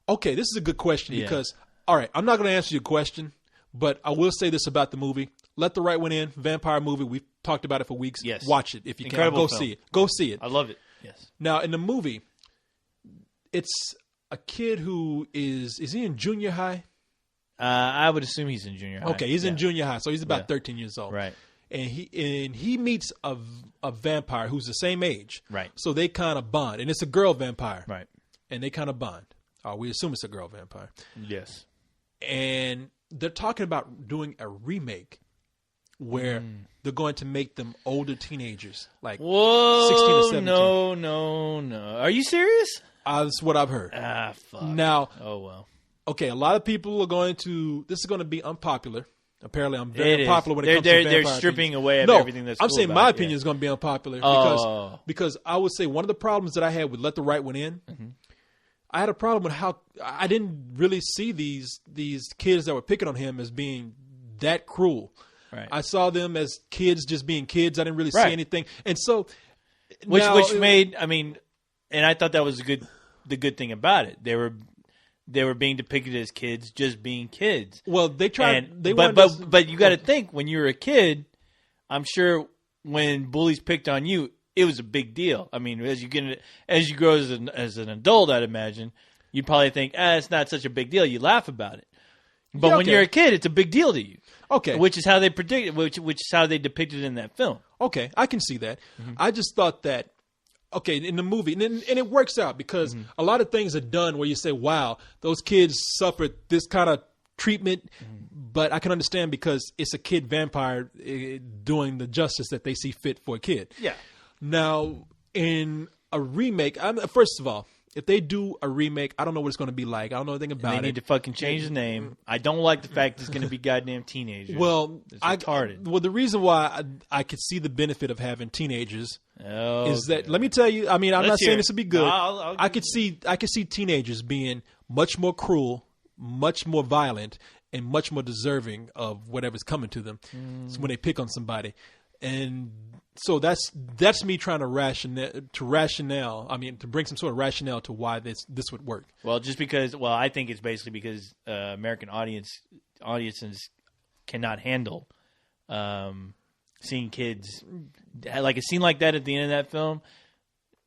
Okay, this is a good question because, all right, I'm not going to answer your question, but I will say this about the movie. Let the Right One In, vampire movie. We've talked about it for weeks. Yes. Watch it if you Incredible can. Go film. see it. Go see it. I love it. Yes. Now, in the movie, it's a kid who is he in junior high? I would assume he's in junior high. Okay, he's in junior high, so he's about 13 years old. Right. And he meets a vampire who's the same age. Right. So they kind of bond, and it's a girl vampire. Right. And they kind of bond. We assume it's a girl vampire. Yes. And they're talking about doing a remake where they're going to make them older teenagers, like 16 or 17. No. Are you serious? That's what I've heard. Ah, fuck. Now, Oh, well. okay, a lot of people are going to. This is going to be unpopular. Apparently, I'm very It is. unpopular when it comes to vampire They're stripping things. away No, everything that's I'm cool saying about my it, opinion yeah. is going to be unpopular Oh. because I would say one of the problems that I had with Let the Right One In, I had a problem with how I didn't really see these kids that were picking on him as being that cruel. Right. I saw them as kids just being kids. I didn't really see Right. anything, and so Which now, made, I mean, and I thought that was the good thing about it. They were being depicted as kids, just being kids. well they tried. But you got to think when you were a kid, I'm sure when bullies picked on you, it was a big deal. I mean, as you grow as an adult, I'd imagine you'd probably think, it's not such a big deal. You laugh about it. But Yeah, when okay. you're a kid, it's a big deal to you. Okay. Which is how they predicted. Which is how they depicted it in that film. Okay, I can see that. I just thought that, okay, in the movie, and it works out because a lot of things are done where you say, wow, those kids suffered this kind of treatment, but I can understand because it's a kid vampire doing the justice that they see fit for a kid. Yeah. Now, in a remake, first of all, if they do a remake, I don't know what it's going to be like. I don't know anything about They it. need to fucking change the name. I don't like the fact it's going to be goddamn teenagers. Well, it's retarded. Well, the reason why I could see the benefit of having teenagers Oh, is that, let me tell you, I mean, I'm not Let's hear saying it. this would be good. No, I'll I could see teenagers being much more cruel, much more violent, and much more deserving of whatever's coming to them when they pick on somebody. And so that's me trying to rationale. I mean, to bring some sort of rationale to why this would work. Well, just because. Well, I think it's basically because American audiences cannot handle seeing kids like a scene like that at the end of that film.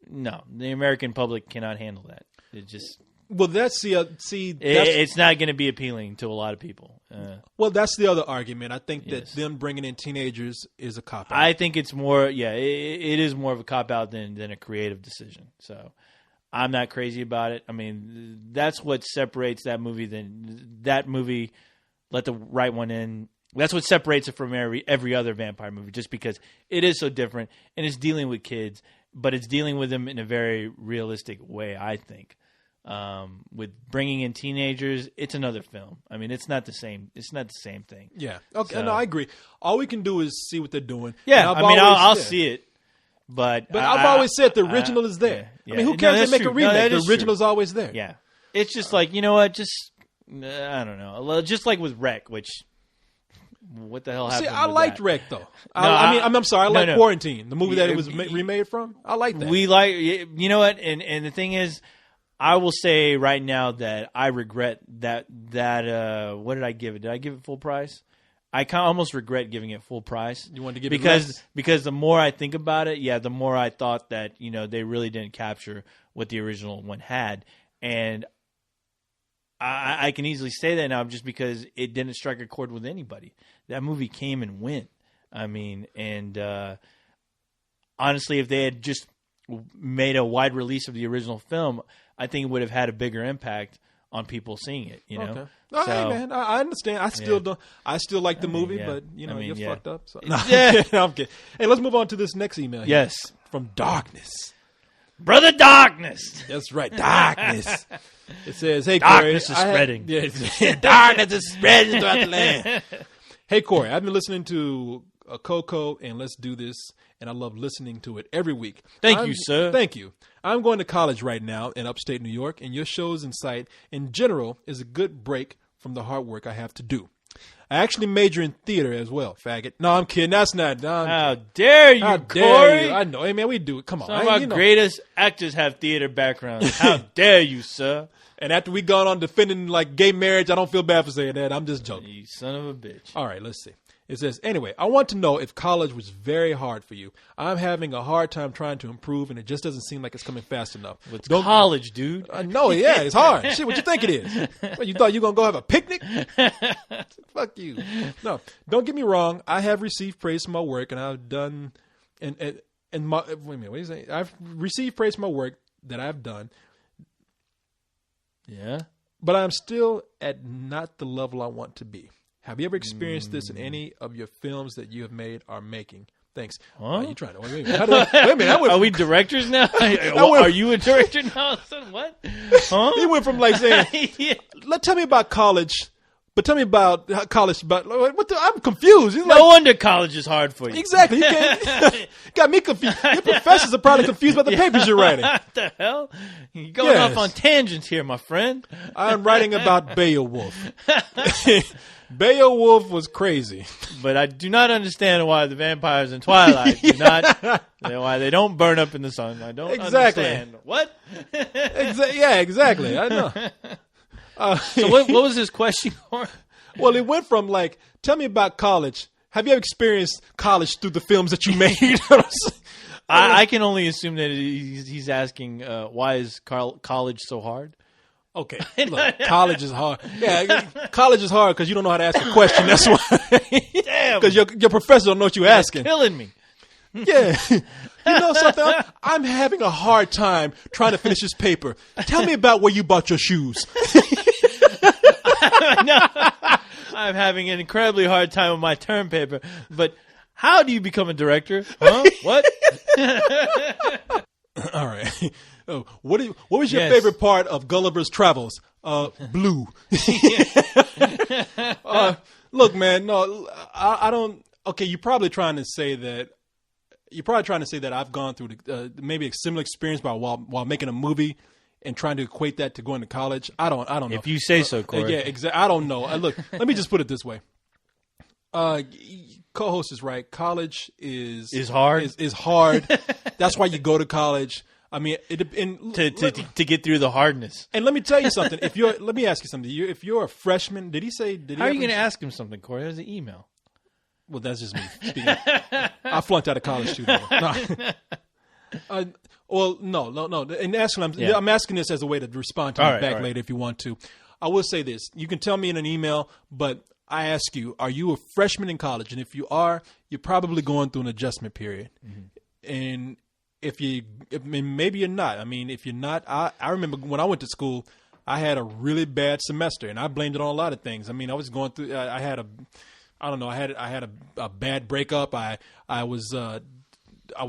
No, the American public cannot handle that. It just Well, it's not going to be appealing to a lot of people. Well, that's the other argument. I think that Yes. them bringing in teenagers is a cop out. I think it's more. Yeah, it is more of a cop out than a creative decision. So I'm not crazy about it. I mean, that's what separates that movie. That movie, Let the Right One In. That's what separates it from every other vampire movie, just because it is so different and it's dealing with kids, but it's dealing with them in a very realistic way, I think. With bringing in teenagers, it's another film. I mean, it's not the same. It's not the same thing. Yeah. Okay. So- No, I agree. All we can do is see what they're doing. Yeah, And I mean, I'll always- yeah. see it, but I've always said the original is there. yeah. I mean, who No, cares if that's they make true. a No, remake? that The is original true. is always there. Yeah, it's just like, you know what? Just I don't know. Just like with Wreck, which what the hell happened? See, I with liked that? Wreck though. No, I mean, I'm sorry. I no, like no. Quarantine, the movie that it was Yeah, remade from. I like that. We like, you know what? And the thing is, I will say right now that I regret that. What did I give it? Did I give it full price? I kind of almost regret giving it full price. You wanted to give it less? Because the more I think about it, the more I thought that they really didn't capture what the original one had, and I can easily say that now just because it didn't strike a chord with anybody. That movie came and went. I mean, and honestly, if they had just made a wide release of the original film, I think it would have had a bigger impact on people seeing it. Okay. Hey man, I understand. I still don't. I still like the movie, but you're fucked up. So. No, I'm kidding. Hey, let's move on to this next email. Here. Yes, from Darkness, Brother Darkness. That's right, Darkness. It says, "Hey, Darkness Corey, is spreading. Darkness is spreading throughout the land." Hey, Corey, I've been listening to Coco and Let's Do This, and I love listening to it every week. Thank you, sir. Thank you. I'm going to college right now in upstate New York, and your shows and site in general is a good break from the hard work I have to do. I actually major in theater as well, faggot. No, I'm kidding. That's not. How dare you, How Corey? dare you? I know. Hey, man, we do it. Come on. Some of our greatest actors have theater backgrounds. How dare you, sir? And after we gone on defending like gay marriage, I don't feel bad for saying that. I'm just joking. You son of a bitch. All right, let's see. It says, anyway, I want to know if college was very hard for you. I'm having a hard time trying to improve, and it just doesn't seem like it's coming fast enough. It's college, dude. No, yeah, it's hard. Shit, what you think it is? What, you thought you were going to go have a picnic? Fuck you. No, don't get me wrong. I have received praise for my work, and I've done, and my, wait a minute, what do you say? I've received praise for my work that I've done. Yeah. But I'm still at not the level I want to be. Have you ever experienced this in any of your films that you have made or making? Thanks. Huh? You trying to wait a minute. Are we directors now? Are you a director now? What? Huh? He went from like saying, tell me about college, but tell me about college. But I'm confused. No wonder college is hard for you. Exactly. You got me confused. Your professors are probably confused about the papers you're writing. What the hell? You're going off on tangents here, my friend. I'm writing about Beowulf. Beowulf was crazy. But I do not understand why the vampires in Twilight why they don't burn up in the sun. I don't understand. What? Exactly. I know. So what was his question for? Well, it went from like, tell me about college. Have you ever experienced college through the films that you made? I can only assume that he's asking why is college so hard? Okay, look, college is hard. Yeah, college is hard because you don't know how to ask a question. That's why. Damn. Because your professor don't know what you're asking. Killing me. Yeah. You know something? I'm having a hard time trying to finish this paper. Tell me about where you bought your shoes. No, I'm having an incredibly hard time with my term paper. But how do you become a director? Huh? What? All right. Oh, what was your favorite part of Gulliver's Travels? Blue. Look, man. No, I don't. Okay, you're probably trying to say that. I've gone through maybe a similar experience, while making a movie and trying to equate that to going to college. I don't know. If you say so, Corey. Yeah, exactly. I don't know. Look, let me just put it this way. Co-host is right. College is hard. Is hard. That's why you go to college. I mean, to get through the hardness. And let me tell you something. Let me ask you something. If you're a freshman, how are you going to ask him something, Corey? There's an email. Well, that's just me speaking. I flunked out of college too. No. No. And I'm asking this as a way to respond to me back later if you want to. I will say this. You can tell me in an email, but I ask you, are you a freshman in college? And if you are, you're probably going through an adjustment period. Mm-hmm. And maybe you're not. I mean, if you're not, I remember when I went to school, I had a really bad semester, and I blamed it on a lot of things. I mean, I was going through. I had a bad breakup. I was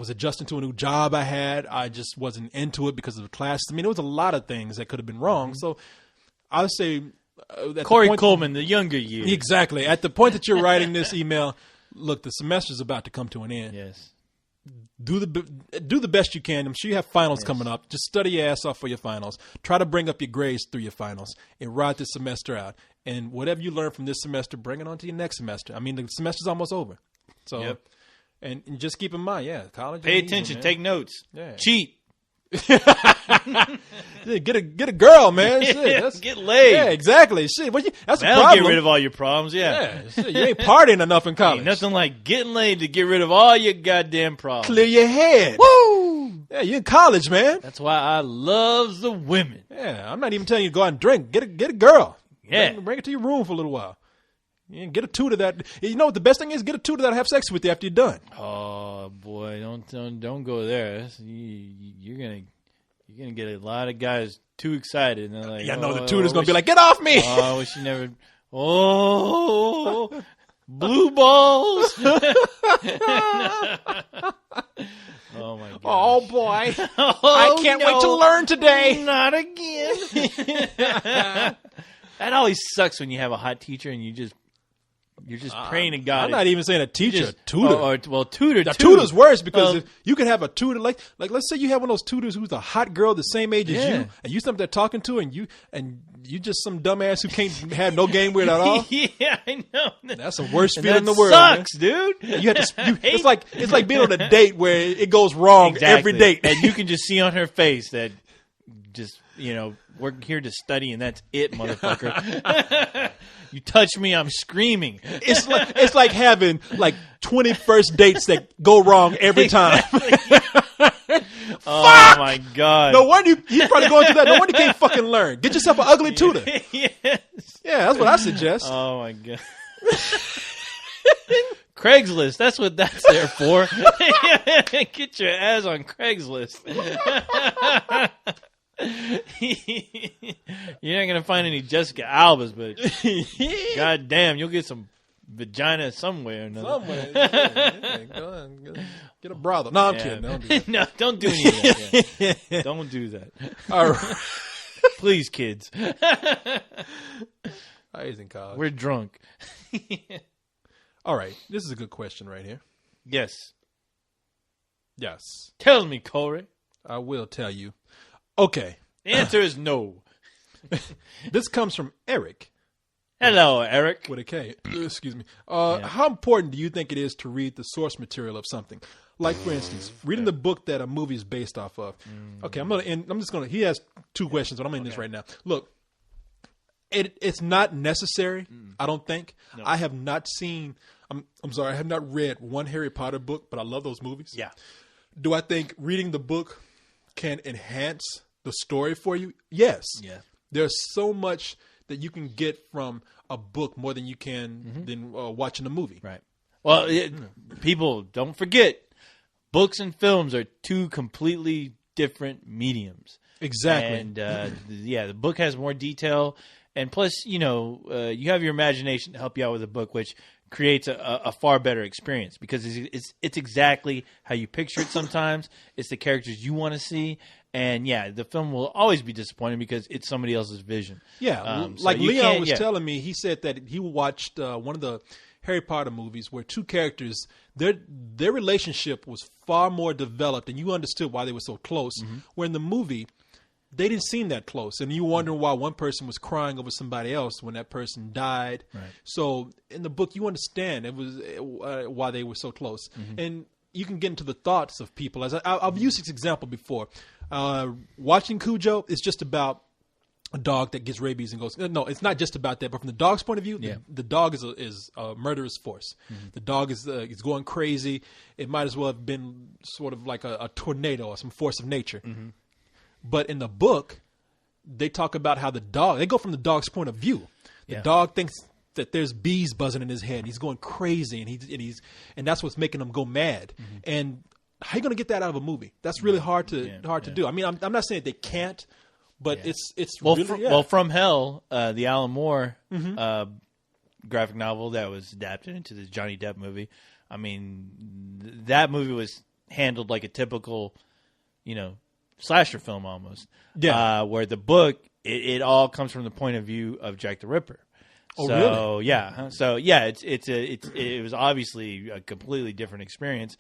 adjusting to a new job I had. I just wasn't into it because of the class. I mean, there was a lot of things that could have been wrong. Mm-hmm. So I would say, Corey Coleman, the younger years. Exactly. At the point that you're writing this email, look, the semester's about to come to an end. Yes. Do the best you can. I'm sure you have finals coming up. Just study your ass off for your finals. Try to bring up your grades through your finals and ride this semester out. And whatever you learn from this semester, bring it on to your next semester. I mean, the semester's almost over. So, and just keep in mind, college. Pay attention. Take notes. Yeah. Cheat. Get a girl, man. Shit, get laid. Yeah, exactly. Shit, that's the That'll problem. get rid of all your problems. Yeah, shit, you ain't partying enough in college. Ain't nothing like getting laid to get rid of all your goddamn problems. Clear your head. Woo! Yeah, you in college, man. That's why I love the women. Yeah, I'm not even telling you to go out and drink. Get a girl. Yeah. Bring it to your room for a little while. Yeah, get a tutor that. You know what the best thing is? Get a tutor that'll have sex with you after you're done. Oh boy, don't go there. You're gonna get a lot of guys too excited, and they're like, I know the tutor's gonna be like, "Get off me!" Oh, I wish you never. Oh, blue balls. Oh my god. Oh boy, Oh, I can't wait to learn today. Not again. That always sucks when you have a hot teacher and you're just praying to God. I'm not even saying a teacher, Just- a tutor. Tutor. The too. tutor's worse because Well- if you can have a tutor like let's say you have one of those tutors who's a hot girl the same age as Yeah. you, and you something they're talking to, and you just some dumbass who can't have no game with it at all. Yeah, I know. That's the worst And feeling in that the world. man. sucks, dude. You have to. hate It's like being on a date where it goes wrong every date. and you can just see on her face that just we're here to study and that's it, motherfucker. You touch me, I'm screaming. It's like having like 20 first dates that go wrong every time. Oh my god! No wonder you probably going through that. No wonder you can't fucking learn. Get yourself an ugly tutor. Yes. Yeah, that's what I suggest. Oh my god. Craigslist. That's what that's there for. Get your ass on Craigslist. You're not gonna find any Jessica Albas, but god damn, you'll get some vagina somewhere or another. Somewhere. Yeah, go on, get a brothel. No, I'm Yeah, kidding. man. Don't do that. No, don't do any of that. Yeah. Don't do that. All right. Please, kids. I was in college. We're drunk. All right. This is a good question right here. Yes. Yes. Tell me, Corey. I will tell you. Okay. The answer is no. This comes from Eric Hello, Eric. with a K. Excuse me. How important do you think it is to read the source material of something? Like, for instance, reading the book that a movie is based off of. Okay, I'm gonna end. He has two questions, but I'm in this right now. Look, it's not necessary. I don't think. No. I have not seen. I'm sorry. I have not read one Harry Potter book, but I love those movies. Yeah. Do I think reading the book can enhance the story for you? Yes. Yeah. There's so much that you can get from a book more than you can than watching a movie. Right. Well, people, don't forget, books and films are two completely different mediums. Exactly. And, the book has more detail. And plus, you have your imagination to help you out with a book, which creates a far better experience because it's exactly how you picture it sometimes. It's the characters you want to see. And, the film will always be disappointing because it's somebody else's vision. Yeah, like Leon was telling me, he said that he watched one of the Harry Potter movies where two characters, their relationship was far more developed and you understood why they were so close. Where in the movie, they didn't seem that close. And you wonder why one person was crying over somebody else when that person died. Right. So in the book, you understand it was why they were so close. And you can get into the thoughts of people. As I've used this example before. Watching Cujo is just about a dog that gets rabies and goes. No, it's not just about that. But from the dog's point of view, the dog is a murderous force. The dog is going crazy. It might as well have been sort of like a tornado or some force of nature. But in the book, they talk about how they go from the dog's point of view. The dog thinks that there's bees buzzing in his head. He's going crazy, and that's what's making him go mad. And how are you going to get that out of a movie? That's really hard to do. I mean, I'm not saying they can't, but it's really, From Hell, the Alan Moore graphic novel that was adapted into the Johnny Depp movie. I mean, that movie was handled like a typical, slasher film almost. Yeah. Where the book, it all comes from the point of view of Jack the Ripper. Oh, so, really? Yeah. So, yeah, it was obviously a completely different experience.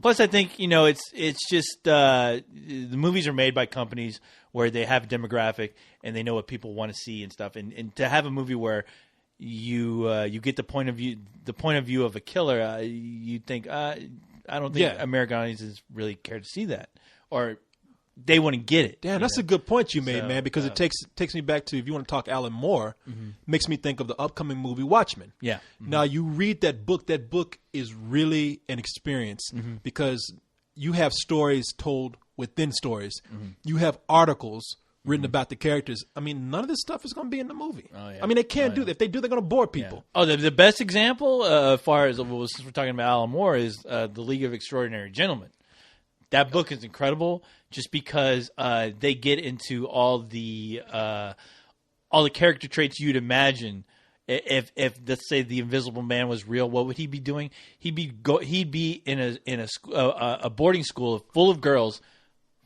Plus, I think, it's just the movies are made by companies where they have a demographic and they know what people want to see and stuff. And to have a movie where you get the point of view of a killer, you think I don't think American audiences really care to see that, or they wouldn't get it. Damn, that's a good point you made, man, because it takes me back to, if you want to talk Alan Moore, makes me think of the upcoming movie Watchmen. Yeah. Now, you read that book is really an experience because you have stories told within stories. You have articles written about the characters. I mean, none of this stuff is going to be in the movie. Oh, yeah. I mean, they can't do that. If they do, they're going to bore people. Yeah. Oh, the best example, as far as since we're talking about Alan Moore, is The League of Extraordinary Gentlemen. That book is incredible, just because they get into all the character traits you'd imagine. If let's say the Invisible Man was real, what would he be doing? He'd be in a boarding school full of girls,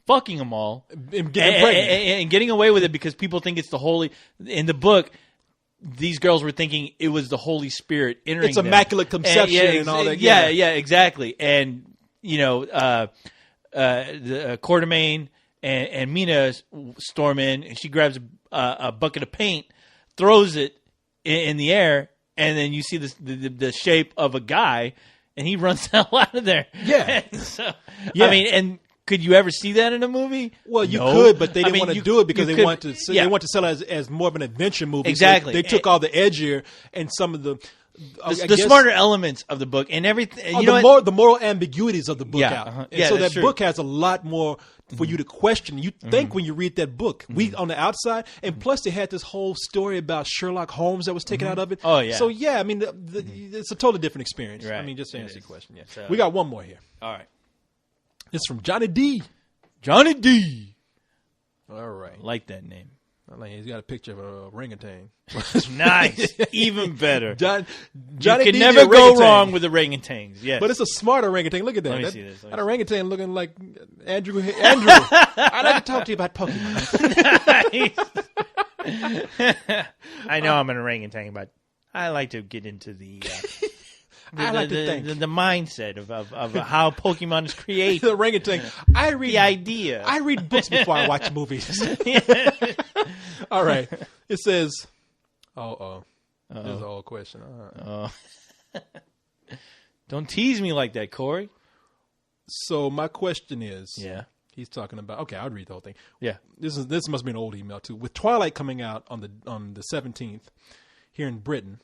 fucking them all And getting pregnant. and getting away with it because people think it's the holy. In the book, these girls were thinking it was the Holy Spirit entering. It's immaculate conception and all that. Yeah, exactly. And the Quartermain and Mina storm in, and she grabs a bucket of paint, throws it in the air, and then you see the shape of a guy, and he runs the hell out of there. Yeah. I mean, and could you ever see that in a movie? Well, you No. could, but they didn't I mean, want to do it because they want to sell it as more of an adventure movie. Exactly. So they took all the edgier and some of the smarter elements of the book and everything. the moral ambiguities of the book Yeah, out. uh-huh. And Yeah, so that's that true. book has a lot more for you to question. You think when you read that book, we on the outside, and plus they had this whole story about Sherlock Holmes that was taken out of it. Oh, yeah. So yeah, I mean, it's a totally different experience. Right. I mean, just to It answer your is. question. Yeah. So- We got one more here. All right. It's from Johnny D. Johnny D. All right. Like that name. I like he's got a picture of a orangutan. Nice. Even better. Johnny You can D, never the go orangutan. wong with orangutans. Yes. But it's a smart orangutan. Look at that. Let me That- see this. That orangutan looking like Andrew. I'd like to talk to you about Pokemon. I know I'm an orangutan, but I like to get into the I like to think. the mindset of how Pokemon is created. The orangutan. I read The idea. I read books before I watch movies. All right. It says, this is an old question. All right. Don't tease me like that, Corey. So my question is, Yeah. he's talking about. Okay, I'll read the whole thing. Yeah. This must be an old email too. With Twilight coming out on the 17th here in Britain.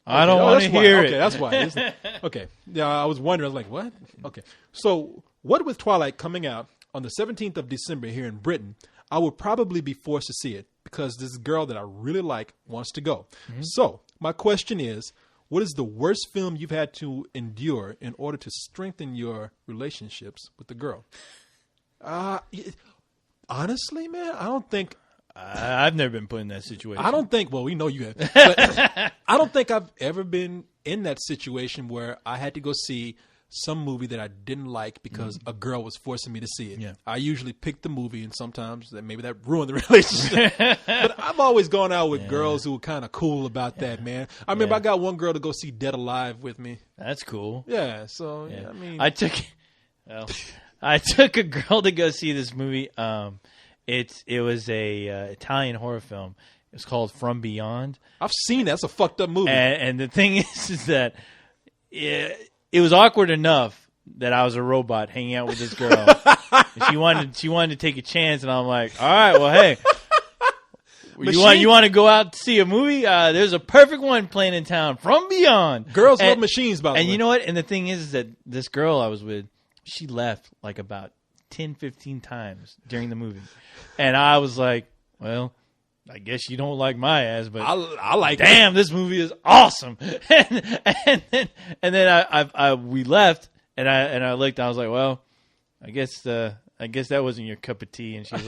I don't want to that's why. hear Okay, it. that's why. Isn't it? Okay. Yeah, I was wondering. I was like, what? Okay. So, what with Twilight coming out on the 17th of December here in Britain, I would probably be forced to see it because this girl that I really like wants to go. So, my question is, what is the worst film you've had to endure in order to strengthen your relationships with the girl? Honestly, man, I don't think I've never been put in that situation. I don't think. Well, we know you have. But I don't think I've ever been in that situation where I had to go see some movie that I didn't like because a girl was forcing me to see it. Yeah. I usually pick the movie, and sometimes maybe that ruined the relationship. But I've always gone out with girls who were kind of cool about that, man. I remember I got one girl to go see Dead Alive with me. That's cool. Yeah. So I mean, I took a girl to go see this movie. It was a Italian horror film. It was called From Beyond. I've seen that. It's a fucked up movie. And the thing is that it was awkward enough that I was a robot hanging out with this girl. And she wanted to take a chance, and I'm like, all right, well, hey, you want to go out to see a movie? There's a perfect one playing in town, From Beyond. Girls love machines, by the way. And you know what? And the thing is that this girl I was with, she left like about 10, 15 times during the movie. And I was like, well, I guess you don't like my ass, but I like it. damn, this movie is awesome. and then we left, and I looked, and I was like, well, I guess that wasn't your cup of tea. And she's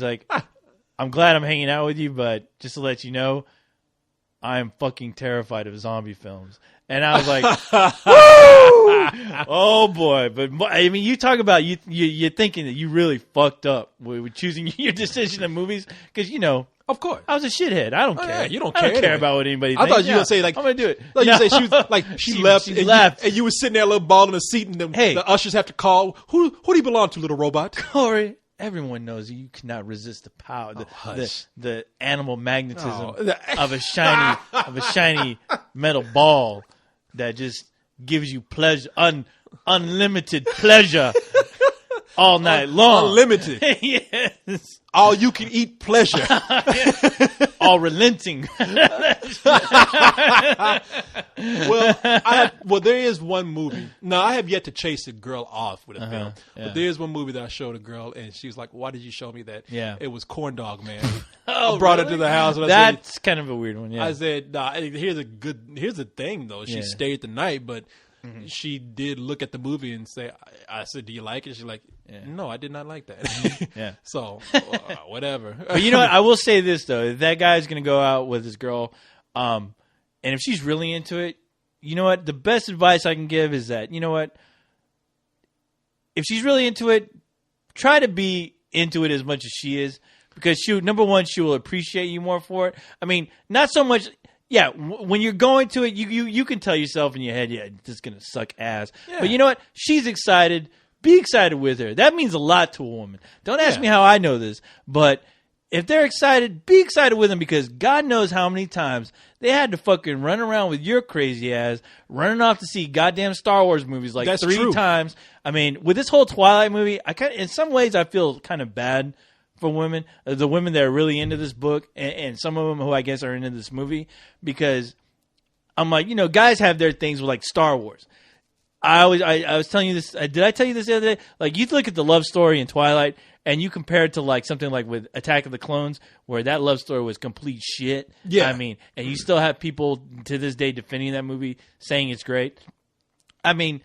like, I'm glad I'm hanging out with you, but just to let you know, I am fucking terrified of zombie films. And I was like, woo! Oh boy. But I mean, you talk about you're thinking that you really fucked up with choosing your decision of movies. Cause Of course. I was a shithead. I don't care. Yeah, you don't I care don't care anyway. about what anybody I thinks. thought you were gonna say, like, I'm going to do it. Like No. you say, she was like she left. She and left. and you was sitting there, a little ball in a seat, and the ushers have to call. Who do you belong to, little robot? Corey, everyone knows you cannot resist the power, the animal magnetism of a shiny metal ball that just gives you pleasure, unlimited pleasure. all night long. Unlimited. Yes. All you can eat pleasure. All relenting. Well, there is one movie. No, I have yet to chase a girl off with a film. yeah. But there is one movie that I showed a girl, and she was like, "Why did you show me that?" Yeah. It was Corn Dog Man. Oh, I brought really? her to the house, and That's kind of a weird one. Yeah. I said, "Nah, here's the thing though. She Yeah. stayed the night, but." She did look at the movie and say, I said, "Do you like it?" She's like, "No, I did not like that." Yeah. So, whatever. But you know what? I will say this though: if that guy's going to go out with his girl, and if she's really into it, you know what? The best advice I can give is that, you know what? If she's really into it, try to be into it as much as she is, because number one, she will appreciate you more for it. I mean, not so much. Yeah, when you're going to it, you can tell yourself in your head, yeah, this is going to suck ass. Yeah. But you know what? She's excited. Be excited with her. That means a lot to a woman. Don't ask me how I know this, but if they're excited, be excited with them, because God knows how many times they had to fucking run around with your crazy ass, running off to see goddamn Star Wars movies like That's 3 true. times. I mean, with this whole Twilight movie, in some ways I feel kind of bad for women, the women that are really into this book, and some of them who I guess are into this movie, because I'm like, you know, guys have their things with like Star Wars. I was telling you this. Did I tell you this the other day? Like, you look at the love story in Twilight, and you compare it to like something like with Attack of the Clones, where that love story was complete shit. Yeah. I mean, and you still have people to this day defending that movie, saying it's great. I mean,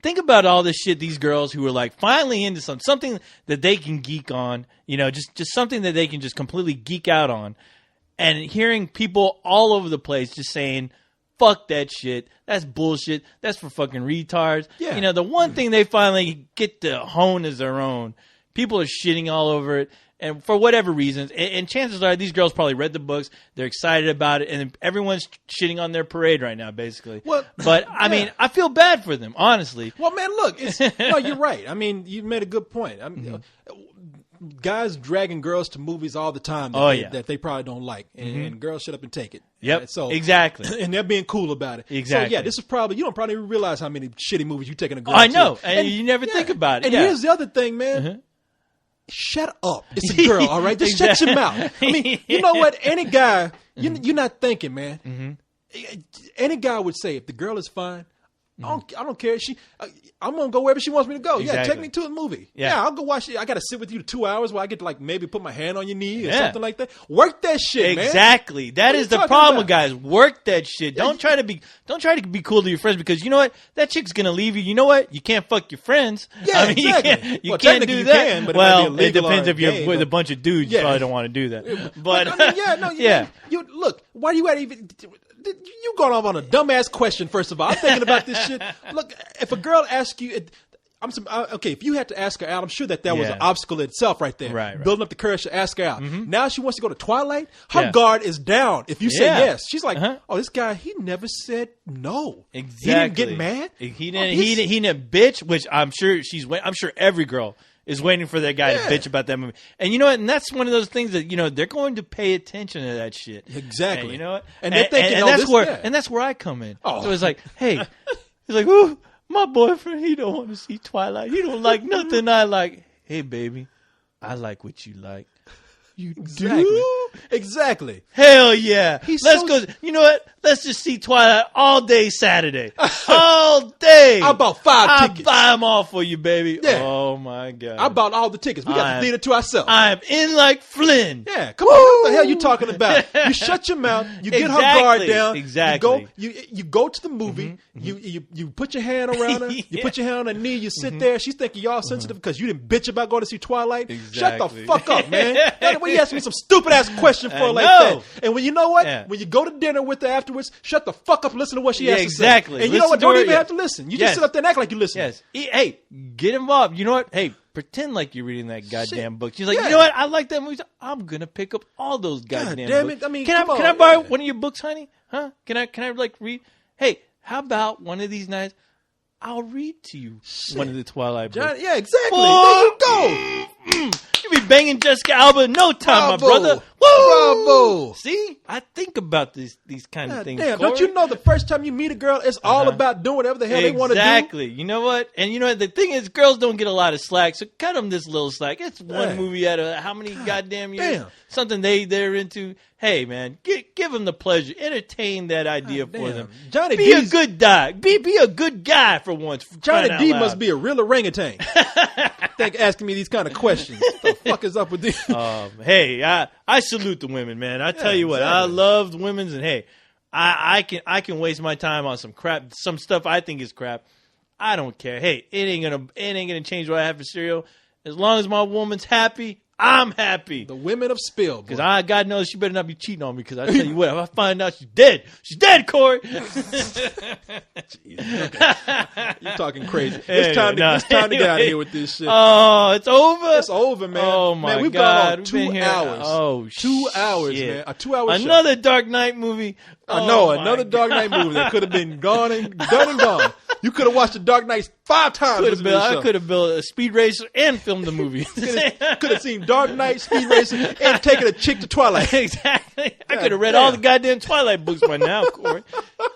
think about all this shit these girls who are like finally into something that they can geek on, you know, just something that they can just completely geek out on, and hearing people all over the place just saying, fuck that shit, that's bullshit, that's for fucking retards. Yeah. You know, the one thing they finally get to hone as their own, people are shitting all over it. And for whatever reasons, and chances are these girls probably read the books, they're excited about it, and everyone's shitting on their parade right now, basically. Well, but, I mean, I feel bad for them, honestly. Well, man, look, no, you're right. I mean, you made a good point. I mean, guys dragging girls to movies all the time that they probably don't like, and girls shut up and take it. Yep, so exactly. And they're being cool about it. Exactly. So, yeah, this is probably, you don't probably realize how many shitty movies you're taking a girl I know, to. and you never think about it. And here's the other thing, man. Shut up. It's a girl, all right? Just shut your mouth. I mean, you know what? Any guy, you're not thinking, man. Any guy would say, if the girl is fine, I don't care. I'm gonna go wherever she wants me to go. Exactly. Yeah, take me to a movie. Yeah, I'll go watch it. I gotta sit with you 2 hours where I get to like maybe put my hand on your knee or something like that. Work that shit, man. Exactly. That is the problem with guys. Work that shit. Don't try to be cool to your friends, because you know what? That chick's gonna leave you. You know what? You can't fuck your friends. Yeah, I mean, exactly. You can't do that. Can, but well, it it depends if you're gay, with a bunch of dudes. You probably don't want to do that. But I mean, you look. Why do you even? You going off on a dumbass question? First of all, I'm thinking about this shit. Look, if a girl asks you, okay. If you had to ask her out, I'm sure that was an obstacle in itself, right there. Right. Building up the courage to ask her out. Now she wants to go to Twilight. Her guard is down. If you say yes, she's like, "Oh, this guy, he never said no. Exactly. He didn't get mad. He didn't bitch." Which I'm sure I'm sure every girl is waiting for that guy to bitch about that movie. And you know what? And that's one of those things that, you know, they're going to pay attention to that shit. Exactly. And you know what? And they're thinking, and that's where I come in. So it's like, hey, he's like, ooh, my boyfriend, he don't want to see Twilight. He don't like nothing I like. Hey, baby, I like what you like. You do? Exactly. Hell yeah. Let's go. You know what? Let's just see Twilight all day Saturday. All day. I bought 5 tickets. I'll buy them all for you, baby. Yeah. Oh, my God. I bought all the tickets. We got the theater to ourselves. I'm in like Flynn. Yeah. Come on. What the hell you talking about? You shut your mouth. You get her guard down. Exactly. You go to the movie. You put your hand around her. You put your hand on her knee. You sit there. She's thinking y'all sensitive because you didn't bitch about going to see Twilight. Exactly. Shut the fuck up, man. When you ask me some stupid ass question for like that. And when you know what? When you go to dinner with her afterwards, shut the fuck up and listen to what she has to say. Exactly. And you know what? Don't even have to listen. You just sit up there and act like you listen. Yes. Hey, get involved. You know what? Hey, pretend like you're reading that goddamn book. She's like, you know what? I like that movie. I'm gonna pick up all those goddamn damn books. it. I mean, can I borrow one of your books, honey? Huh? Can I like read? Hey, how about one of these nights? I'll read to you one of the Twilight books. Yeah, exactly. There you go. You be banging Jessica Alba in no time, Bravo. my brother. Woo! Bravo. See, I think about these kind of things. Damn, Corey. don't you know the first time you meet a girl, it's all about doing whatever the hell they want to do? Exactly. You know what? And you know what? The thing is, girls don't get a lot of slack, so cut them this little slack. It's one Hey. movie out of how many goddamn years? Damn. Something they're into. Hey, man, give them the pleasure. Entertain that idea for Damn. them. Johnny Be a D's- good guy. Be a good guy for once. for Johnny crying out D loud. must be a real orangutan. Think asking me these kind of questions. What the fuck is up with this? Hey, I salute the women, man. I tell you what, I exactly. love women's, and hey, I can waste my time on some crap, some stuff I think is crap. I don't care. Hey, it ain't gonna change what I have for cereal. As long as my woman's happy, I'm happy. The women of Spill. Because God knows she better not be cheating on me. Because I tell you what, if I find out she's dead, Corey. You're talking crazy. Hey, it's time to get out of anyway. here with this shit. Oh, it's over. It's over, man. Oh my man, we've God, gone on we've 2 been here. hours. Oh, 2 hours, shit. man. A 2-hour show. Another Dark Knight movie. I know, Oh, my another Dark Knight movie that could have been done and gone. You could have watched the Dark Knight 5 times. I could have built a speed racer and filmed the movie. Could have seen Dark Knight, Speed Racing, and taken a chick to Twilight. Exactly. I could have read damn. all the goddamn Twilight books by now, Corey.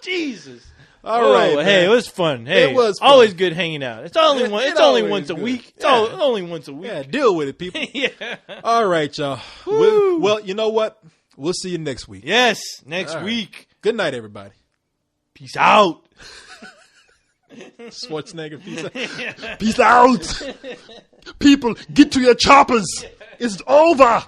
Jesus. All right, Oh, man. hey, it was fun. Hey, It was fun. always good hanging out. It's only It- one. it It's only always once a good. week. It's Yeah. only once a week. Yeah, deal with it, people. Yeah. All right, y'all. Well, you know what? We'll see you next week. Yes. Next All right. week. Good night, everybody. Peace out. Schwarzenegger, peace out. Peace out. People, get to your choppers. It's over.